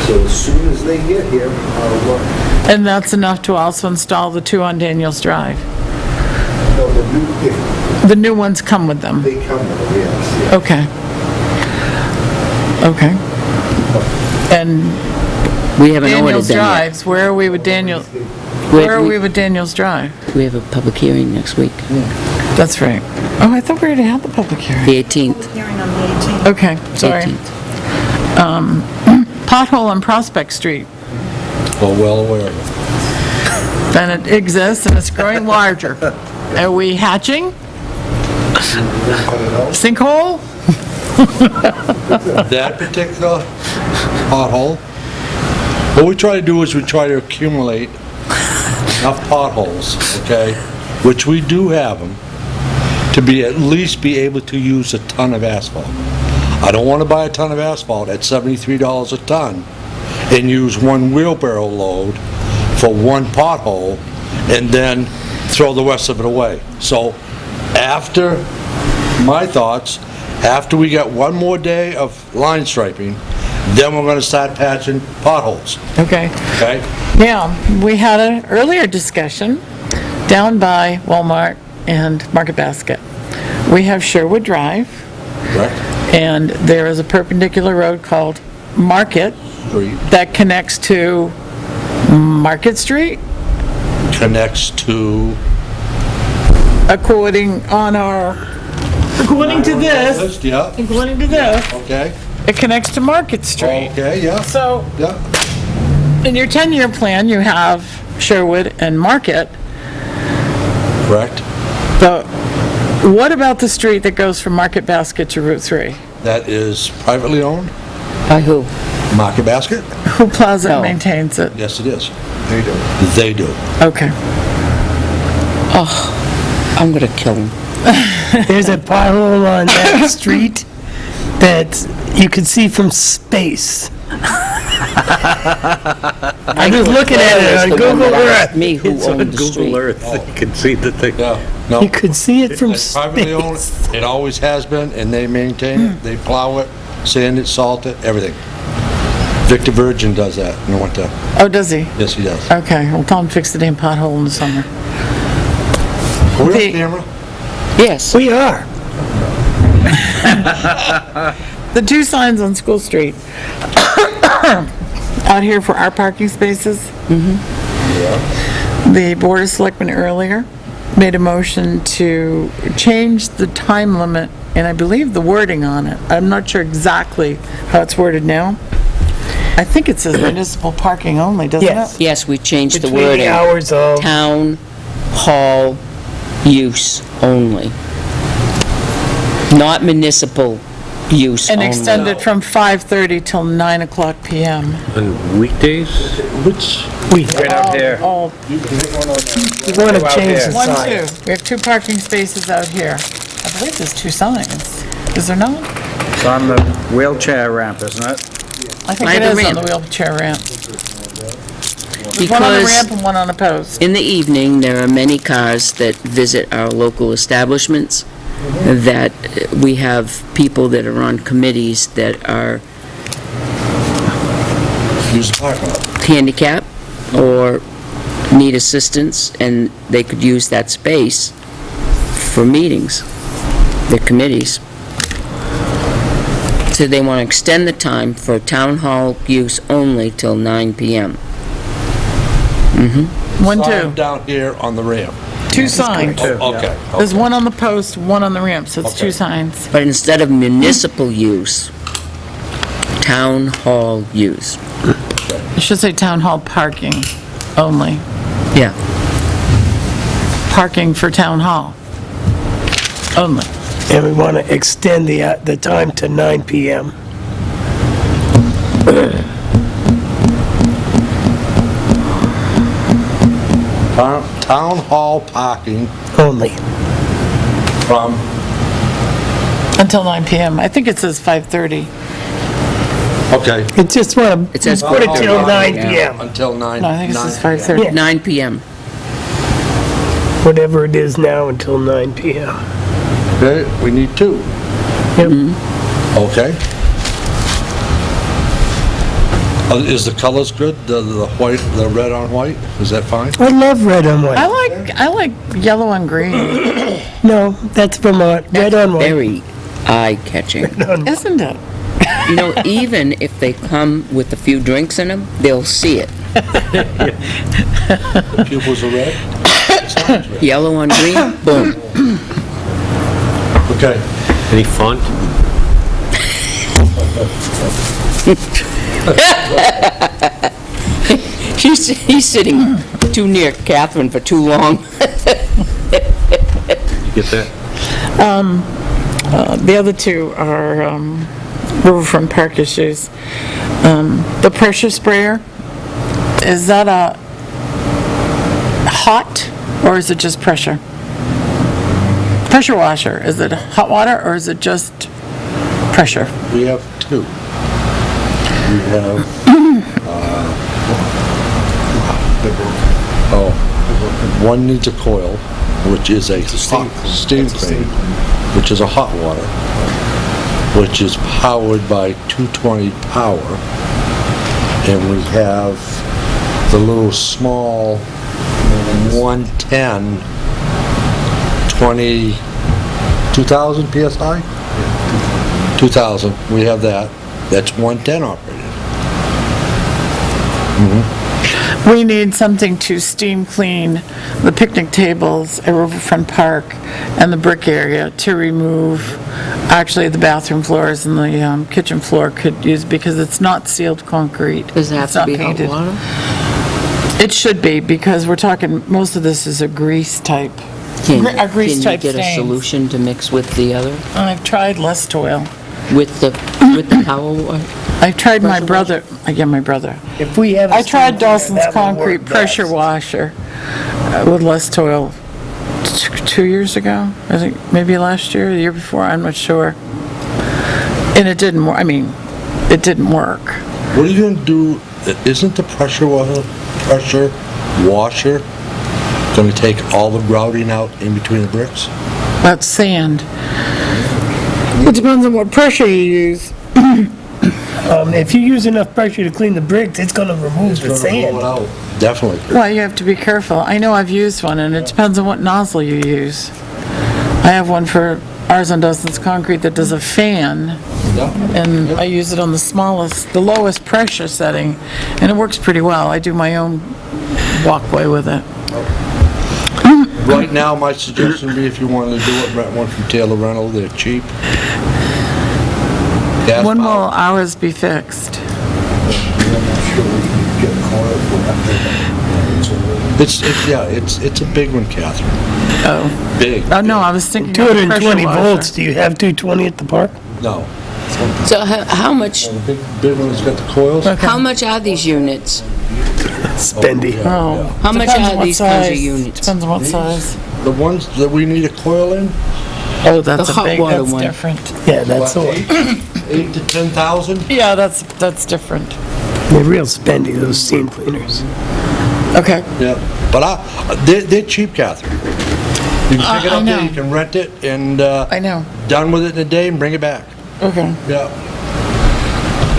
So as soon as they get here, I'll work. And that's enough to also install the two on Daniels Drive? No, the new, if The new ones come with them? they come with them, yes. Okay. Okay. And We haven't ordered Daniels them yet. Drives, where are we with Daniel, where are we with Daniels Drive? We have a public hearing next week, That's right. Oh, I thought we already had the public hearing. the 18th. Hearing on the 18th. Okay, sorry. 18th. Pothole on Prospect Street. Well aware of it. And it exists and it's growing larger. Are we hatching? Sinkhole? That particular pothole, what we try to do is we try to accumulate enough potholes, okay, which we do have them, to be, at least be able to use a ton of asphalt. I don't want to buy a ton of asphalt at $73 a ton and use one wheelbarrow load for one pothole and then throw the rest of it away. So after, my thoughts, after we get one more day of line striping, then we're gonna start patching potholes, Okay. okay? Yeah, we had an earlier discussion down by Walmart and Market Basket. We have Sherwood Drive, Correct? and there is a perpendicular road called Market Street that connects to Market Street, connects to... according to this, Yeah, according to this, okay, it connects to Market Street. okay, yeah, So, yeah. in your 10-year plan, you have Sherwood and Market, Correct. but what about the street that goes from Market Basket to Route 3? That is privately owned, By who? Market Basket? Who plows it and No. maintains it? Yes, it is. They do. They do. Okay. I'm gonna kill him. There's a pothole on that street that you could see from space. I'm just looking at it on Google Earth. Me, who It's on owned the Google street. Earth, you can see the thing. Yeah, no. You could see it from It's privately owned, space. it always has been, and they maintain it, they plow it, sand it, salt it, everything. Victor Virgin does that in the winter. Oh, does he? Yes, he does. Okay, well, tell him to fix the damn pothole in the summer. Are we The- on camera? Yes. We are. The two signs on School Street, out here for our parking spaces. The Board of Selectmen earlier made a motion to change the time limit, and I believe the wording on it. I'm not sure exactly how it's worded now. I think it says municipal parking only, doesn't it? Yes. Yes, we changed the Between the wording. hours of, Town hall use only. Not municipal use And only. extend it from 5:30 till 9 o'clock PM. On weekdays? Which, Right out there. All, you want to change the one, sign. two. We have two parking spaces out here. I believe there's two signs. Is there not? It's on the wheelchair ramp, isn't it? I think By it the is on ramp. the wheelchair ramp. There's one on the Because ramp and one on a post. in the evening, there are many cars that visit our local establishments, that we have people that are on committees that are use the parking lot. handicapped or need assistance, and they could use that space for meetings, the committees. So they want to extend the time for town hall use only till 9 PM. One, Sign two. down here on the ramp. Two signs. Okay. There's one on the post, one on the ramp, so it's two Okay. signs. But instead of municipal use, town hall use. It should say town hall parking only. Yeah. Parking for town hall only. And we want to extend the time to 9 PM. Town hall parking Only. from, Until 9 PM. I think it says 5:30. okay, It just want It to says put it till 9 Yeah. PM, until 9. No, I think it says 9 5:30. Yeah. 9 PM. whatever it is now until 9 PM. Okay, we need two. Yep. Okay. Is the colors good? The white, the red on white? Is that fine? I love red on I white. like yellow and green, No, that's Vermont, red on white. Very eye-catching. isn't it? You know, even if they come with a few drinks in them, they'll see it. The pupils are red? Sounds red. Yellow on green, boom. Okay. Any font? He's sitting too near Catherine for too long. Get that? The other two are Riverfront Park issues. The pressure sprayer, is that a hot, or is it just pressure? Pressure washer, is it hot water, or is it just pressure? We have two. We have, one needs a coil, which is a steam crane, which is a hot water, which is powered by 220 power. And we have the little small 110, 2,000 PSI? 2,000, we have that. That's 110 operated. We need something to steam clean the picnic tables at Riverfront Park and the brick area to remove, actually, the bathroom floors and the kitchen floor could use, because it's not sealed concrete. Does it have It's to not be hot painted. water? It should be, because we're talking, most of this is a grease type. Can A grease can you type get a stains. solution to mix with the other, I've tried less toil. with the power? I've tried my brother, again, my brother. If we have. a I tried steam cleaner, Dawson's that would concrete work pressure best. washer with less toil 2 years ago, I think, maybe last year, the year before, I'm not sure. And it didn't work, it didn't work. What are you gonna do, isn't the pressure washer gonna take all the grouting out in between the bricks? That's sand. It depends on what pressure you use. If you use enough pressure to clean the bricks, it's gonna remove the sand. Blow it out. Definitely. Well, you have to be careful. I know I've used one, and it depends on what nozzle you use. I have one for ours on Dawson's Concrete that does a fan, and I use it on the lowest pressure setting, and it works pretty well. I do my own walkway with it. Right now, my suggestion would be if you wanted to do it, rent one from Taylor Rental, they're cheap. Gas When will powered. ours be fixed? It's a big one, Catherine. Oh, Big. oh no, I was thinking of the pressure 220 washer. volts, do you have 220 at the park? No. So how much, The big one that's got the coils? Okay. how much are these units? Spendy. Oh. How much Depends on are what these kinds of size. units? Depends on what size. The ones that we need a coil in? Oh, that's The a hot big, water that's one. different. Yeah, that's the one. 8 to 10,000? Yeah, that's different. They're real spendy, those steam cleaners. Okay. Yeah, but they're cheap, Catherine. You can pick it I up there, know. you can rent it, and I know. done with it in a day and bring it back. Okay. Yeah.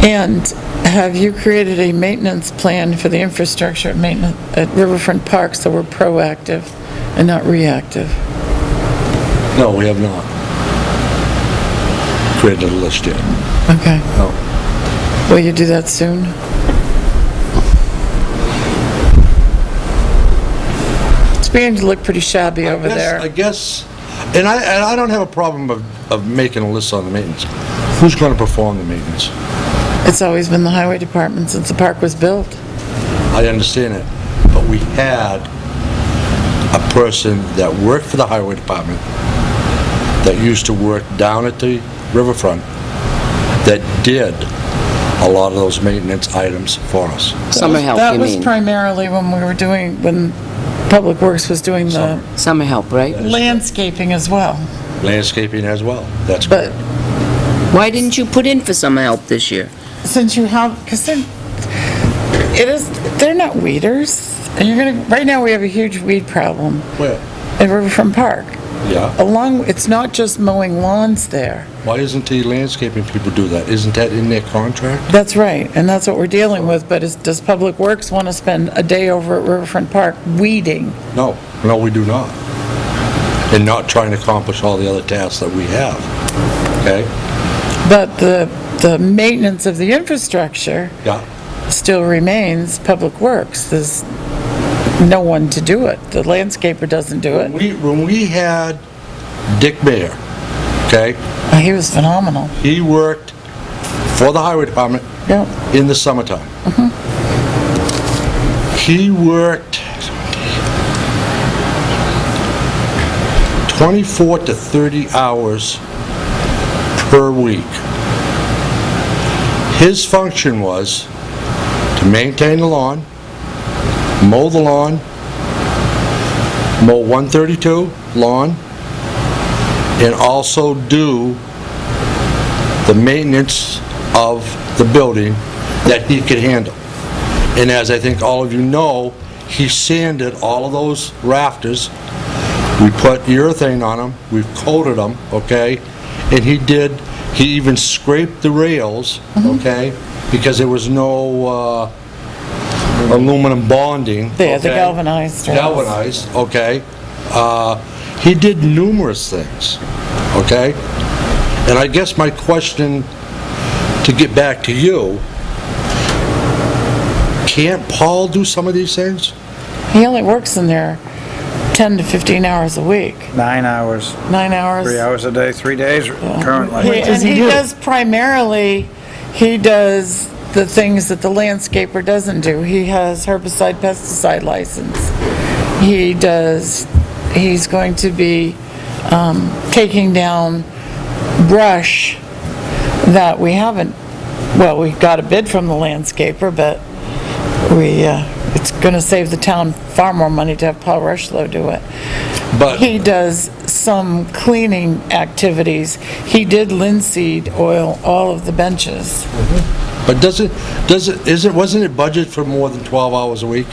And have you created a maintenance plan for the infrastructure at Riverfront Park, so we're proactive and not reactive? No, we have not created a list yet. Okay. No. Will you do that soon? It's beginning to look pretty shabby over I there. guess, and I don't have a problem of making a list on the maintenance. Who's going to perform the maintenance? It's always been the highway department since the park was built. I understand it, but we had a person that worked for the highway department that used to work down at the riverfront that did a lot of those maintenance items for us. Summer help, That you was mean? primarily when Public Works was doing the Summer help, right? landscaping as well. Landscaping as well, that's But correct. Why didn't you put in for summer help this year? since you have, because they're not weeders. And right now we have a huge weed problem Where? at Riverfront Park. Yeah. It's not just mowing lawns there. Why isn't the landscaping people do that? Isn't that in their contract? That's right, and that's what we're dealing with, but does Public Works want to spend a day over at Riverfront Park weeding? No, we do not. And not trying to accomplish all the other tasks that we have, okay? But the maintenance of the infrastructure Yeah. still remains Public Works. There's no one to do it. The landscaper doesn't do it. When we had Dick Mayer, okay, He was phenomenal. he worked for the highway department Yeah. in the summertime. He worked 24 to 30 hours per week. His function was to maintain the lawn, mow the lawn, mow 132 lawn, and also do the maintenance of the building that he could handle. And as I think all of you know, he sanded all of those rafters. We put urethane on them, we coated them, okay? And he even scraped the rails, okay? Because there was no aluminum bonding. The okay? galvanized rails. Galvanized, okay? He did numerous things, okay? And I guess my question, to get back to you, can't Paul do some of these things? He only works in there 10 to 15 hours a week. 9 hours, 9 hours. 3 hours a day, 3 days currently. does he And do? does primarily, he does the things that the landscaper doesn't do. He has herbicide, pesticide license. He's going to be taking down brush that we haven't, well, we got a bid from the landscaper, but it's going to save the town far more money to have Paul Rushlow do it. But He does some cleaning activities. He did linseed oil all of the benches. wasn't it budgeted for more than 12 hours a week?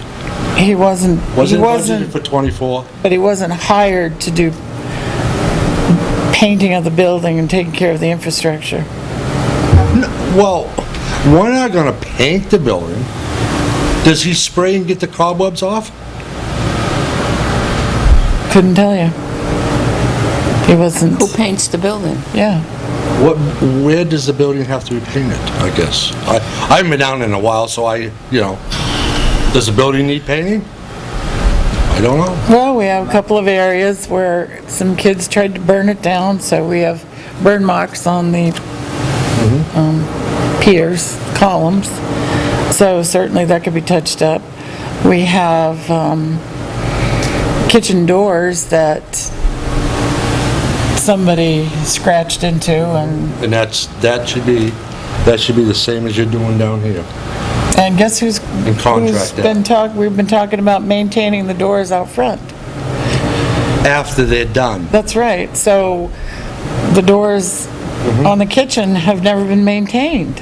He wasn't, Wasn't it budgeted for 24? but he wasn't hired to do painting of the building and taking care of the infrastructure. Well, we're not gonna paint the building. Does he spray and get the cobwebs off? Couldn't tell you. He wasn't, Who paints the building? yeah. Where does the building have to be painted, I guess? I haven't been down in a while, so does the building need painting? I don't know. Well, we have a couple of areas where some kids tried to burn it down, so we have burn marks on the piers, columns. So certainly that could be touched up. We have kitchen doors that somebody scratched into, and And that should be the same as you're doing down here. guess who's contract that. we've been talking about maintaining the doors out front. After they're done. That's right. So the doors on the kitchen have never been maintained.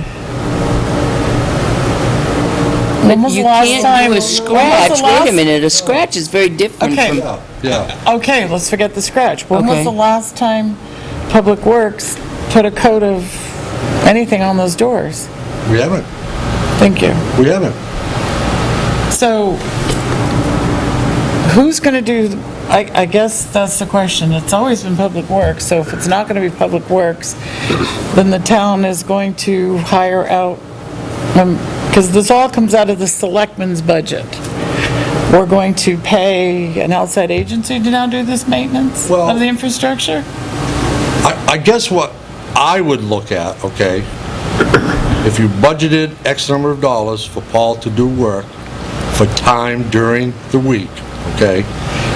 When was You the last can't time- do when a was the scratch. Wait a last- minute, a scratch is very different Okay. from... Yeah. Okay, let's forget the scratch. When was Okay. the last time Public Works put a coat of anything on those doors? We haven't. Thank you. We haven't. So, who's gonna do I guess that's the question. It's always been Public Works, so if it's not going to be Public Works, then the town is going to hire out, because this all comes out of the selectmen's budget. We're going to pay an outside agency to now do this maintenance Well- of the infrastructure? I guess what I would look at, okay, if you budgeted X number of dollars for Paul to do work for time during the week, okay,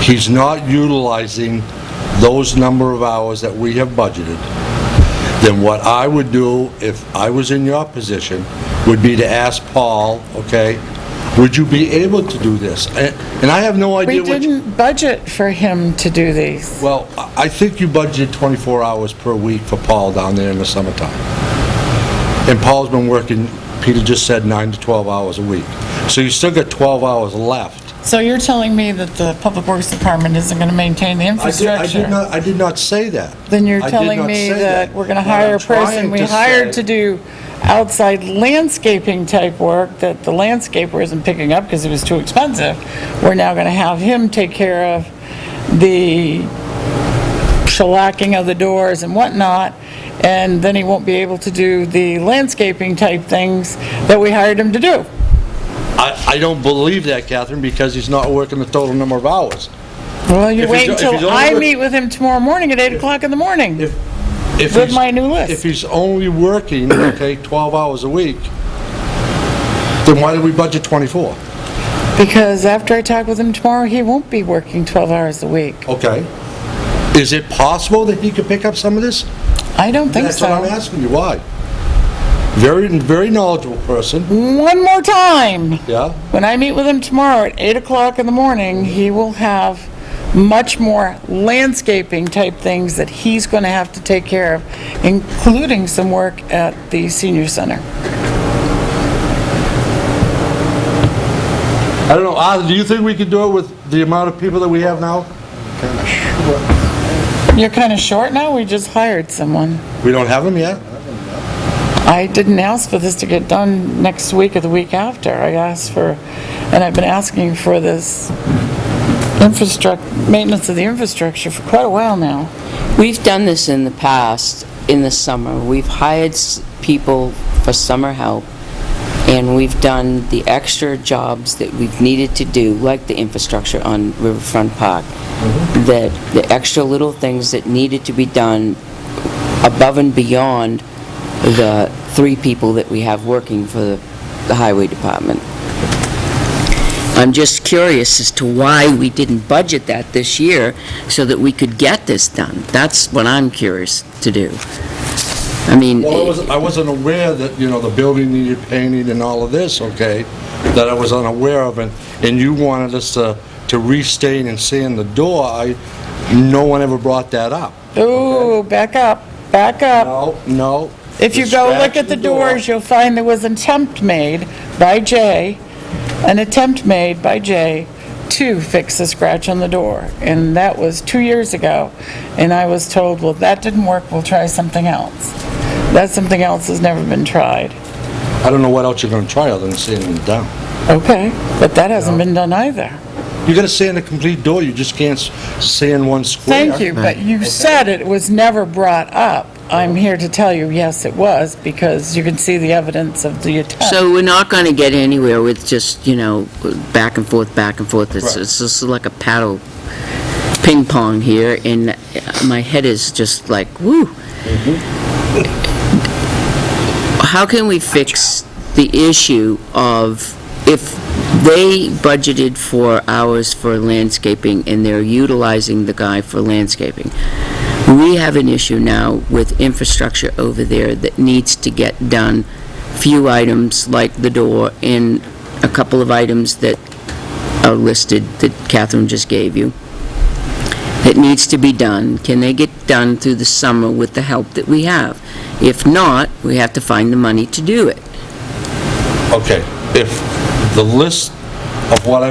he's not utilizing those number of hours that we have budgeted, then what I would do if I was in your position would be to ask Paul, okay, would you be able to do this? And I have no idea We what... didn't budget for him to do these. Well, I think you budgeted 24 hours per week for Paul down there in the summertime. And Paul's been working, Peter just said 9 to 12 hours a week. So you still got 12 hours left. So you're telling me that the Public Works Department isn't going to maintain the infrastructure? I did not say that. Then you're I did telling not me say that we're going to What hire I'm a person trying we to hired say- to do outside landscaping type work that the landscaper isn't picking up because it was too expensive. We're now going to have him take care of the shellacking of the doors and whatnot, and then he won't be able to do the landscaping type things that we hired him to do. I don't believe that, Catherine, because he's not working the total number of hours. Well, you If wait he's- if until he's only I work- meet with him tomorrow morning at 8 o'clock in the morning. If With he's- my new list. If he's only working, okay, 12 hours a week, then why did we budget 24? Because after I talk with him tomorrow, he won't be working 12 hours a week. Okay. Is it possible that he could pick up some of this? I don't think That's what I'm so. asking you, why? Very knowledgeable person, One more time. yeah? When I meet with him tomorrow at 8 o'clock in the morning, he will have much more landscaping type things that he's going to have to take care of, including some work at the senior center. I don't know, Arthur, do you think we could do it with the amount of people that we have now? You're kind of short now? We just hired someone. We don't have them yet? I didn't ask for this to get done next week or the week after. I asked for, and I've been asking for this maintenance of the infrastructure for quite a while now. We've done this in the past, in the summer. We've hired people for summer help, and we've done the extra jobs that we've needed to do, like the infrastructure on Riverfront Park, the extra little things that needed to be done above and beyond the 3 people that we have working for the highway department. I'm just curious as to why we didn't budget that this year so that we could get this done. That's what I'm curious to do. I mean... Well, I wasn't aware that, the building needed painting and all of this, okay, that I was unaware of, and you wanted us to restain and sand the door. No one ever brought that up. Ooh, back up. No. If you go look at the doors, you'll find there was an attempt made by Jay to fix the scratch on the door. And that was 2 years ago. And I was told, well, that didn't work, we'll try something else. That something else has never been tried. I don't know what else you're gonna try other than sanding it down. Okay, but that hasn't been done either. You gotta sand a complete door, you just can't sand one square. Thank you, but you said it was never brought up. I'm here to tell you, yes, it was, because you can see the evidence of the attempt. So we're not going to get anywhere with just, back and forth. Right. It's just like a paddle ping pong here, and my head is just like, woo. How can we fix the issue of if they budgeted for hours for landscaping and they're utilizing the guy for landscaping? We have an issue now with infrastructure over there that needs to get done. Few items like the door and a couple of items that are listed that Catherine just gave you. That needs to be done. Can they get done through the summer with the help that we have? If not, we have to find the money to do it. Okay, if the list of what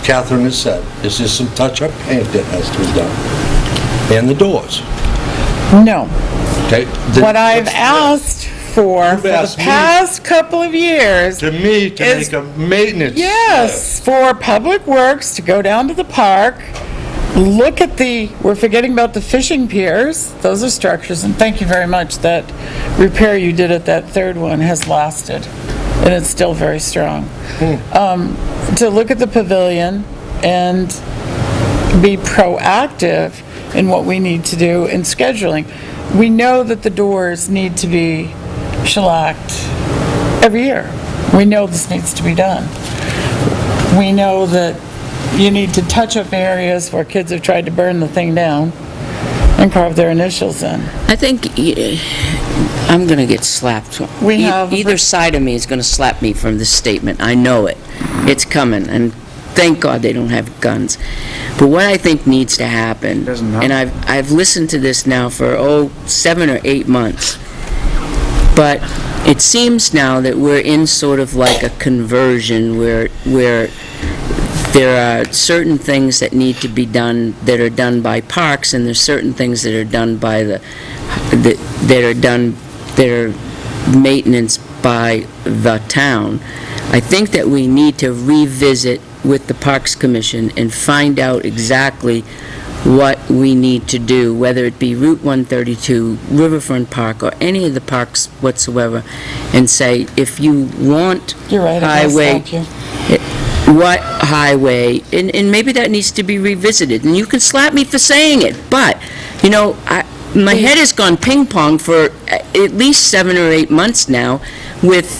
Catherine has said is just some touch-up paint that has to be done, and the doors, No. okay? What I've asked for the asked me- past couple of years, To me, to is- make a maintenance. yes, for Public Works to go down to the park look at we're forgetting about the fishing piers. Those are structures, and thank you very much. That repair you did at that third one has lasted, and it's still very strong. To look at the pavilion and be proactive in what we need to do in scheduling. We know that the doors need to be shellacked every year. We know this needs to be done. We know that you need to touch up areas where kids have tried to burn the thing down and carve their initials in. I think I'm going to get slapped. We have- Either side of me is going to slap me from this statement. I know it. It's coming, and thank God they don't have guns. But what I think needs to happen, Doesn't know. and I've listened to this now for, 7 or 8 months, but it seems now that we're in sort of like a conversion where there are certain things that need to be done that are done by parks, and there's certain things that are done by that are maintenance by the town. I think that we need to revisit with the Parks Commission and find out exactly what we need to do, whether it be Route 132, Riverfront Park, or any of the parks whatsoever, and say, if you want You're right, I must highway, stop you. what highway, and maybe that needs to be revisited, and you can slap me for saying it, but, my head has gone ping pong for at least 7 or 8 months now with,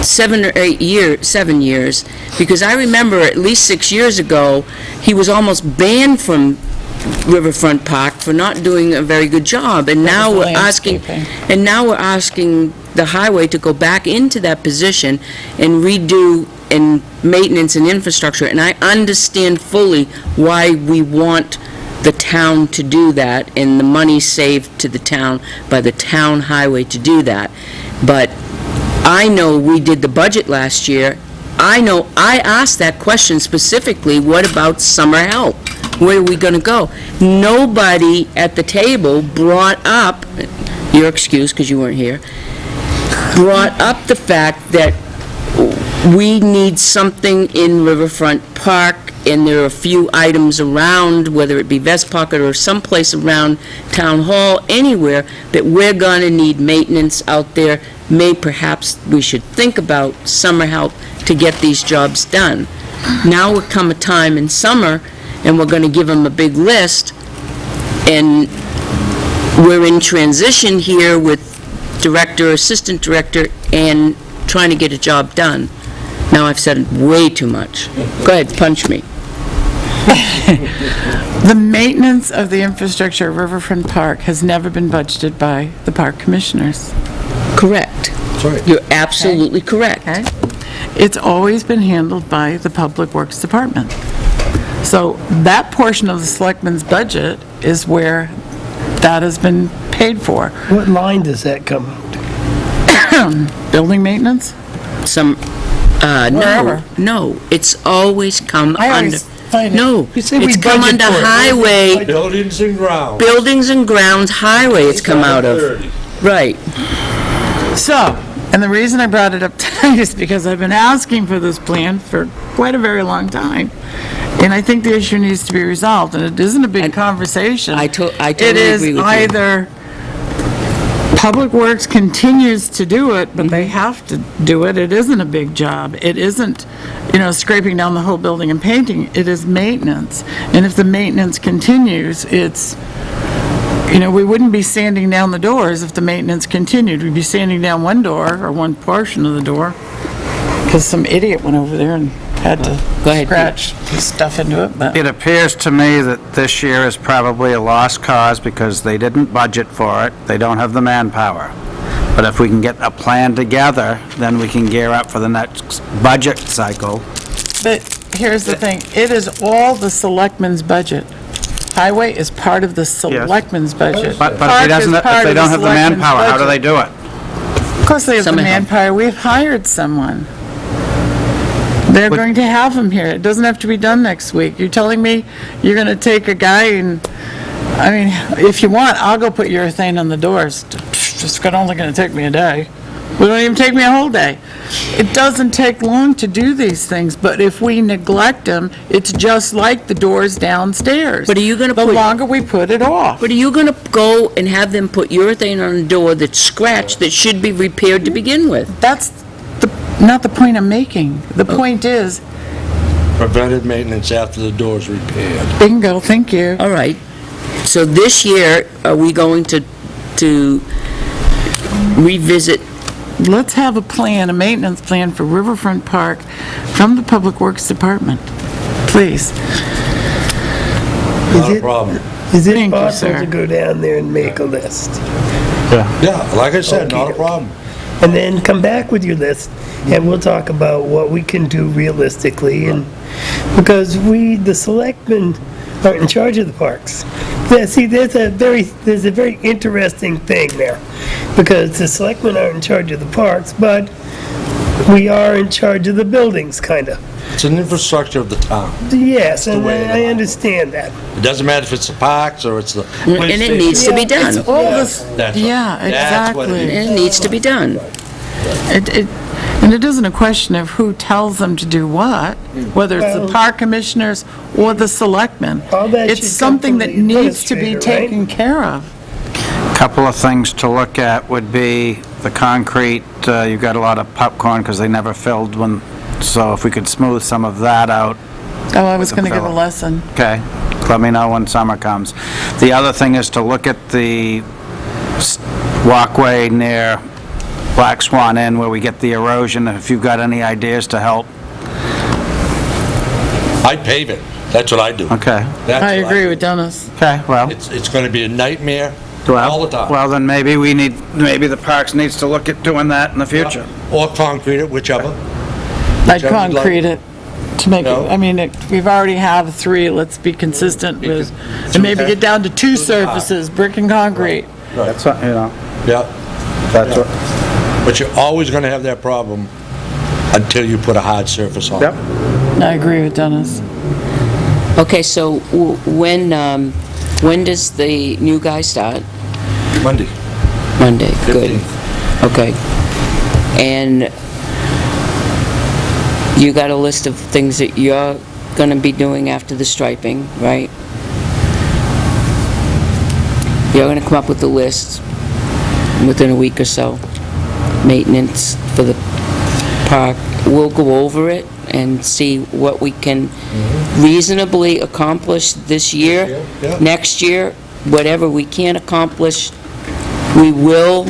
7 or 8 years, 7 years, because I remember at least 6 years ago, he was almost banned from Riverfront Park for not doing a very good job, and now was we're asking, landscaping. the highway to go back into that position and redo and maintenance and infrastructure, and I understand fully why we want the town to do that, and the money saved to the town by the town highway to do that. But I know we did the budget last year. I know I asked that question specifically, what about summer help? Where are we going to go? Nobody at the table brought up, your excuse because you weren't here, brought up the fact that we need something in Riverfront Park, and there are a few items around, whether it be Vest Pocket or someplace around Town Hall, anywhere, that we're going to need maintenance out there. Perhaps we should think about summer help to get these jobs done. Now will come a time in summer, and we're going to give them a big list, and we're in transition here with director, assistant director, and trying to get a job done. Now I've said way too much. Go ahead, punch me. The maintenance of the infrastructure at Riverfront Park has never been budgeted by the park commissioners. Correct. Sorry. You're absolutely correct. Okay? It's always been handled by the Public Works Department. So that portion of the selectmen's budget is where that has been paid for. What line does that come out? Building maintenance? Wherever. No, it's always come I under, always find it. no, You say we it's come budget under for it. highway, Buildings and grounds. buildings and grounds, highway it's come out of. 30. Right. So, and the reason I brought it up tonight is because I've been asking for this plan for quite a very long time. And I think the issue needs to be resolved, and it isn't a big conversation. I totally It agree is with you. either Public Works continues to do it, but they have to do it. It isn't a big job. It isn't, scraping down the whole building and painting. It is maintenance. And if the maintenance continues, it's, we wouldn't be sanding down the doors if the maintenance continued. We'd be sanding down one door or one portion of the door because some idiot went over there and had to Go ahead, scratch stuff into it. But It appears to me that this year is probably a lost cause because they didn't budget for it. They don't have the manpower. But if we can get a plan together, then we can gear up for the next budget cycle. But here's the thing, it is all the selectmen's budget. Highway is part of the selectmen's budget. But if Park they is part don't of the have the selectmen's manpower, how do they budget. do it? Of course they have the Summer help. manpower, we've hired someone. They're going to have them here, it doesn't have to be done next week. You're telling me you're gonna take a guy and, if you want, I'll go put urethane on the doors. It's only gonna take me a day. It don't even take me a whole day. It doesn't take long to do these things, but if we neglect them, it's just like the doors downstairs. But are you gonna The put- longer we put it off. But are you gonna go and have them put urethane on a door that's scratched that should be repaired to begin with? That's not the point I'm making. The point is, Preventive maintenance after the door's repaired. bingo, thank you. All right. So this year, are we going to revisit? Let's have a plan, a maintenance plan for Riverfront Park from the Public Works Department, please. Not a problem. Is it Thank you, possible sir. to go down there and make a list? Yeah, like I said, not a problem. And then come back with your list, and we'll talk about what we can do realistically, and, because we, the selectmen, are in charge of the parks. Yeah, see, there's a very interesting thing there, because the selectmen are in charge of the parks, but we are in charge of the buildings, kinda. It's an infrastructure of the town. Yes, and way it I is. understand that. It doesn't matter if it's the parks or it's the police And it station. needs to be done. It's all this, That's yeah, That's what it exactly. And it needs to be done. And it isn't a question of who tells them to do what, whether it's the Well- park commissioners or the selectmen. All that It's should come something from that the needs to be administrator, right? taken care of. Couple of things to look at would be the concrete, you've got a lot of popcorn because they never filled when, so if we could smooth some of that out, Oh, I was going to give a fellow. lesson. okay? Let me know when summer comes. The other thing is to look at the walkway near Black Swan Inn where we get the erosion, if you've got any ideas to help. I'd pave it. That's what I do. Okay, That's I what agree do. with Dennis. okay, well. It's gonna be a nightmare Well, all the time. Well, then maybe maybe the parks needs to look at doing that in the future. Or concrete it, whichever. I'd Whichever you'd like. concrete it to make it, No. I mean, we've already have 3, let's be consistent with, and maybe get down to 2 surfaces, brick and concrete. That's, what, you know, Yeah. that's what, But you're always gonna have that problem until you put a hard surface on it. yep. I agree with Dennis. Okay, so when does the new guy start? Monday. Monday, good. 15th. Okay. And you got a list of things that you're gonna be doing after the striping, right? You're gonna come up with the list within a week or so. Maintenance for the park. We'll go over it and see what we can reasonably accomplish this year. Yeah. Next year, whatever we can accomplish, we will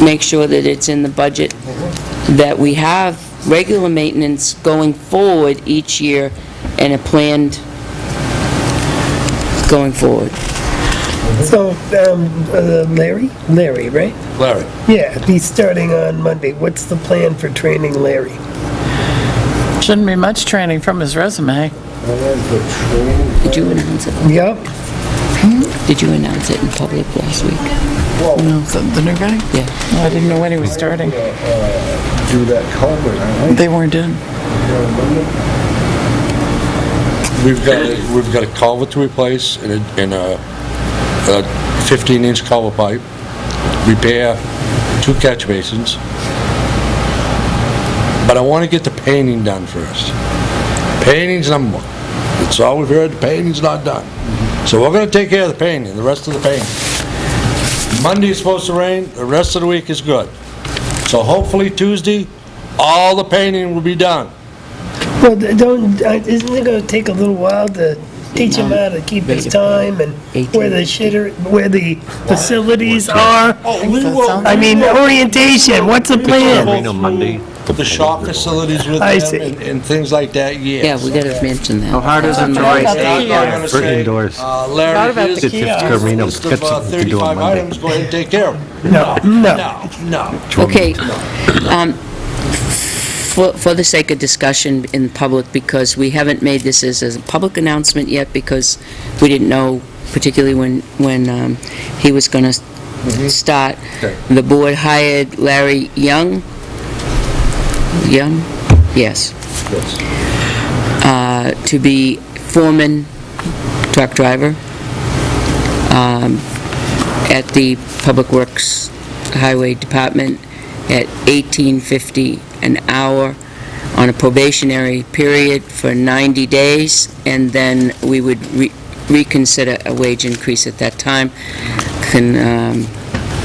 make sure that it's in the budget, that we have regular maintenance going forward each year and a planned going forward. So, Larry, right? Larry. Yeah, he's starting on Monday. What's the plan for training Larry? Shouldn't be much training from his resume. Did you announce it? Yep. Did you announce it in public last week? No, the new guy? Yeah. No, I didn't know when he was starting. Do that culvert, aren't They weren't in. We've got a culvert to replace and a 15-inch culvert pipe, repair 2 catch basins. But I want to get the painting done first. Painting's number 1. It's all we've heard, the painting's not done. So we're going to take care of the painting, the rest of the painting. Monday is supposed to rain, the rest of the week is good. So hopefully Tuesday, all the painting will be done. Well, isn't it gonna take a little while to teach him how to keep his time and where the facilities are? Oh, we will. I mean, orientation, what's the plan? Marina Monday. The shop facilities with I them see. and things like that, yes. Yeah, we gotta mention How that. hard is it to Forgot raise about the 8? kiosk. I'm gonna For say, indoors. Forgot about Larry, the here's kiosk. a Marina list gets of something to do 35 on Monday. items, go ahead and take care of them. No. No. Okay, for the sake of discussion in public, because we haven't made this as a public announcement yet, because we didn't know, particularly when he was gonna start. Okay. The board hired Larry Young? Young? Yes. To be foreman, truck driver, at the Public Works Highway Department, at $18.50 an hour on a probationary period for 90 days, and then we would reconsider a wage increase at that time,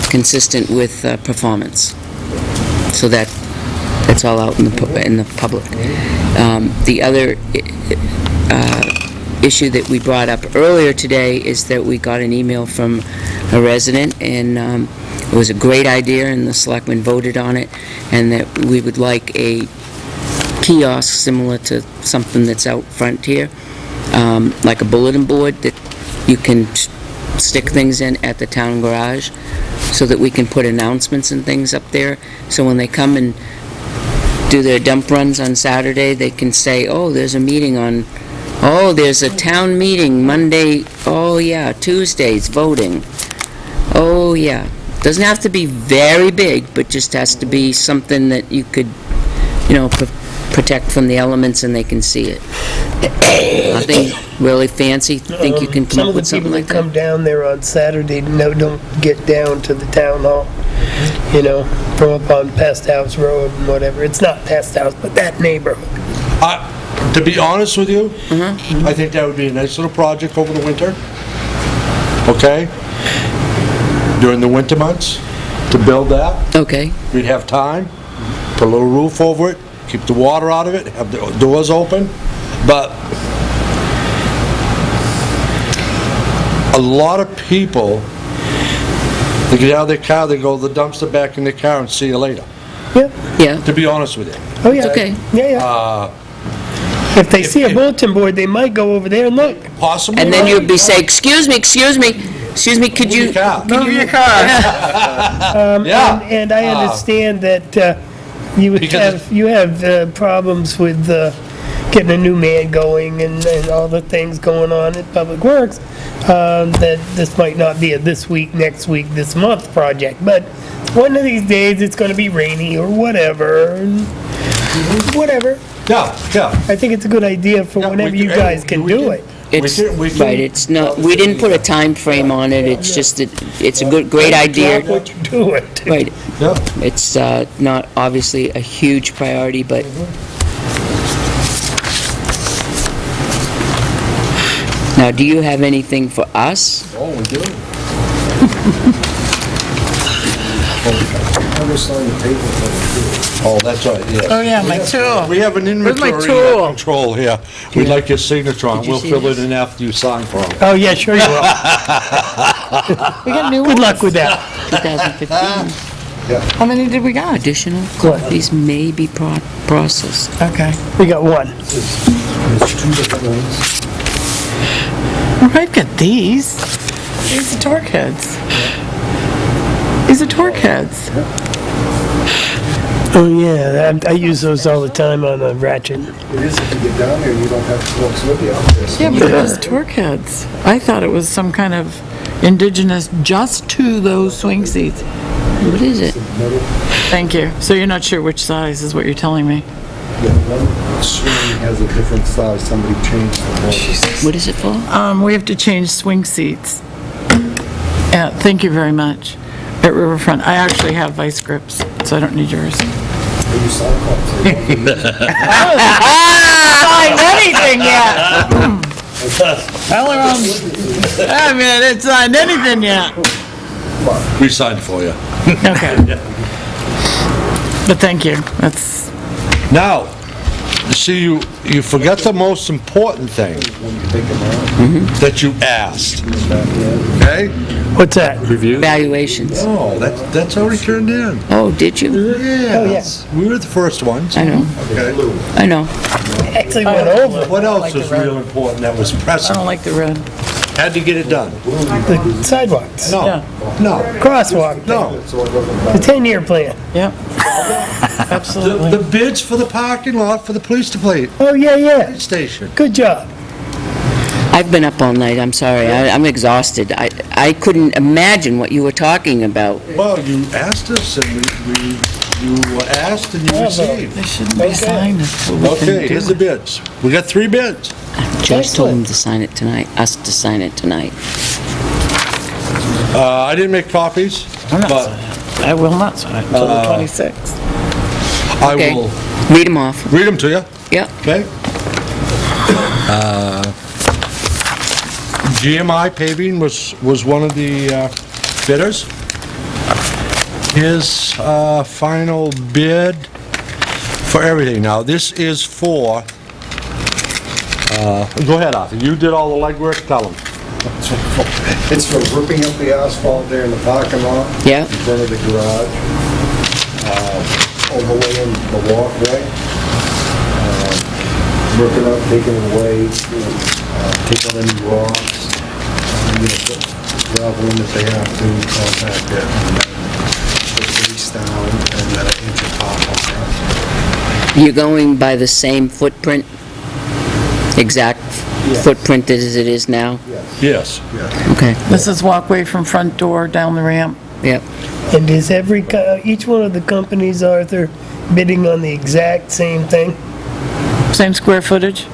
consistent with performance. So that's all out in the public. The other issue that we brought up earlier today is that we got an email from a resident, and it was a great idea, and the selectmen voted on it, and that we would like a kiosk similar to something that's out front here, like a bulletin board that you can stick things in at the town garage, so that we can put announcements and things up there, so when they come and do their dump runs on Saturday, they can say, oh, there's a meeting on, oh, there's a town meeting Monday, oh yeah, Tuesday's voting, oh yeah. Doesn't have to be very big, but just has to be something that you could, protect from the elements and they can see it. Nothing really fancy. Think you can come up with something like Some of the people that come that? down there on Saturday, don't get down to the town hall, from up on Pest House Road and whatever. It's not Pest House, but that neighborhood. To be honest with you, I think that would be a nice little project over the winter. Okay? During the winter months, to build that. Okay. We'd have time, put a little roof over it, keep the water out of it, have the doors open, but a lot of people, they get out of their car, they go to the dumpster, back in their car, and see you later, Yep. Yeah. to be honest with you. Oh, yeah. It's okay. Yeah. If they see a bulletin board, they might go over there and look. Possibly. And then you'd be saying, excuse me, could you? Move your car. Move your car. Yeah. And I understand that Because you have problems with getting a new man going and all the things going on at Public Works, that this might not be a this week, next week, this month project, but one of these days it's going to be rainy or whatever, and whatever. Yeah. I think it's a good idea for Yeah, whenever we you can- guys can we do can- it. It's, We can- right, it's not, we didn't put a time frame on it, it's just that, it's a great idea. Drop what you're doing. Right, Yeah. it's not obviously a huge priority, but now, do you have anything for us? Oh, we do. I was signing the paper for the Oh, that's right, yes. Oh, yeah, my tool. We have an Where's my inventory tool? control here. We'd like your signature on. Did you We'll see fill it this? in after you sign for it. Oh, yeah, sure you will. We got new Good ones. luck with that. 2015, How many did we got? additional copies may be processed. Okay. We got one. There's two different ones. Well, I've got these. These are torque heads. These are torque heads. Oh, yeah, I use those all the time on a ratchet. It is if you get down there, you don't have folks with you out there. so Yeah, but those torque heads. I thought it was some kind of indigenous just to those swing seats. What is it? metal, Thank you. So you're not sure which size is what you're telling me? yeah, one swing has a different size, somebody changed the whole. What is it for? We have to change swing seats. Thank you very much. At Riverfront, I actually have vice grips, so I don't need yours. They use side cups. Signed anything yet? I haven't signed anything yet. We signed for you. Okay. But thank you. That's, Now, see, you forgot the most important thing that you asked, okay? What's that? Valuations. Oh, that's already turned in. Oh, did you? Yes. We were the first ones. I know, Okay. I know. Actually went over What else was real important that was I pressing? don't like the red. Had to get it done. the sidewalks, No, crosswalk, no. the 10-year plan. Yep. Absolutely. The bids for the parking lot for the police Oh, yeah, station. good job. I've been up all night, I'm sorry, I'm exhausted. I couldn't imagine what you were talking about. Well, you asked us and you asked and you received. They shouldn't be signed until we can Okay, do here's the it. bids. We got 3 bids. Just told him to sign it tonight, us to sign it tonight. I didn't make copies, I'm not but I will not sign it until the 26th. I Okay. will Read them off. read them to you, Yep. okay? GMI Paving was one of the bidders. His final bid for everything. Now, this is for, go ahead, Arthur, you did all the legwork, tell them. It's for ripping up the asphalt there in the parking lot. Yeah. In front of the garage, overlaying the walkway, ripping up, taking it away, take out any rocks, put gravel in if they have to, compact it, and then put base down, and then an inch of top on that. You're going by the same footprint? Exact Yes. footprint as it is now? Yes. Okay. This is walkway from front door down the ramp. Yep. And is each one of the companies, Arthur, bidding on the exact same thing? Same square footage?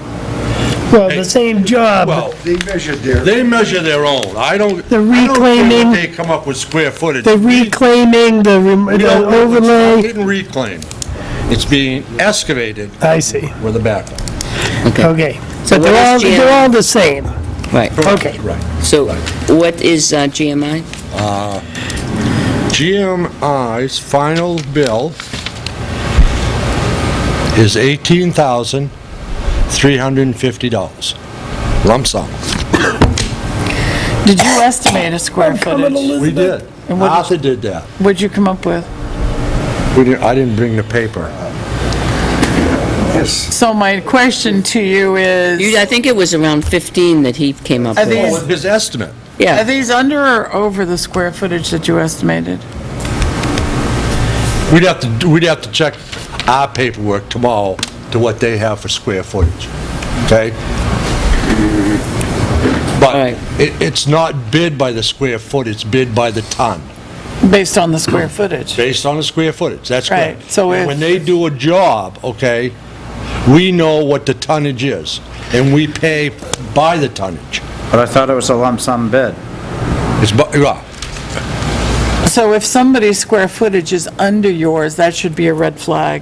Well, the same job, Well, They measured their, they measure their own. I don't The care what reclaiming- they come up with square footage. the reclaiming, the We the don't know. It's not overlay. getting reclaimed. It's being excavated I see, with a backhoe. okay. So But what is GM? they're all the same. Right. Okay. Right. So what is GMI? GMI's final bill is $18,350. Lump sum. Did you estimate a square footage? We did. And what did- Arthur did that. What'd you come up with? I didn't bring the paper. So my question to you is, I think it was around 15 that he came up Are with. these- With his estimate. are Yeah. these under or over the square footage that you estimated? We'd have to check our paperwork tomorrow to what they have for square footage, okay? But Right. it's not bid by the square foot, it's bid by the ton, Based on the square footage? based on the square footage, that's Right, correct. so And if- when they do a job, okay, we know what the tonnage is, and we pay by the tonnage. But I thought it was a lump sum bid. Yeah, So if somebody's square footage is under yours, that should be a red flag.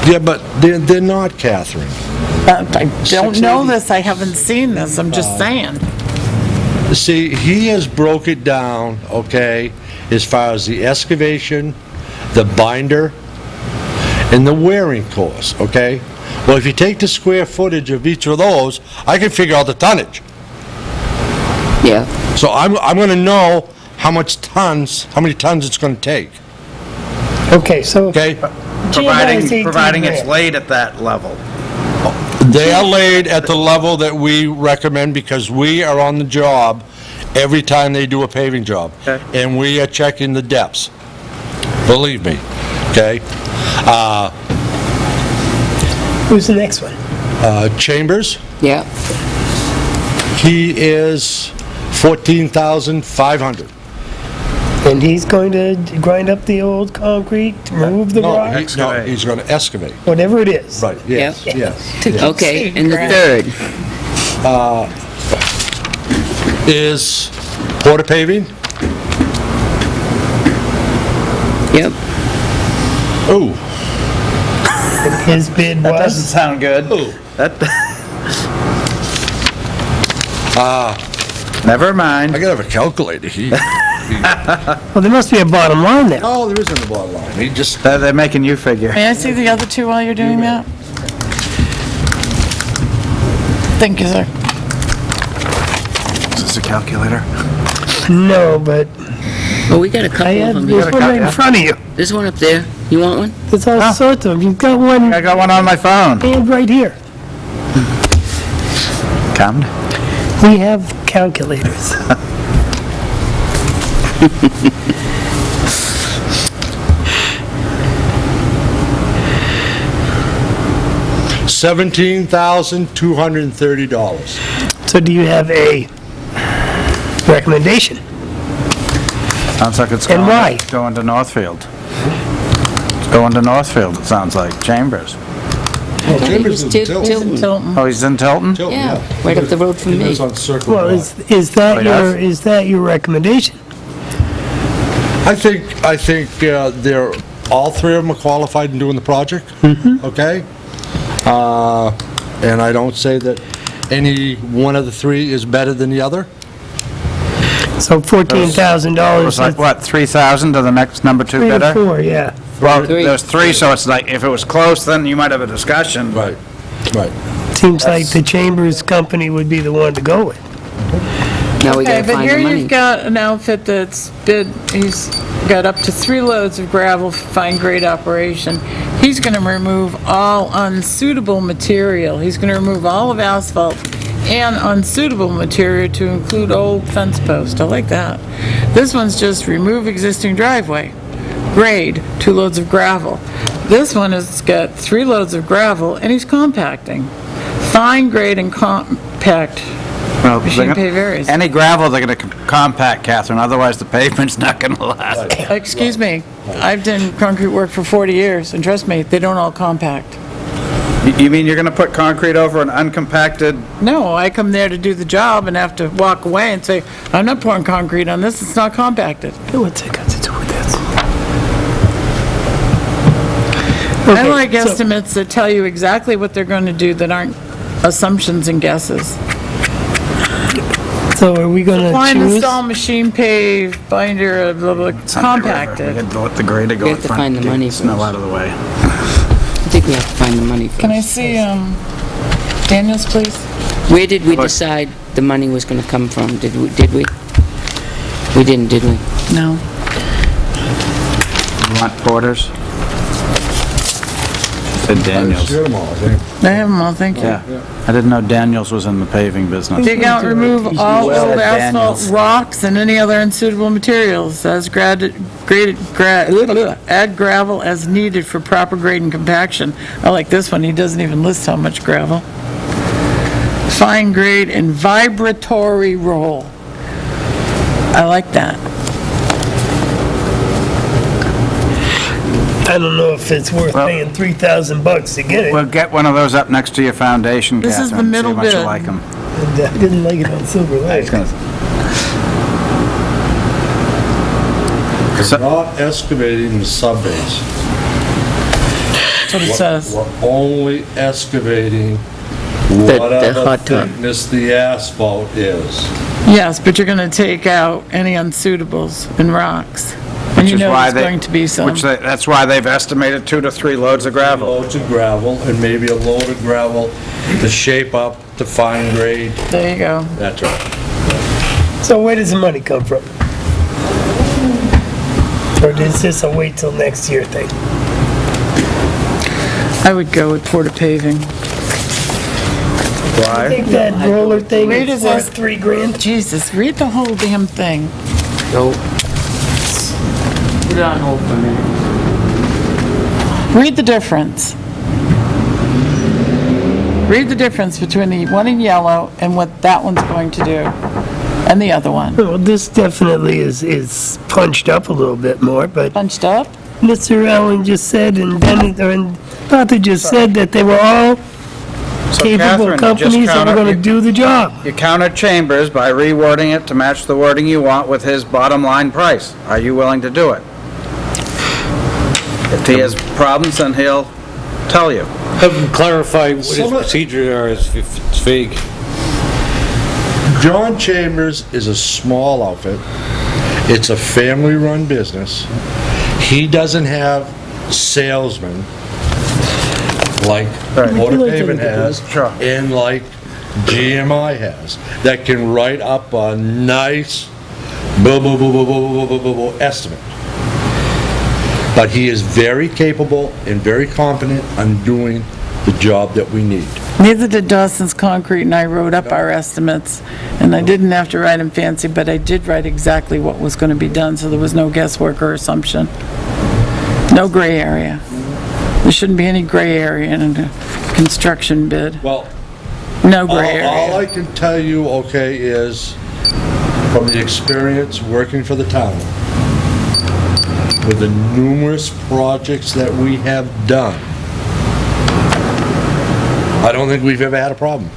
yeah, but they're not, Catherine. I don't know this, I haven't seen this, I'm just saying. See, he has broke it down, okay, as far as the excavation, the binder, and the wearing course, okay? Well, if you take the square footage of each of those, I can figure out the tonnage. Yeah. So I'm gonna know how many tons it's gonna take, Okay, so okay? GMI is 18 Providing it's grand. laid at that level. They are laid at the level that we recommend because we are on the job every time they do a paving job. Okay. And we are checking the depths, believe me, okay? Who's the next one? Chambers, Yeah. he is 14,500. And he's going to grind up the old concrete, remove the No, rock, he's gonna excavate. whatever it is. Right, yes, Yep. yes. Okay, and the third? Is Porter Paving? Yep. Ooh, His bid That doesn't was, sound good. ooh. Never mind. I gotta have a calculator. well, there must be a bottom line there. Oh, there isn't a bottom line. He just, They're making you figure. May I see the other two while you're doing that? Thank you, sir. Is this a calculator? No, but Oh, we got a couple I of had them this here. one right in front of you. There's one up there. You want one? There's all sorts of them. You've got one I got one on my phone. and right here. Come. We have calculators. $17,230. So do you have a recommendation? Sounds like it's And going, why? going to Northfield. It's going to Northfield, it sounds like. Chambers. Chambers is Til- Tilton. Tilton. Tilton. Oh, he's in Tilton? Tilton, Yeah, right up the road from He me. lives on Circle Well, Drive. is that Oh, yes? your recommendation? I think they're, all three of them are qualified in doing the project, okay? And I don't say that any one of the three is better than the other. So It was $14,000. like, what, 3,000 to the next number two Three to bidder? four, yeah. Well, Three. there's three, so it's like, if it was close, then you might have a discussion. Right. Right. Seems like the Chambers Company would be the one to go with. Now we Okay, gotta but find here the you've money. got an outfit that's he's got up to 3 loads of gravel for fine grade operation. He's gonna remove all unsuitable material. He's gonna remove all of asphalt and unsuitable material to include old fence post. I like that. This one's just remove existing driveway. Grade, 2 loads of gravel. This one has got 3 loads of gravel and he's compacting. Fine grade and compact. Well, Machine pay varies. Any gravel, they're gonna compact, Catherine, otherwise the pavement's not gonna last. Excuse me, I've done concrete work for 40 years, and trust me, they don't all compact. You mean you're gonna put concrete over an uncompacted? No, I come there to do the job and have to walk away and say, I'm not pouring concrete on this, it's not compacted. What's it got to do with this? I Okay, like so- estimates that tell you exactly what they're going to do that aren't assumptions and guesses. So are we gonna Line choose? install machine pave, binder, blah, blah, We compacted. had to let the grader go We in have to front, find the get money snow first. out of the way. I think we have to find the money first. Can I see, Daniels, please? Where did we decide the money was gonna come from? Did we? We didn't, did we? No. You want Porter's? Said Daniels. Shoot 'em all, I think. I have them all, thank you. Yeah, I didn't know Daniels was in the paving business. Dig out, remove all Well, old asphalt, Daniels. rocks, and any other unsuitable materials as add gravel as needed for proper grade and compaction. I like this one, he doesn't even list how much gravel. Fine grade and vibratory roll. I like that. I don't know if it's worth Well- paying $3,000 to get it. We'll get one of those up next to your foundation, This is the Catherine, see middle how much you bid. like them. I didn't like it on Silver Lake. Not excavating the subbase. That's what it says. We're only excavating The whatever hot top. thickness the asphalt is. Yes, but you're gonna take out any unsuitables and rocks. And Which you is know why there's they- going to be some. That's why they've estimated 2 to 3 loads of gravel. Loads of gravel and maybe a load of gravel to shape up to fine grade. There you go. That's right. So where does the money come from? Or is this a wait till next year thing? I would go with Porter Paving. I think that roller thing Read is it worth as- $3,000. Jesus, read the whole damn thing. So, put it on hold for a minute. Read the difference. Read the difference between the one in yellow and what that one's going to do, and the other one. Well, this definitely is punched up a little bit more, but Bunched up? Mr. Allen just said, and Denny, or Arthur just said that they were all So capable Catherine, you just companies that were counter- gonna do the job. You countered Chambers by rewording it to match the wording you want with his bottom line price. Are you willing to do it? If he has problems, then he'll tell you. Have him clarify what his Some of- procedures are if it's vague. John Chambers is a small outfit. It's a family-run business. He doesn't have salesmen like Right. Motor Paving has Sure. and like GMI has that can write up a nice estimate. But he is very capable and very competent on doing the job that we need. Neither did Dawson's Concrete, and I wrote up our estimates, and I didn't have to write them fancy, but I did write exactly what was going to be done, so there was no guesswork or assumption. No gray area. There shouldn't be any gray area in a construction bid. Well, No gray all I area. can tell you, okay, is from the experience working for the town, with the numerous projects that we have done, I don't think we've ever had a problem.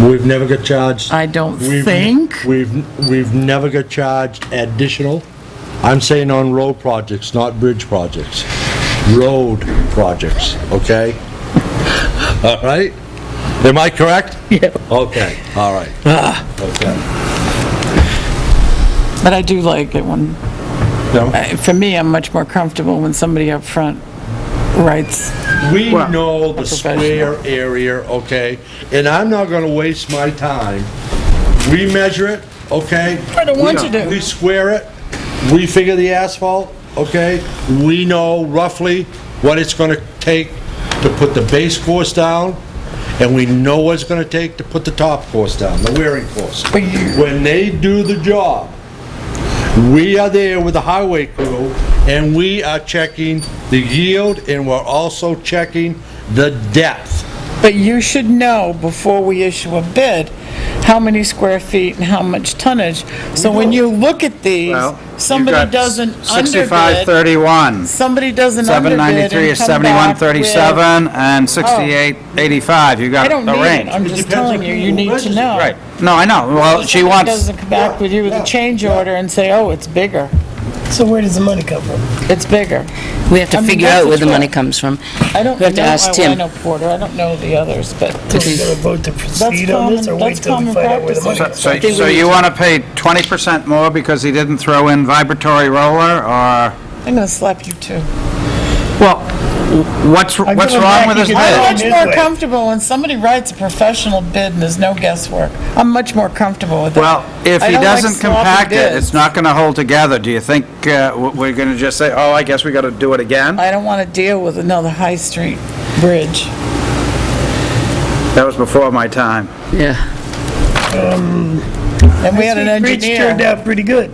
We've never got charged. I don't We've- think. We've never got charged additional. I'm saying on road projects, not bridge projects. Road projects, okay? All right? Am I correct? Yeah. Okay, all right. Okay. But I do like it when, No? for me, I'm much more comfortable when somebody up front writes. We Well- know the Professional. square area, okay? And I'm not gonna waste my time. We measure it, okay? I don't want you We to. square it, we figure the asphalt, okay? We know roughly what it's gonna take to put the base course down, and we know what it's gonna take to put the top course down, the wearing course. But you- When they do the job, we are there with the highway crew, and we are checking the yield, and we're also checking the depth. But you should know before we issue a bid, how many square feet and how much tonnage. So when you look at these, Well, somebody doesn't underbid, 6531. somebody doesn't underbid 793 and is come back with... 7137, and 6885. You I got don't the need it, range. I'm It just depends telling on you, who you need to registers. know. Right. No, I know. Well, she Somebody wants, doesn't come back with you with a change order and say, oh, it's bigger, So where does the money come from? it's bigger. We have to I mean, figure that's out where what's the money wrong. comes from. I don't We have to know, ask I Tim. know Porter, I don't know the others, but So we're gonna vote to proceed on this, or common- wait that's till we common find out where the money practice. comes so from? so you want to pay 20% more because he didn't throw in vibratory roller, or, I'm gonna slap you too. well, what's give wrong him back, with you his can I'm have bid? it. much His more way. comfortable when somebody writes a professional bid and there's no guesswork. I'm much more comfortable with that. Well, if I he don't like doesn't sloppy compact it, bids. it's not going to hold together. Do you think we're going to just say, oh, I guess we got to do it again? I don't want to deal with another High Street bridge. That was before my time. Yeah. And we had an Bridge turned engineer. out pretty good.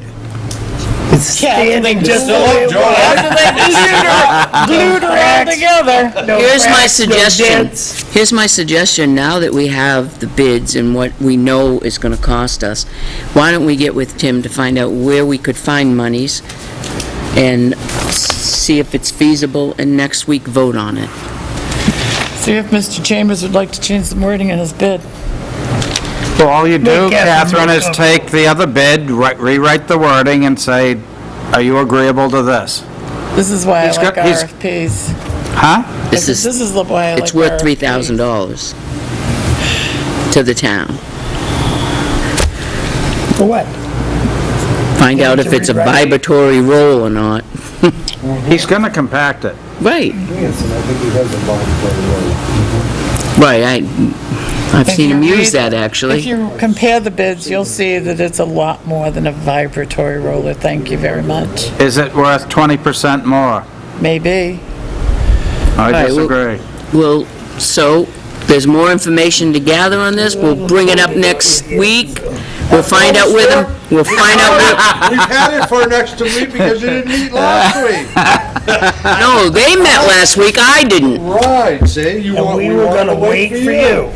It's Yeah, after they standing just the glued way it was. After they glued her all together. No Here's my cracks, no suggestion. dents. Here's my suggestion, now that we have the bids and what we know is gonna cost us, why don't we get with Tim to find out where we could find monies and see if it's feasible, and next week vote on it. See if Mr. Chambers would like to change the wording in his bid. So all you do, Make Catherine Catherine, is more take the other bid, rewrite the wording, and say, are you agreeable to this? This is why I He's like got- he's- RFPs. Huh? This This is, is the why I like RFPs. it's worth $3,000 to the town. For what? Find out to if it's a rewrite it. vibratory roll or not. He's going to compact it. Right, Yes, and I think he has a vibratory roller. right, I've If seen you him use read- that, actually. If you compare the bids, you'll see that it's a lot more than a vibratory roller. Thank you very much. Is it worth 20% more? Maybe. I right, well- disagree. Well, so, there's more information to gather on this, we'll bring it up next week, we'll find out where the, we'll find out where, We've had it for an extra week because you didn't meet last week. no, they met last week, I didn't. Right, see, you And want, we we were wanted gonna to wait for you.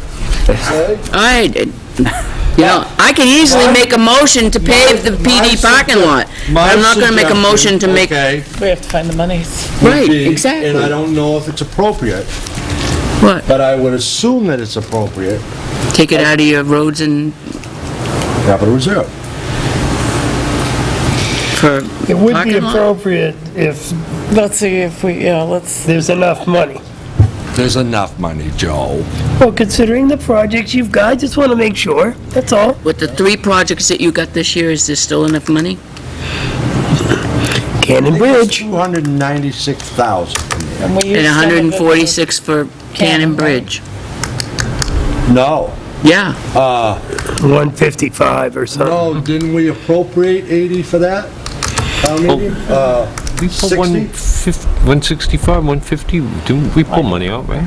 See? I did. You know, I can easily make a motion to pave the PD parking lot. My I'm not gonna make a motion to suggestion, make, okay, We have to find the monies. would right, be, exactly. And I don't know if it's appropriate, What, but I would assume that it's appropriate, take it out of your roads and capital reserve. for It would be parking lot? appropriate if Let's see if we, yeah, let's, there's enough money. There's enough money, Joe. Well, considering the projects you've got, I just want to make sure, that's all. With the 3 projects that you got this year, is there still enough money? Cannon Bridge. 296,000 in there. and we use And some of it for- 146 for Cannon Bridge? No, Yeah, 155 or something. no, didn't we appropriate 80 for that? Town meeting? We pull 60? 165, 150, didn't we pull money out, right?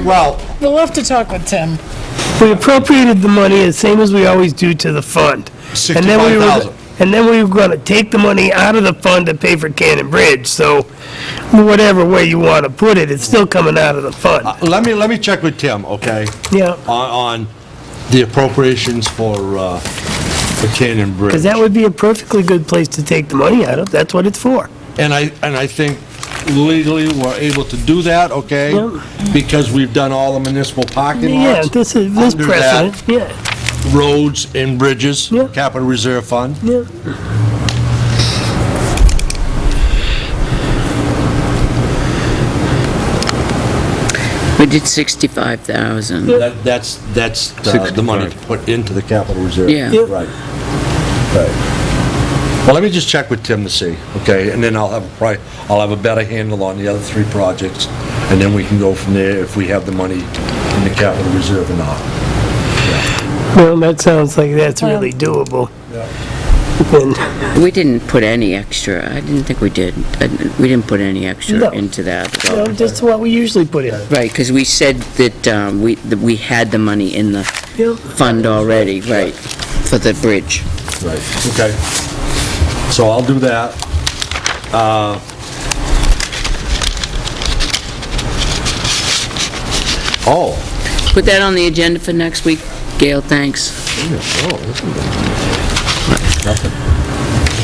Well, We'll have to talk with Tim. We appropriated the money the same as we always do to the fund. And then we were- 65,000. And then we were going to take the money out of the fund to pay for Cannon Bridge, so whatever way you want to put it, it's still coming out of the fund. let me check with Tim, okay, Yeah, on the appropriations for Canyon Bridge. because that would be a perfectly good place to take the money out of, that's what it's for. And I think legally we're able to do that, okay? Yep. Because we've done all the municipal parking Yeah, lots. this Under that, precedent, yeah, roads and bridges, Yep. capital reserve fund. yeah. We did 65,000. That's the money to put into the capital reserve. Yeah. Yep. Right. Well, let me just check with Tim to see, okay? And then I'll have a better handle on the other 3 projects, and then we can go from there if we have the money in the capital reserve or not. Well, that sounds like that's really doable. And, We didn't put any extra, I didn't think we did. We didn't put any extra No. into that at you all. know, just what we usually put in. Right, because we said that we had the money in the Yep. fund already, right, for the bridge. Right, okay. So I'll do that. Oh. Put that on the agenda for next week, Gail, thanks. Nothing.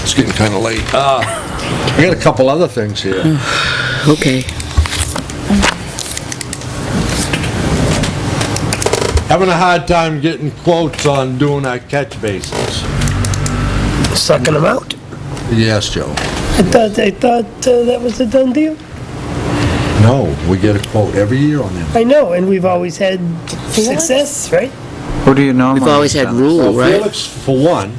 It's getting kind of late. I got a couple other things here. Okay. Having a hard time getting quotes on doing our catch basins. Sucking them out. Yes, Joe. I thought that was a done deal. No, we get a quote every year on them. I know, and we've always had success, right? Who do you normally? We've always had rule, right? Felix, for one.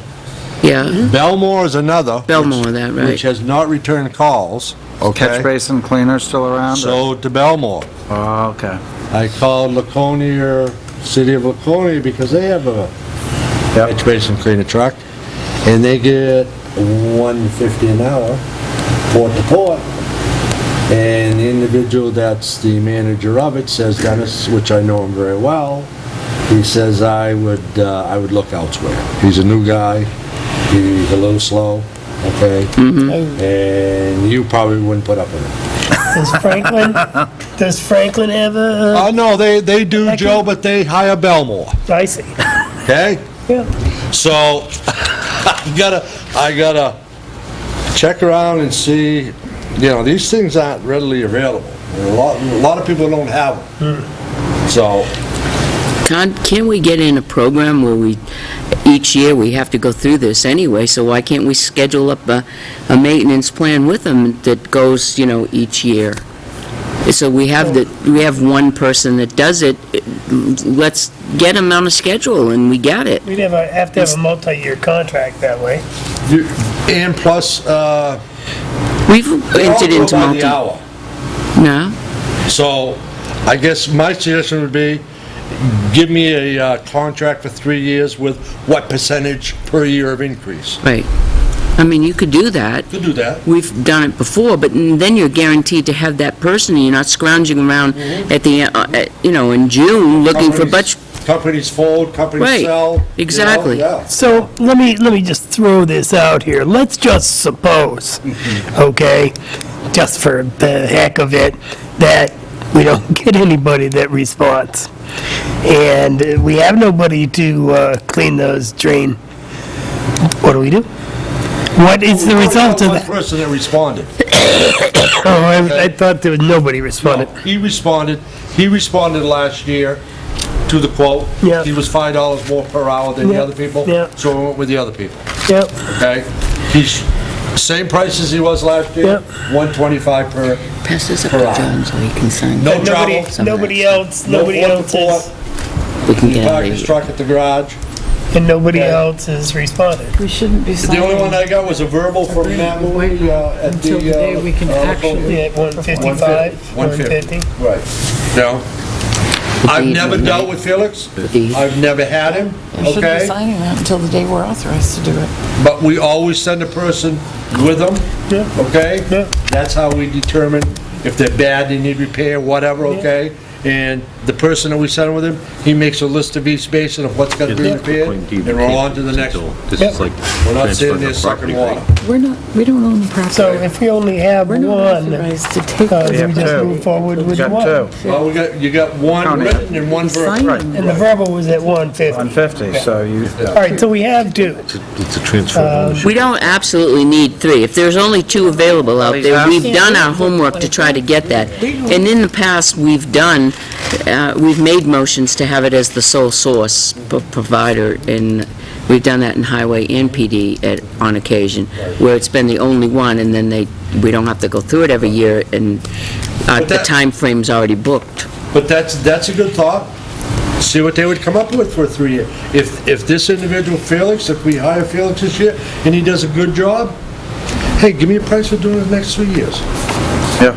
Yeah, Belmore is another. Belmore, that, right. Which has not returned calls, okay? Catch basin cleaner still around? So to Belmore. Oh, okay. I called Laconia, City of Laconia, because they have a catch basin cleaner truck, and they get $150 an hour, port to port. And the individual that's the manager of it says, Dennis, which I know him very well, he says I would look elsewhere. He's a new guy, he's a little slow, okay? And you probably wouldn't put up with it. Does Franklin have a, No, they do, Joe, but they hire Belmore, I see. okay? Yeah. So, I gotta check around and see, these things aren't readily available. A lot of people don't have them. So, Can we get in a program where each year we have to go through this anyway, so why can't we schedule up a maintenance plan with them that goes, each year? So we have one person that does it, let's get them on a schedule and we got it. We'd have to have a multi-year contract that way. and plus, We've they all entered go into by the hour. No? So, I guess my suggestion would be, give me a contract for 3 years with what percentage per year of increase. Right. I mean, you could do that. Could do that. We've done it before, but then you're guaranteed to have that person, and you're not scrounging around at the, in June looking for Companies fold, companies Right, sell. exactly. Yeah. So let me just throw this out here. Let's just suppose, okay, just for the heck of it, that we don't get anybody that responds. And we have nobody to clean those drain. What do we do? What is the result of One that? person that responded. Oh, I thought there was nobody responded. He responded. He responded last year to the quote. Yeah. He was $5 more per hour than the Yeah. other people. Yeah. So I went with the other people, Yep, okay? He's same price as he was last year, Yep. $125 per, Pass this up Per to hour. John so he can sign. No it. nobody, trouble. nobody else, no nobody port else to port. is, We can He get parked his it. truck at the garage. and nobody Okay. else has responded. We shouldn't be The signing. only one I got was a verbal from Matt Mooney at the... Until the day we can actually- Yeah, 155, 150. 150. Right. No. I've never dealt with Felix. I've never had him, We shouldn't be okay? signing that until the day we're authorized to do it. But we always send a person with them, Yeah. okay? Yeah. That's how we determine if they're bad, they need repair, whatever, okay? And the person that we send with him, he makes a list of each basin of what's gotta be repaired, and we're on to the next one. This is like We're not sitting transferring there the sucking property water. right? We don't own the property. So if we only have We're not one, authorized to take we the have just two. move forward with Got one. two. Well, you got one County. written and one verbal. Sign Right. them. And the verbal was at 150. 150, so you, All right, so we have two. It's a transfer of ownership. We don't absolutely need 3. If there's only 2 available out there, we've done our homework to try to get that. And in the past, we've made motions to have it as the sole source provider, and we've done that in Highway and PD on occasion, where it's been the only one, and then we don't have to go through it every year, and But the that- timeframe's already booked. But that's a good thought. See what they would come up with for a 3-year. If this individual, Felix, if we hire Felix this year, and he does a good job, hey, give me a price for doing it the next 3 years. yeah.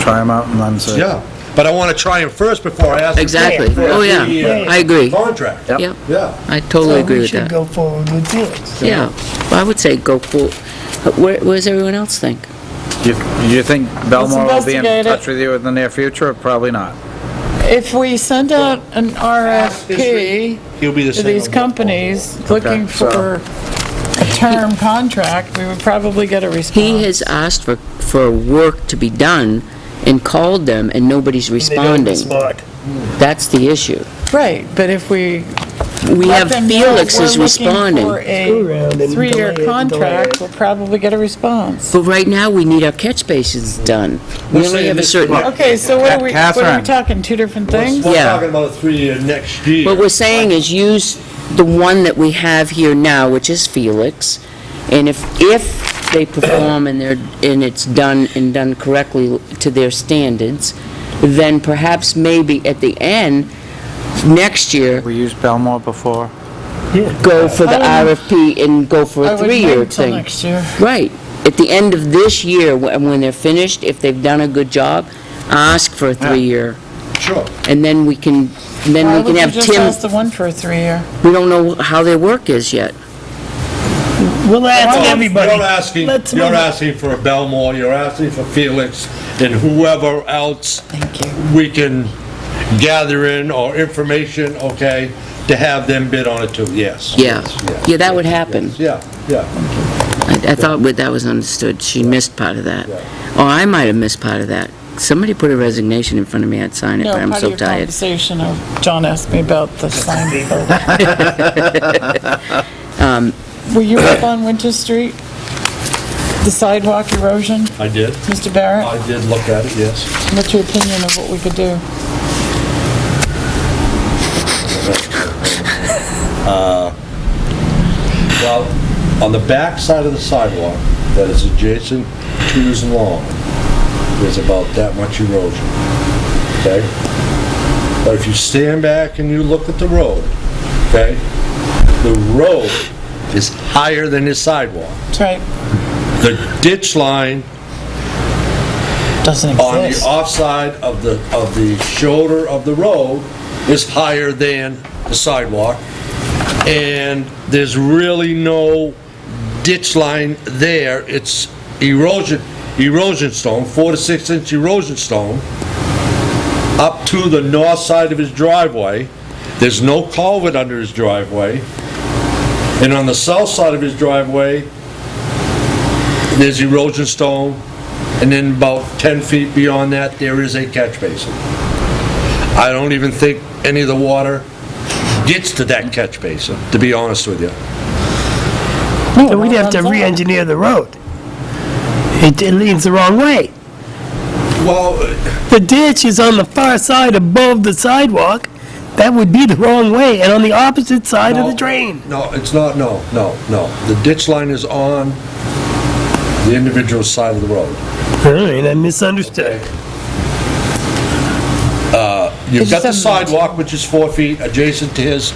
Try them out and then see. Yeah, but I want to try him first before I ask him. Exactly. for a Oh, yeah. 3-year I agree. Contract. Yep. Yeah, Yeah. I totally agree with So we that. should go forward with Felix. Yeah, well, I would say go for, where does everyone else think? You think Belmore will be in investigate it. touch with you in the near future, or probably not? If we send out an RFP He'll be the to same. these companies looking so- for a term contract, we would probably get a response. He has asked for work to be done and called them, and nobody's They don't responding. respond. That's the issue. Right, but if we We let have them know Felix we're is looking responding. for Screw around a and 3-year delay it and delay contract, it. we'll probably get a response. But right now, we need our catch basins done. We We're only saying have a this- certain, Okay, so what are we Catherine. talking, 2 different things? We're Yeah. talking about a 3-year next year. what we're saying is use the one that we have here now, which is Felix, and if they perform and it's done and done correctly to their standards, then perhaps maybe at the end, next year, We used Belmore before. go for the I RFP and go for I a would 3-year wait till thing. next year. Right. At the end of this year, when they're finished, if they've done a good job, ask for a 3-year, Sure. and then we can Why would you have just Tim, ask the one for a 3-year? we don't know how their work is yet. We'll ask everybody. You're asking for a Belmore, you're asking for Felix, and whoever else Thank you. we can gather in or information, okay, to have them bid on it too, yes. Yeah. Yeah, that would happen. Yeah, yeah. I thought that was understood. She missed part of that. Or I might have missed part of that. Somebody put a resignation in front of me, I'd sign it, No, but I'm part so of your tired. conversation of, John asked me about the sign bill. Were you up on Winter Street? The sidewalk erosion, I did. Mr. Barrett? I did look at it, yes. What's your opinion of what we could do? Well, on the back side of the sidewalk that is adjacent to his lawn, there's about that much erosion, okay? But if you stand back and you look at the road, okay, the road is higher than his sidewalk. That's right, The ditch line doesn't on the exist. offside of the shoulder of the road is higher than the sidewalk, and there's really no ditch line there. It's erosion stone, 4 to 6 inch erosion stone, up to the north side of his driveway. There's no culvert under his driveway, and on the south side of his driveway, there's erosion stone, and then about 10 feet beyond that, there is a catch basin. I don't even think any of the water gets to that catch basin, to be honest with you. So we'd have to re-engineer the road. It leans the wrong way. Well, The ditch is on the far side above the sidewalk. That would be the wrong way, and on the opposite side of the drain. no, it's not, no. The ditch line is on the individual side of the road. All right, I misunderstood. You've got the sidewalk, which is 4 feet adjacent to his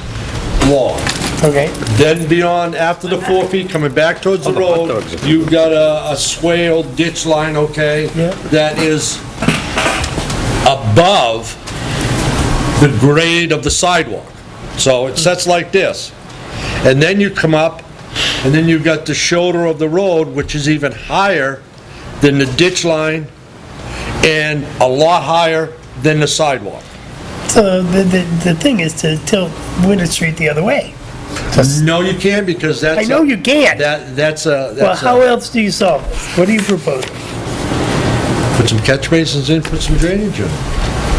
lawn. Okay. Then beyond, after the 4 feet, coming back towards the road, you've got a swale ditch line, okay? Yeah. That is above the grade of the sidewalk. So it sets like this. And then you come up, and then you've got the shoulder of the road, which is even higher than the ditch line and a lot higher than the sidewalk. So the thing is to tilt Winter Street the other way. No, you can't, because that's... I know you can't. That's a... Well, how else do you solve this? What do you propose? Put some catch basins in, put some drainage in.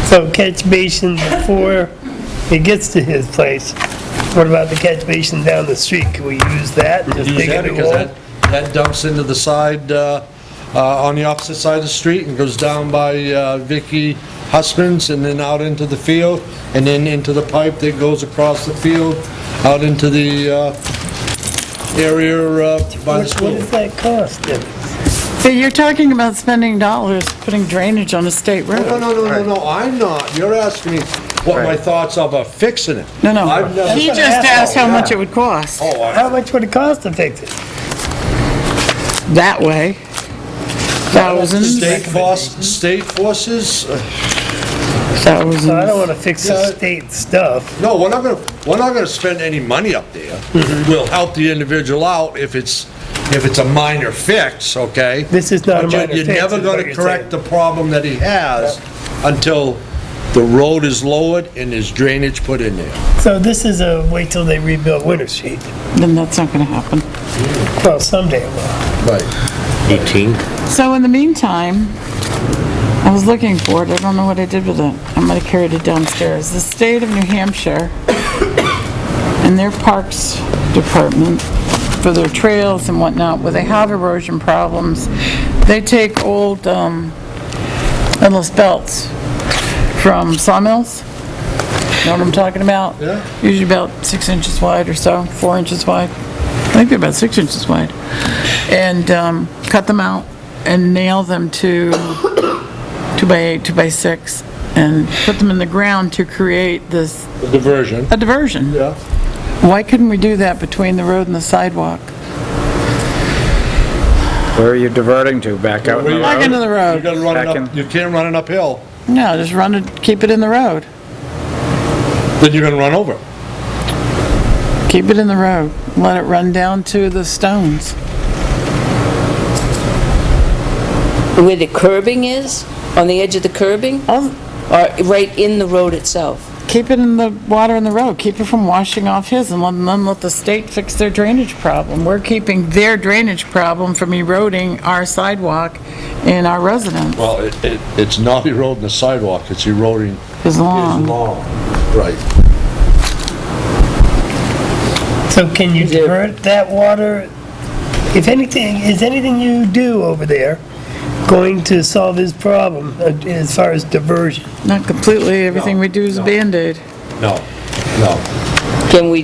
So catch basin before it gets to his place. What about the catch basin down the street? Can we use that and just Use dig that, a new because hole? that dumps into the side, on the opposite side of the street, and goes down by Vicky Husbands, and then out into the field, and then into the pipe that goes across the field, out into the area by the What school. does that cost then? But you're talking about spending dollars putting drainage on a state road. No, I'm not. You're asking me what my thoughts are about fixing it. No, no. I've never- He That's just what I asked how asked. much it would cost. Oh, How much would it cost to fix it? That way. Thousands, State forces, So I thousands. don't want to fix the state stuff. no, we're not gonna spend any money up there. We'll help the individual out if it's a minor fix, okay? This is not a But minor you're fix, never is what gonna you're correct the saying. problem that he has until the road is lowered and there's drainage put in there. So this is a wait till they rebuild Winter Street. Then that's not gonna happen. Well, someday it will. Right. 18? So in the meantime, I was looking for it, I don't know what I did with it. I might have carried it downstairs. The state of New Hampshire and their Parks Department, for their trails and whatnot, where they have erosion problems, they take old, endless belts from sawmills. Know what I'm talking about? Yeah. Usually about 6 inches wide or so, 4 inches wide. I think they're about 6 inches wide. And cut them out and nail them to 2x8, 2x6, and put them in the ground to create this, The diversion. a diversion. Yeah. Why couldn't we do that between the road and the sidewalk? Where are you diverting to? Back out in the Back road? into the You road. gotta run it Back up, in. you can't run it uphill. No, just run it, keep it in the road. Then you're gonna run over it. Keep it in the road. Let it run down to the stones. Where the curbing is, on the edge of the curbing, I'll- or right in the road itself? Keep it in the water in the road. Keep it from washing off his, and then let the state fix their drainage problem. We're keeping their drainage problem from eroding our sidewalk and our residents. Well, it's not eroding the sidewalk, it's eroding His his lawn. lawn. Right. So can you divert that water? If anything, is anything you do over there going to solve his problem as far as diversion? Not completely. Everything we do is a Band-Aid. No, no. Can we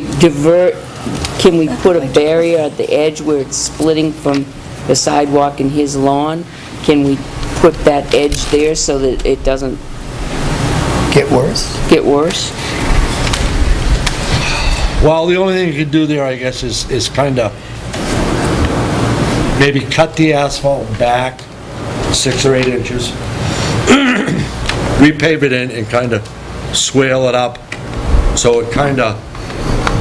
put a barrier at the edge where it's splitting from the sidewalk and his lawn? Can we put that edge there so that it doesn't Get worse? get worse? Well, the only thing you could do there, I guess, is kinda maybe cut the asphalt back 6 or 8 inches, repave it in and kinda swale it up, so it kinda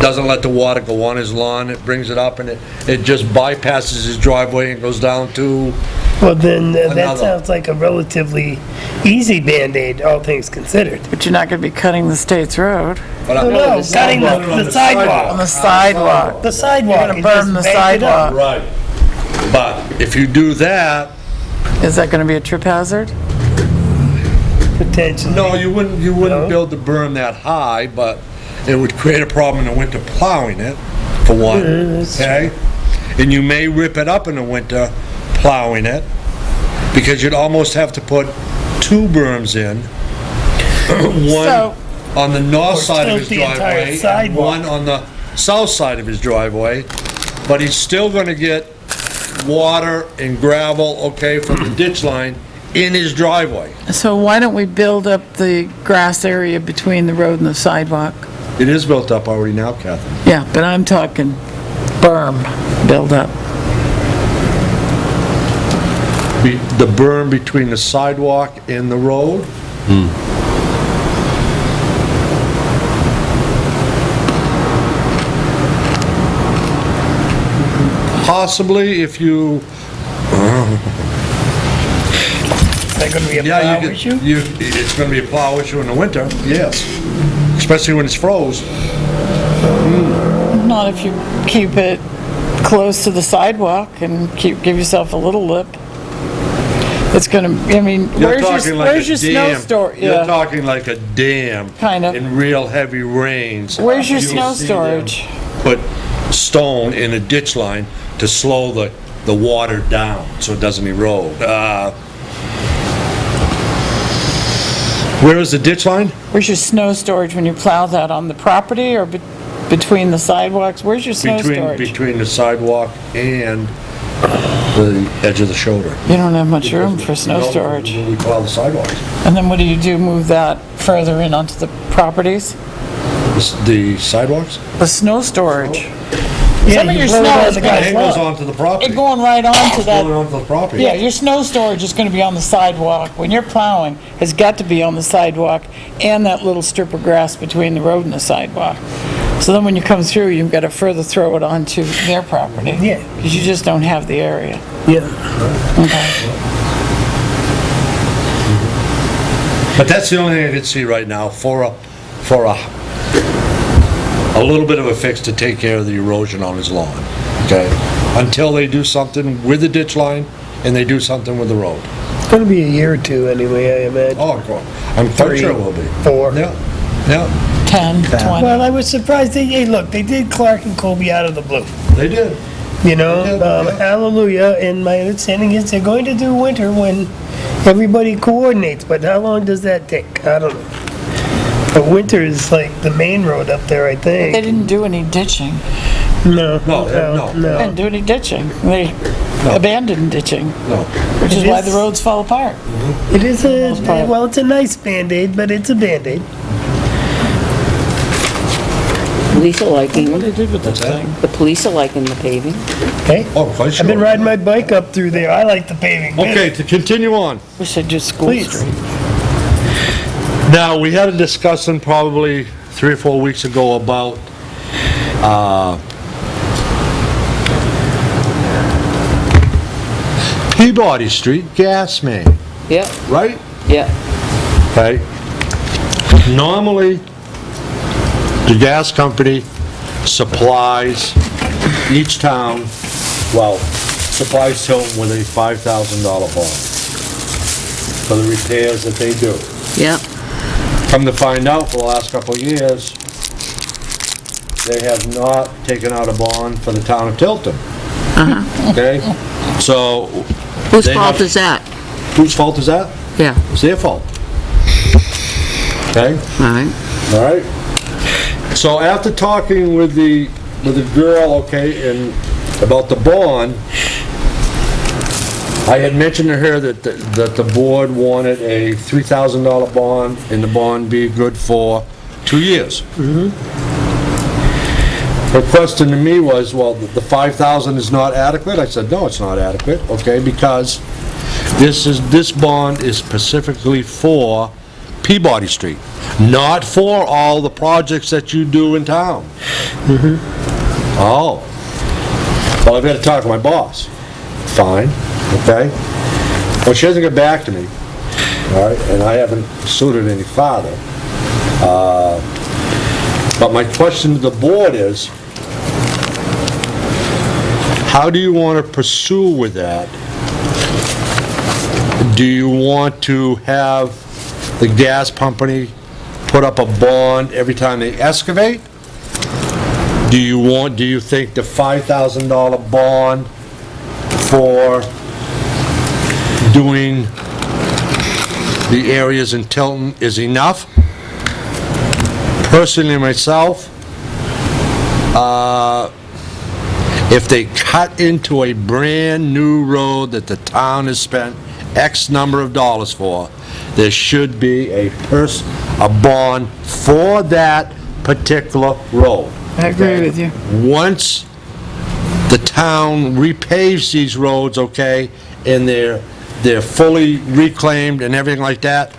doesn't let the water go on his lawn, it brings it up and it just bypasses his driveway and goes down to, Well, then that Another. sounds like a relatively easy Band-Aid, all things considered. But you're not going to be cutting the state's road. but No, no, cutting the sidewalk. On the sidewalk. The sidewalk. You're gonna you burn just the bank it up. sidewalk. Right. But if you do that, Is that going to be a trip hazard? Potentially. no, you wouldn't No? build the berm that high, but it would create a problem in the winter plowing it, for one, that's okay? And you may rip it up in the winter plowing it, because you'd almost have to put 2 berms in. One So- on the north side of his tilt the entire driveway, and sidewalk. one on the south side of his driveway, but he's still gonna get water and gravel, okay, from the ditch line in his driveway. So why don't we build up the grass area between the road and the sidewalk? It is built up already now, Catherine. Yeah, but I'm talking berm build up. The berm between the sidewalk and the road? Possibly if you, that gonna be a Yeah, plow issue? it's gonna be a plow issue in the winter, yes. Especially when it's froze. Not if you keep it close to the sidewalk and give yourself a little lip. It's gonna, I mean, You're talking like where's a your snow dam. storage? You're Yeah, talking like a dam. Kinda. In real heavy rains. where's your You'll snow see storage? them Put stone in a ditch line to slow the water down so it doesn't erode. Where is the ditch line? Where's your snow storage when you plow that, on the property or between the sidewalks? Where's your snow storage? Between the sidewalk and the edge of the shoulder. You don't have much room for snow No, storage. We plow the sidewalks. And then what do, move that further in onto the properties? The sidewalks? The snow storage. Yeah, Some of you your blow it snow on is the gonna guy's It goes lawn. onto the property. It going right onto Going that. onto the property. Yeah, your snow storage is gonna be on the sidewalk. When you're plowing, has got to be on the sidewalk and that little strip of grass between the road and the sidewalk. So then when you come through, you've got to further throw it onto their property. Yeah. Because you just don't have the area. Yeah. Okay. But that's the only thing I can see right now for a little bit of a fix to take care of the erosion on his lawn, okay? Until they do something with the ditch line and they do something with the road. It's gonna be a year or two anyway, I imagine. Oh, I'm quite 3, sure it will be. 4. Yeah, yeah, 10, 20. Well, I was surprised, they did Clark and Colby out of the blue. they did. You know, Yeah. hallelujah, and my understanding is they're going to do winter when everybody coordinates, but how long does that take? I don't know. But winter is like the main road up there, I They think. didn't do any ditching. No, No. They didn't do any ditching. They abandoned ditching, No. which is It why is- the roads fall apart. It is most part. well, it's a nice Band-Aid, but it's a Band-Aid. Police are liking, What they did with this What's that? thing. the police are liking the paving. Okay? Oh, quite sure. I've been riding my bike up through there. I like the paving. better. Okay, to continue on. Wish they'd just School Please. Street. Now, we had a discussion probably 3 or 4 weeks ago about, Peabody Street gas main, Yep, right? yep. Okay. Normally, the gas company supplies each town, well, supplies Tilton with a $5,000 bond for the repairs that they do. Yep. Come to find out, for the last couple of years, they have not taken out a bond for the town of Tilton. Okay? So, Whose They fault have- is that? whose fault is that? Yeah, It's their fault. Okay? all right. All right? So after talking with the girl, okay, and about the bond, I had mentioned to her that the board wanted a $3,000 bond, and the bond be good for 2 years. Her question to me was, well, the 5,000 is not adequate? I said, no, it's not adequate, okay, because this bond is specifically for Peabody Street, not for all the projects that you do in town. Oh. Well, I've got to talk to my boss. Fine, okay? Well, she hasn't got back to me, all right, and I haven't pursued it any farther. But my question to the board is, how do you want to pursue with that? Do you want to have the gas company put up a bond every time they excavate? Do you think the $5,000 bond for doing the areas in Tilton is enough? Personally, myself, if they cut into a brand-new road that the town has spent X number of dollars for, there should be a bond for that particular road. I agree with you. Once the town repaves these roads, okay, and they're fully reclaimed and everything like that,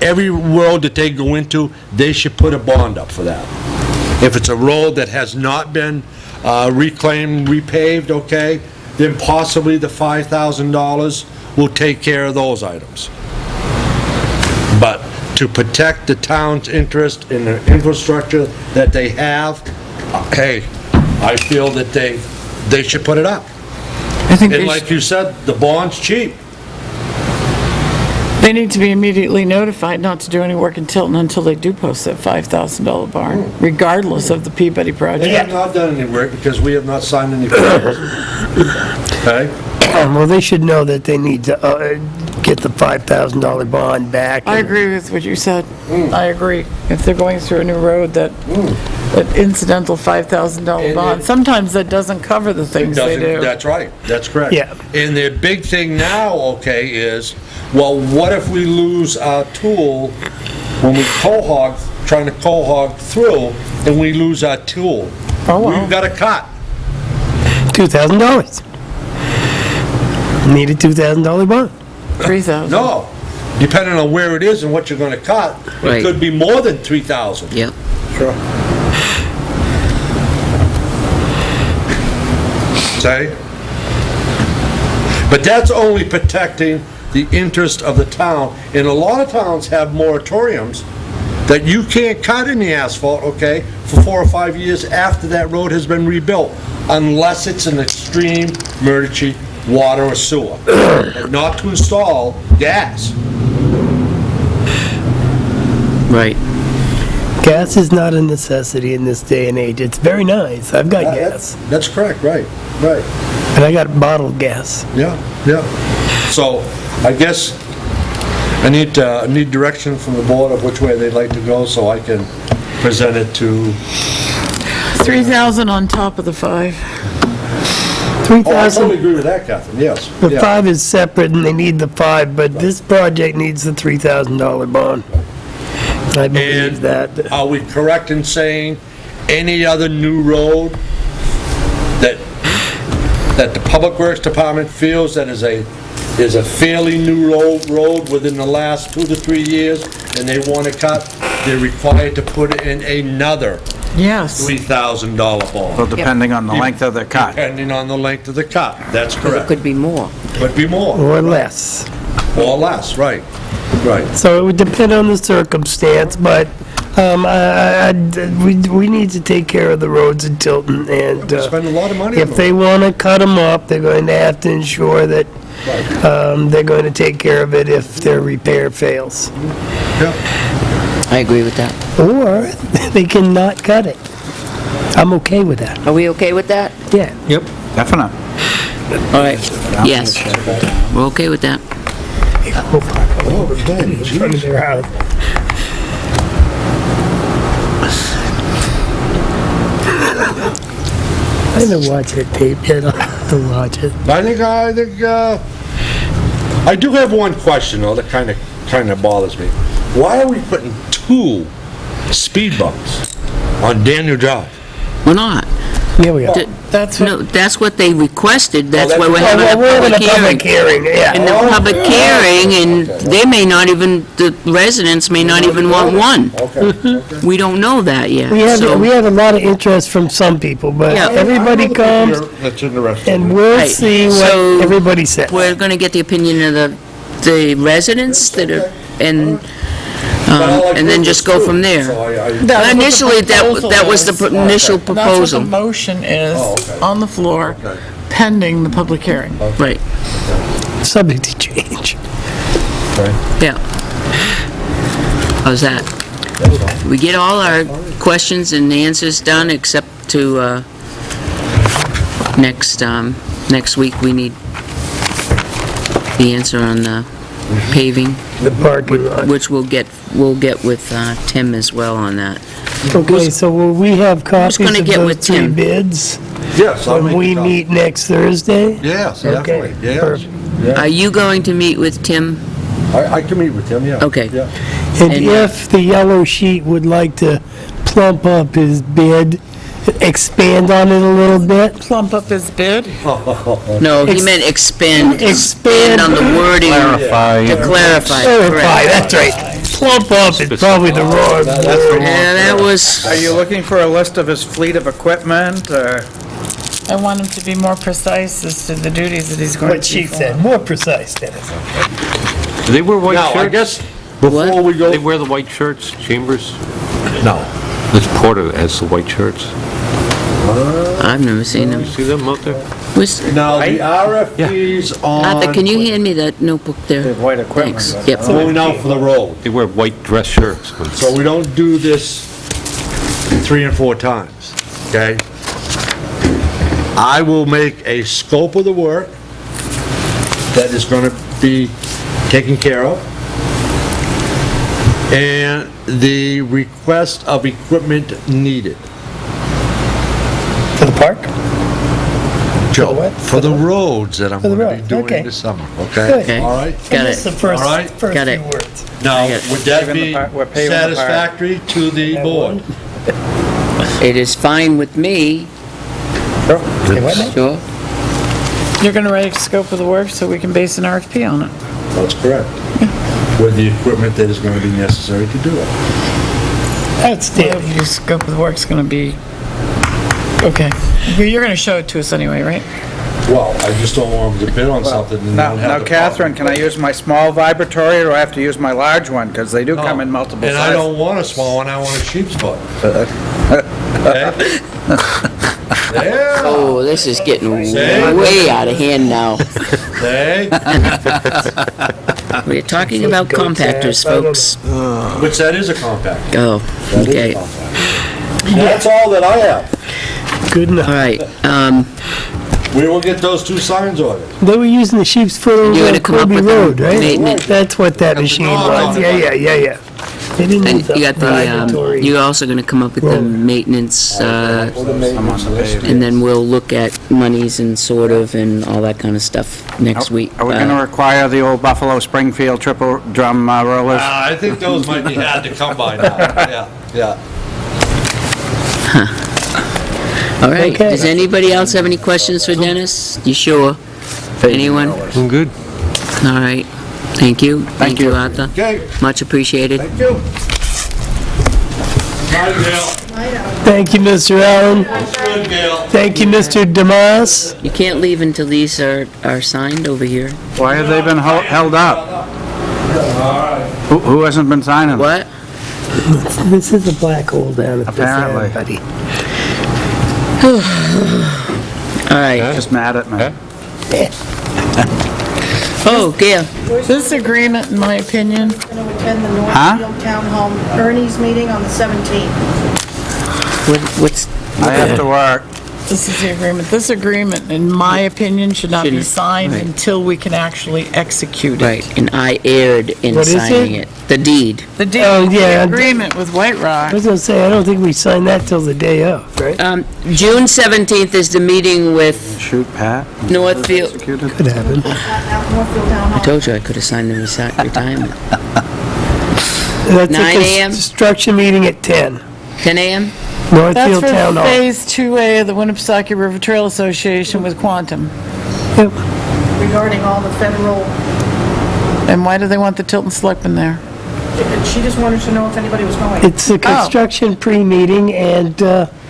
every road that they go into, they should put a bond up for that. If it's a road that has not been reclaimed, repaved, okay, then possibly the $5,000 will take care of those items. But to protect the town's interest in the infrastructure that they have, hey, I feel that they should put it up. I think And like you said, the bond's cheap. they need to be immediately notified not to do any work in Tilton until they do post that $5,000 bond, regardless of the Peabody They project. have not done any work because we have not signed any papers. Okay? Well, they should know that they need to get the $5,000 bond back. I agree with what you said. I agree. If they're going through a new road, that incidental $5,000 And bond, it- sometimes that doesn't cover the things they do. That's right, that's correct. Yeah. And the big thing now, okay, is, well, what if we lose our tool when we trying to hog through, and we lose our tool? Oh, wow. We've got to cut. $2,000. Need a $2,000 bond. 3,000. No, depending on where it is and what you're gonna cut, it Right. could be more than 3,000. Yep. Sure. Say? But that's only protecting the interest of the town, and a lot of towns have moratoriums that you can't cut any asphalt, okay, for 4 or 5 years after that road has been rebuilt, unless it's an extreme emergency, water or sewer, and not to install gas. Right. Gas is not a necessity in this day and age. It's very nice. I've got gas, That's correct, right, right. and I got bottled gas. Yeah, yeah. So, I guess I need direction from the board of which way they'd like to go, so I can present it to... 3,000 on top of the 5. Oh, I 3,000. totally agree with that, Catherine, yes. The yeah. 5 is separate and they need the 5, but this project needs the $3,000 bond. I believe And that. are we correct in saying any other new road that the Public Works Department feels that is a fairly new road within the last 2 to 3 years, and they want to cut, they're required to put in another Yes. $3,000 So bond, depending on the length of the cut. depending on the length of the cut. That's It correct. could be more. Could be more. Or less. Or less, right, right. So it would depend on the circumstance, but we need to take care of the roads in Tilton, and We spend a lot of money on if they want to cut them up, they're going to have to ensure that they're going to take care of it if their repair fails. Yeah. I agree with that. Or they can not cut it. I'm okay with that. Are we okay with that? Yeah. Yep. Definite. All right. Yes. We're okay with that. Oh, but then, In front of their house. I haven't watched that tape yet. I'll have to watch it. I do have one question though that kind of bothers me. Why are we putting 2 speed bumps on Daniel Drive? We're not. Here we go. That's No, that's what they requested. That's that's why we're what- having a We're having public a public hearing. hearing, And yeah. the public hearing, and they may not even, the residents may not even want one. Okay. We don't know that yet. We have So- a lot of interest from some people, but Yeah. everybody comes, That's interesting. and we'll Right. see So, what everybody says. We're gonna get the opinion of the residents that are, and then just go from there. Initially, that was the initial That's what proposal. the motion is Oh, okay. on the floor, Okay. pending the public hearing. Right, Subject to change. yeah. How's that? We get all our questions and answers done, except to, next week, we need the answer on the paving, The parking lot. which we'll get with Tim as well on that. Okay, so will we have copies gonna of get those with 3 Tim? bids Yes, I'll when make we a copy. meet next Thursday? Yes, Okay, definitely, yes. perfect. Are you going to meet with Tim? I can meet with him, yeah. Okay. Yeah. And And, if the yellow sheet would like to plump up his bid, expand on it a little bit, Plump up his bid. No, he meant expand on the wording Clarify. to clarify. clarify, correct. that's right. Plump up is probably the wrong word. Yeah, that was, Are you looking for a list of his fleet of equipment, or? I want him to be more precise as to the duties that he's going to What she perform. said, more precise, Dennis. Do they wear white Now, I shirts? guess, before we They go, wear the white shirts, Chambers? no. This Porter has the white shirts. I've never seen You them. see them out there? Where's- Now, the RFPs on... Arthur, can you hand me that notebook there? White equipment. Thanks. Yep. Going out for the road. They wear white dress shirts. So we don't do this 3 and 4 times, okay? I will make a scope of the work that is gonna be taken care of, and the request of equipment needed. For the park? Joe, what? for the roads that I'm For the gonna be road, doing okay. this summer, Good. okay? All right? Got Just the it. first, All right. first Got few it. words. Now, got it. would that Paving the be park- we're paving the park. satisfactory to the board? It is fine with me, Okay, what now? sure. You're going to write a scope of the work so we can base an RFP on it. That's correct. With the equipment that is gonna be necessary to do it. Outstanding. Your scope of the work's going to be, okay. You're going to show it to us anyway, right? Well, I just don't want them to bid on something and Now, not have now the Catherine, can I use my small vibratory, or do I have to use my large one? Because they do come in multiple And I sizes. don't want a small one, I want a sheep's foot. Okay? There, Oh, this is getting See? way out of hand now. see? We're talking about compactors, folks. Which that is a compact. Oh, That is a okay. compact. That's all that I have. Good enough. All right, We will get those 2 signs ordered. They were using the sheep's foot You're over gonna at come up Kirby with the Road, right? maintenance. That's what that machine was. Yeah. They didn't and use the you got the, vibratory. you're also gonna come up with the Roller. maintenance, I'm on the pavement. and then we'll look at monies and sort of and all that kind of stuff next week. Are we gonna require the old Buffalo Springfield triple drum rollers? I think those might be hard to come by now, yeah. All right, Okay. does anybody else have any questions for Dennis? You sure? Anyone? I'm good. All right, thank you. Thank you, you. Arthur. Okay, Much appreciated. thank you. Bye, Gail. Thank you, Mr. Allen. That's good, Gail. Thank you, Mr. Damas. You can't leave until these are signed over here. Why have they been held up? Who hasn't been signing them? What? This is a black hole down at this Apparently. end, buddy. All right. Just mad at me. Oh, Gail, This agreement, in my opinion, Going to attend the Northfield Town Hall Ernie's meeting on the 17th. what's, I have to work. this is the agreement. This agreement, in my opinion, should not be Shouldn't- signed right. until we can actually execute it. right, and I erred in What is signing it? it. The deed. The deed, Oh, yeah. the agreement with White Rock. I was gonna say, I don't think we signed that till the day of, right? June 17th is the meeting with Shoot, Pat. Northfield. Executed. Could happen. At Northfield Town Hall. I told you I could have signed the retirement. That's 9 a a.m.? construction meeting at 10. 10 a.m.? That's Northfield for Town Hall. Phase 2A of the Winnipesaukee River Trail Association with Quantum. Yep. Regarding all the federal, And why do they want the Tilton Selectmen there? she just wanted to know if anybody was going. It's a construction pre-meeting, and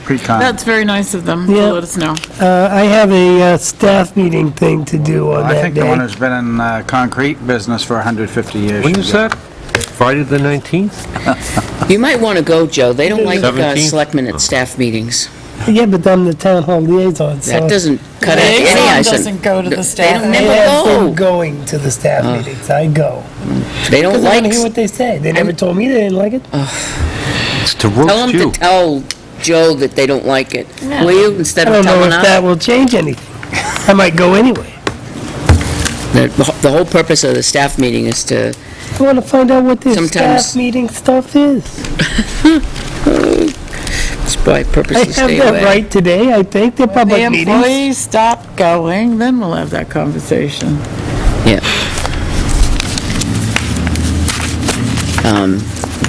Pre-con. That's very nice of them Yeah. to let us know. I have a staff meeting thing to do on I that think the one day. who's been in concrete business for 150 years. When should is get- that? Friday the 19th? You might want to go, Joe. They don't like 17th? selectmen at staff meetings. Yeah, but I'm the town hall liaison, so. That doesn't cut any Liaison ice. doesn't go to the They staff don't I never have been go. going to the staff meetings, I go. They don't Because I like, want to hear what they say. They never told me they didn't like it. It's to tell roast them you. to tell Joe that they don't like it. Will you, instead I of don't know telling if us? that will change anything. I might go anyway. The whole purpose of the staff meeting is to, I want to find out what this Sometimes- staff meeting stuff is. it's by I purposely have stay that away. right today, I think, they're The public meetings. employees stop going, then we'll have that conversation. Yeah.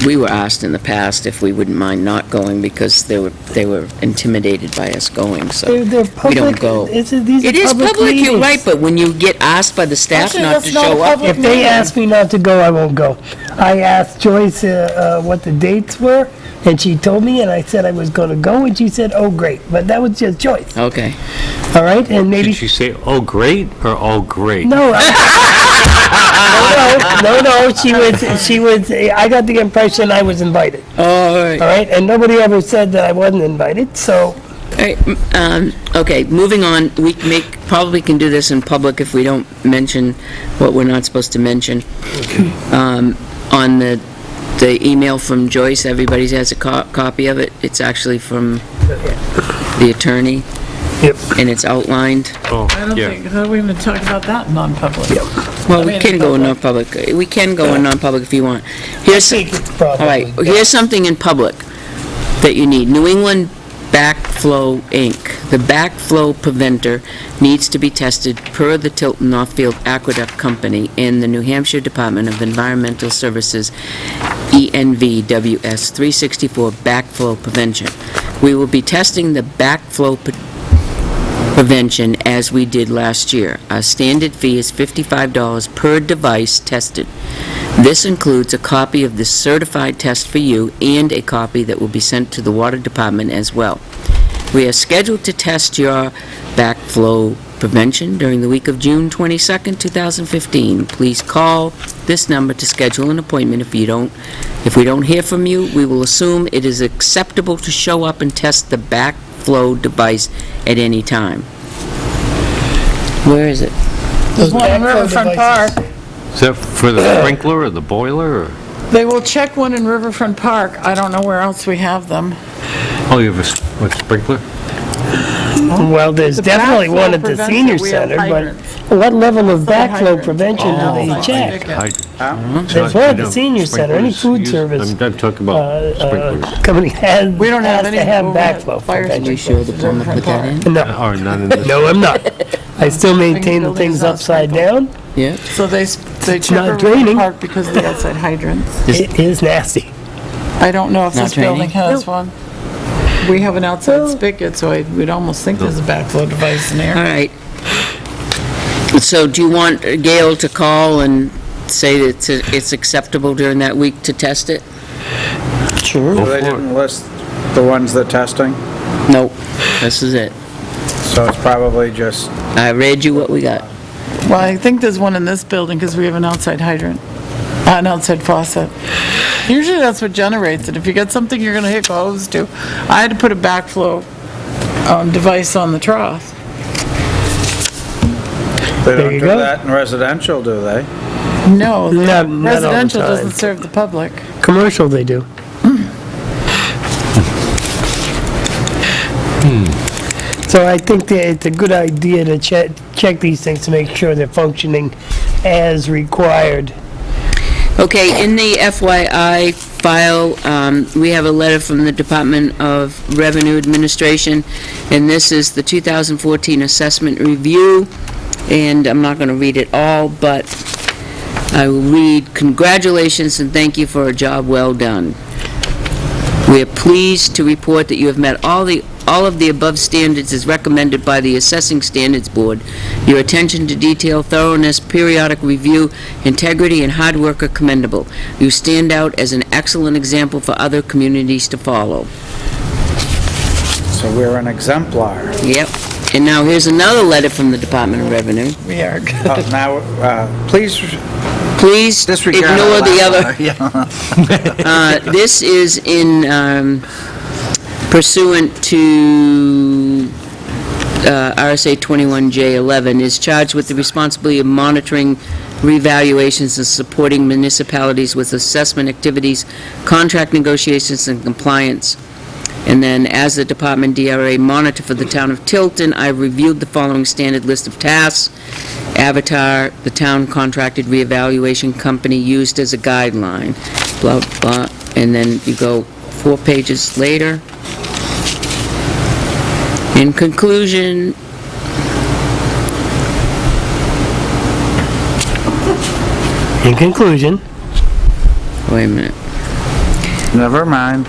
we were asked in the past if we wouldn't mind not going because they were intimidated by us going, so They're we don't public, go. these are It is public, you're meetings. right, but when you get asked by the staff Actually, not that's to not a show up, public If they ask me not to go, I won't go. I asked Joyce what the dates were, and she told me, and I said I was going to go, and she said, oh, great. But that was just choice, okay. all right? And maybe, Did she say, "Oh, great," or "Oh, great"? no. No, she was, I got the impression I was invited, All right. all right? And nobody ever said that I wasn't invited, so, All right, okay, moving on, probably can do this in public if we don't mention what we're not supposed to mention. On the email from Joyce, everybody has a copy of it. It's actually from the attorney, yep. and it's outlined. Oh, I don't yeah. think, how are we going to talk about that in non-public? Well, I we mean, can go in public. non-public. We can go in non-public if you want. Here's, I think it's probably. all right, here's something in public that you need. New England Backflow Inc. The backflow preventer needs to be tested per the Tilton Northfield Aqueduct Company and the New Hampshire Department of Environmental Services, ENVWS 364 backflow prevention. We will be testing the backflow prevention as we did last year. Our standard fee is $55 per device tested. This includes a copy of the certified test for you and a copy that will be sent to the water department as well. We are scheduled to test your backflow prevention during the week of June 22nd, 2015. Please call this number to schedule an appointment. If we don't hear from you, we will assume it is acceptable to show up and test the backflow device at any time. Where is it? Those One in backflow Riverfront Park. devices. Is that for the sprinkler or the boiler, or? They will check one in Riverfront Park. I don't know where else we have them. Oh, you have a sprinkler? Well, there's The definitely one backflow at the preventer, senior we have center, but hydrants. what level of Outside backflow hydrants. prevention do they Outside check? spigot. There's one at the senior center, any food service I'm talking about sprinklers. company has We don't have has any to have overhead backflow fire Are prevention. you sure the plumber put that in? No, Or not in this? no, I'm not. I still maintain the building things is not upside sprinkled. down. Yeah. So they check not Riverfront draining. Park because of the outside hydrants. It is nasty. I don't know if Not this building draining? has one. We have an outside Well- spigot, so we'd almost think there's a backflow device in All there. right. So do you want Gail to call and say that it's acceptable during that week to test it? So they didn't list the ones they're testing, Nope, this is it. so it's probably just, I read you what we got. Well, I think there's one in this building because we have an outside hydrant, an outside faucet. Usually that's what generates it. If you got something you're gonna hook a hose to. I had to put a backflow device on the trough. they There don't you do go. that in residential, do they? No, Not all the residential time. doesn't serve the public. Commercial, they do. So I think that it's a good idea to check these things to make sure they're functioning as required. Okay, in the FYI file, we have a letter from the Department of Revenue Administration, and this is the 2014 Assessment Review, and I'm not going to read it all, but I will read, "Congratulations and thank you for a job well done. We are pleased to report that you have met all of the above standards as recommended by the Assessing Standards Board. Your attention to detail, thoroughness, periodic review, integrity, and hard work are commendable. You stand out as an excellent example for other communities to follow." So we're an exemplar. Yep. And now here's another letter from the Department of Revenue. We are. Now, please Please disregard ignore the that other. letter. Yeah. This is in pursuant to RSA 21J11, is charged with the responsibility of monitoring revaluations and supporting municipalities with assessment activities, contract negotiations, and compliance. And then, as the Department DRA monitor for the town of Tilton, I reviewed the following standard list of tasks. Avatar, the town contracted reevaluation company, used as a guideline, blah, blah, and then you go 4 pages later. In conclusion, In conclusion, wait a minute. Never mind.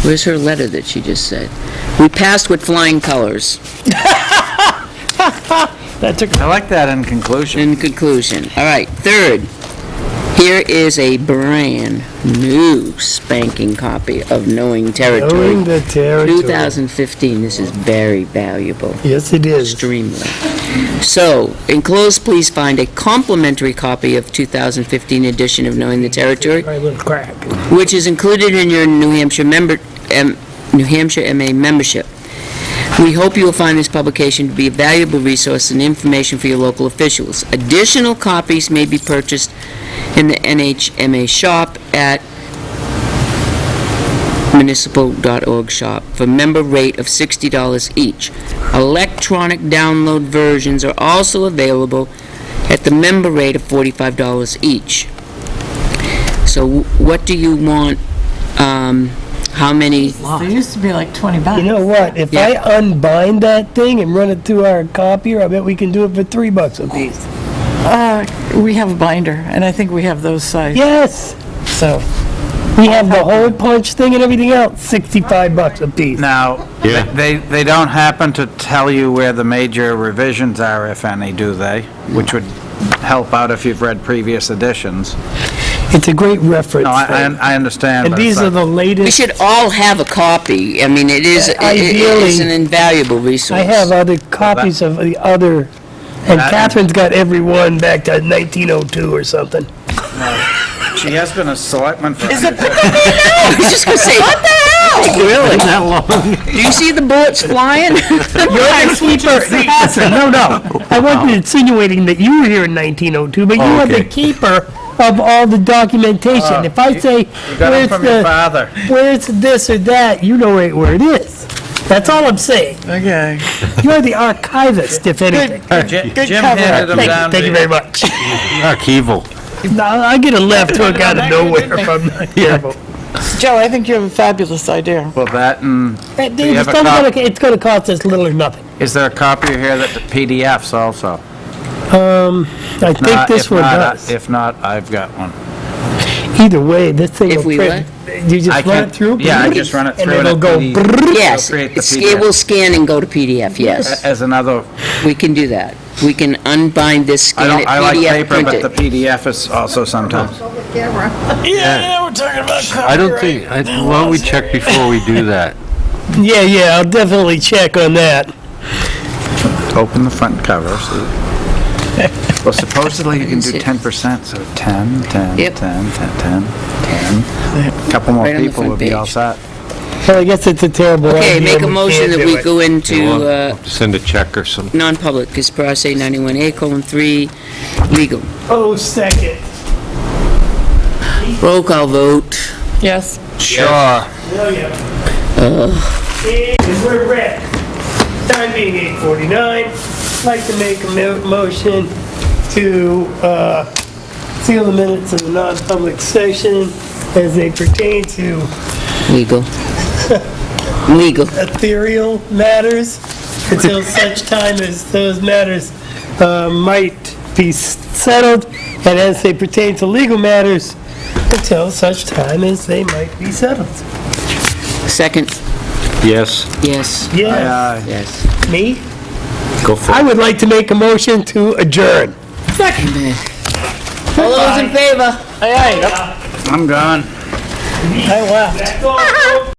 Where's her letter that she just said? We passed with flying colors. I like that in conclusion. In conclusion, all right, third, here is a brand new spanking copy of Knowing Territory. Knowing the Territory. 2015, this is very valuable. Yes, it is. Extremely. So, enclosed, please find a complimentary copy of 2015 edition of Knowing the Territory, Right, little crack. which is included in your New Hampshire MA membership. We hope you will find this publication to be a valuable resource and information for your local officials. Additional copies may be purchased in the NHMA shop at municipal.org shop for member rate of $60 each. Electronic download versions are also available at the member rate of $45 each. So what do you want, how many? They used to be like 20 bucks. You know what? If I unbind that thing and run it through our copier, I bet we can do it for $3 a piece. We have a binder, and I think we have those sized. Yes. So, we have the hole punch thing and everything else, $65 a piece. Now, Yeah. they don't happen to tell you where the major revisions are, if any, do they? Which would help out if you've read previous editions. It's a great reference No, thing. I understand. And but it's these are like- the We latest. should all have a copy. I mean, it is Ideally, an invaluable resource. I have other copies of the other, and Catherine's got every one back to 1902 or something. She has been a selectman for... I was just gonna say, what the hell? Really? That long? Do you see the bullets flying? You're the keeper, Catherine, no. I wasn't insinuating that you were here in 1902, but you are the okay. keeper of all the documentation. If I say, You got it from your father. where's this or that, you know right where it is. That's all I'm saying. Okay. You're the archivist, if anything. Jim handed them down Thank to you very much. Archival. No, I get a left hook out of nowhere if I'm not careful. Joe, I think you have a fabulous idea. Well, that and... Dude, you have it's a gonna, copy? it's gonna cost us little or nothing. Is there a copy here that the PDFs also? I think this one does. If not, I've got one. Either way, this thing If will we print. You I just run can- it through? Yeah, I just run it through And it'll go it brrrr. Yes, create the it will scan and go to PDF, yes. as another... We can do that. We can unbind this, scan it, I like PDF, paper, print but the it. PDF is also sometimes... Yeah, we're talking about I don't think, why don't we check before we do that? Yeah, I'll definitely check on that. Open the front cover, see. Well, supposedly you can do 10%, so 10, 10, Yep. 10, 10, 10, 10. A couple more Right on the people front will be all page. set. Well, I guess it's a terrible idea. Okay, make a and we motion can't that do we it. go into Send a check or something. non-public, because per se 91A:3, legal. Oh, second. Roll call vote. Yes. Sure. Oh, yeah. And we're ready. Time being 8:49. I'd like to make a motion to seal the minutes of the non-public session as they pertain to Legal. Legal. ethereal matters until such time as those matters might be settled, and as they pertain to legal matters until such time as they might be settled. Second, Yes, yes, Yeah, yes. me? go for I it. would like to make a motion to adjourn. All those in favor? I'm gone. That's all, folks.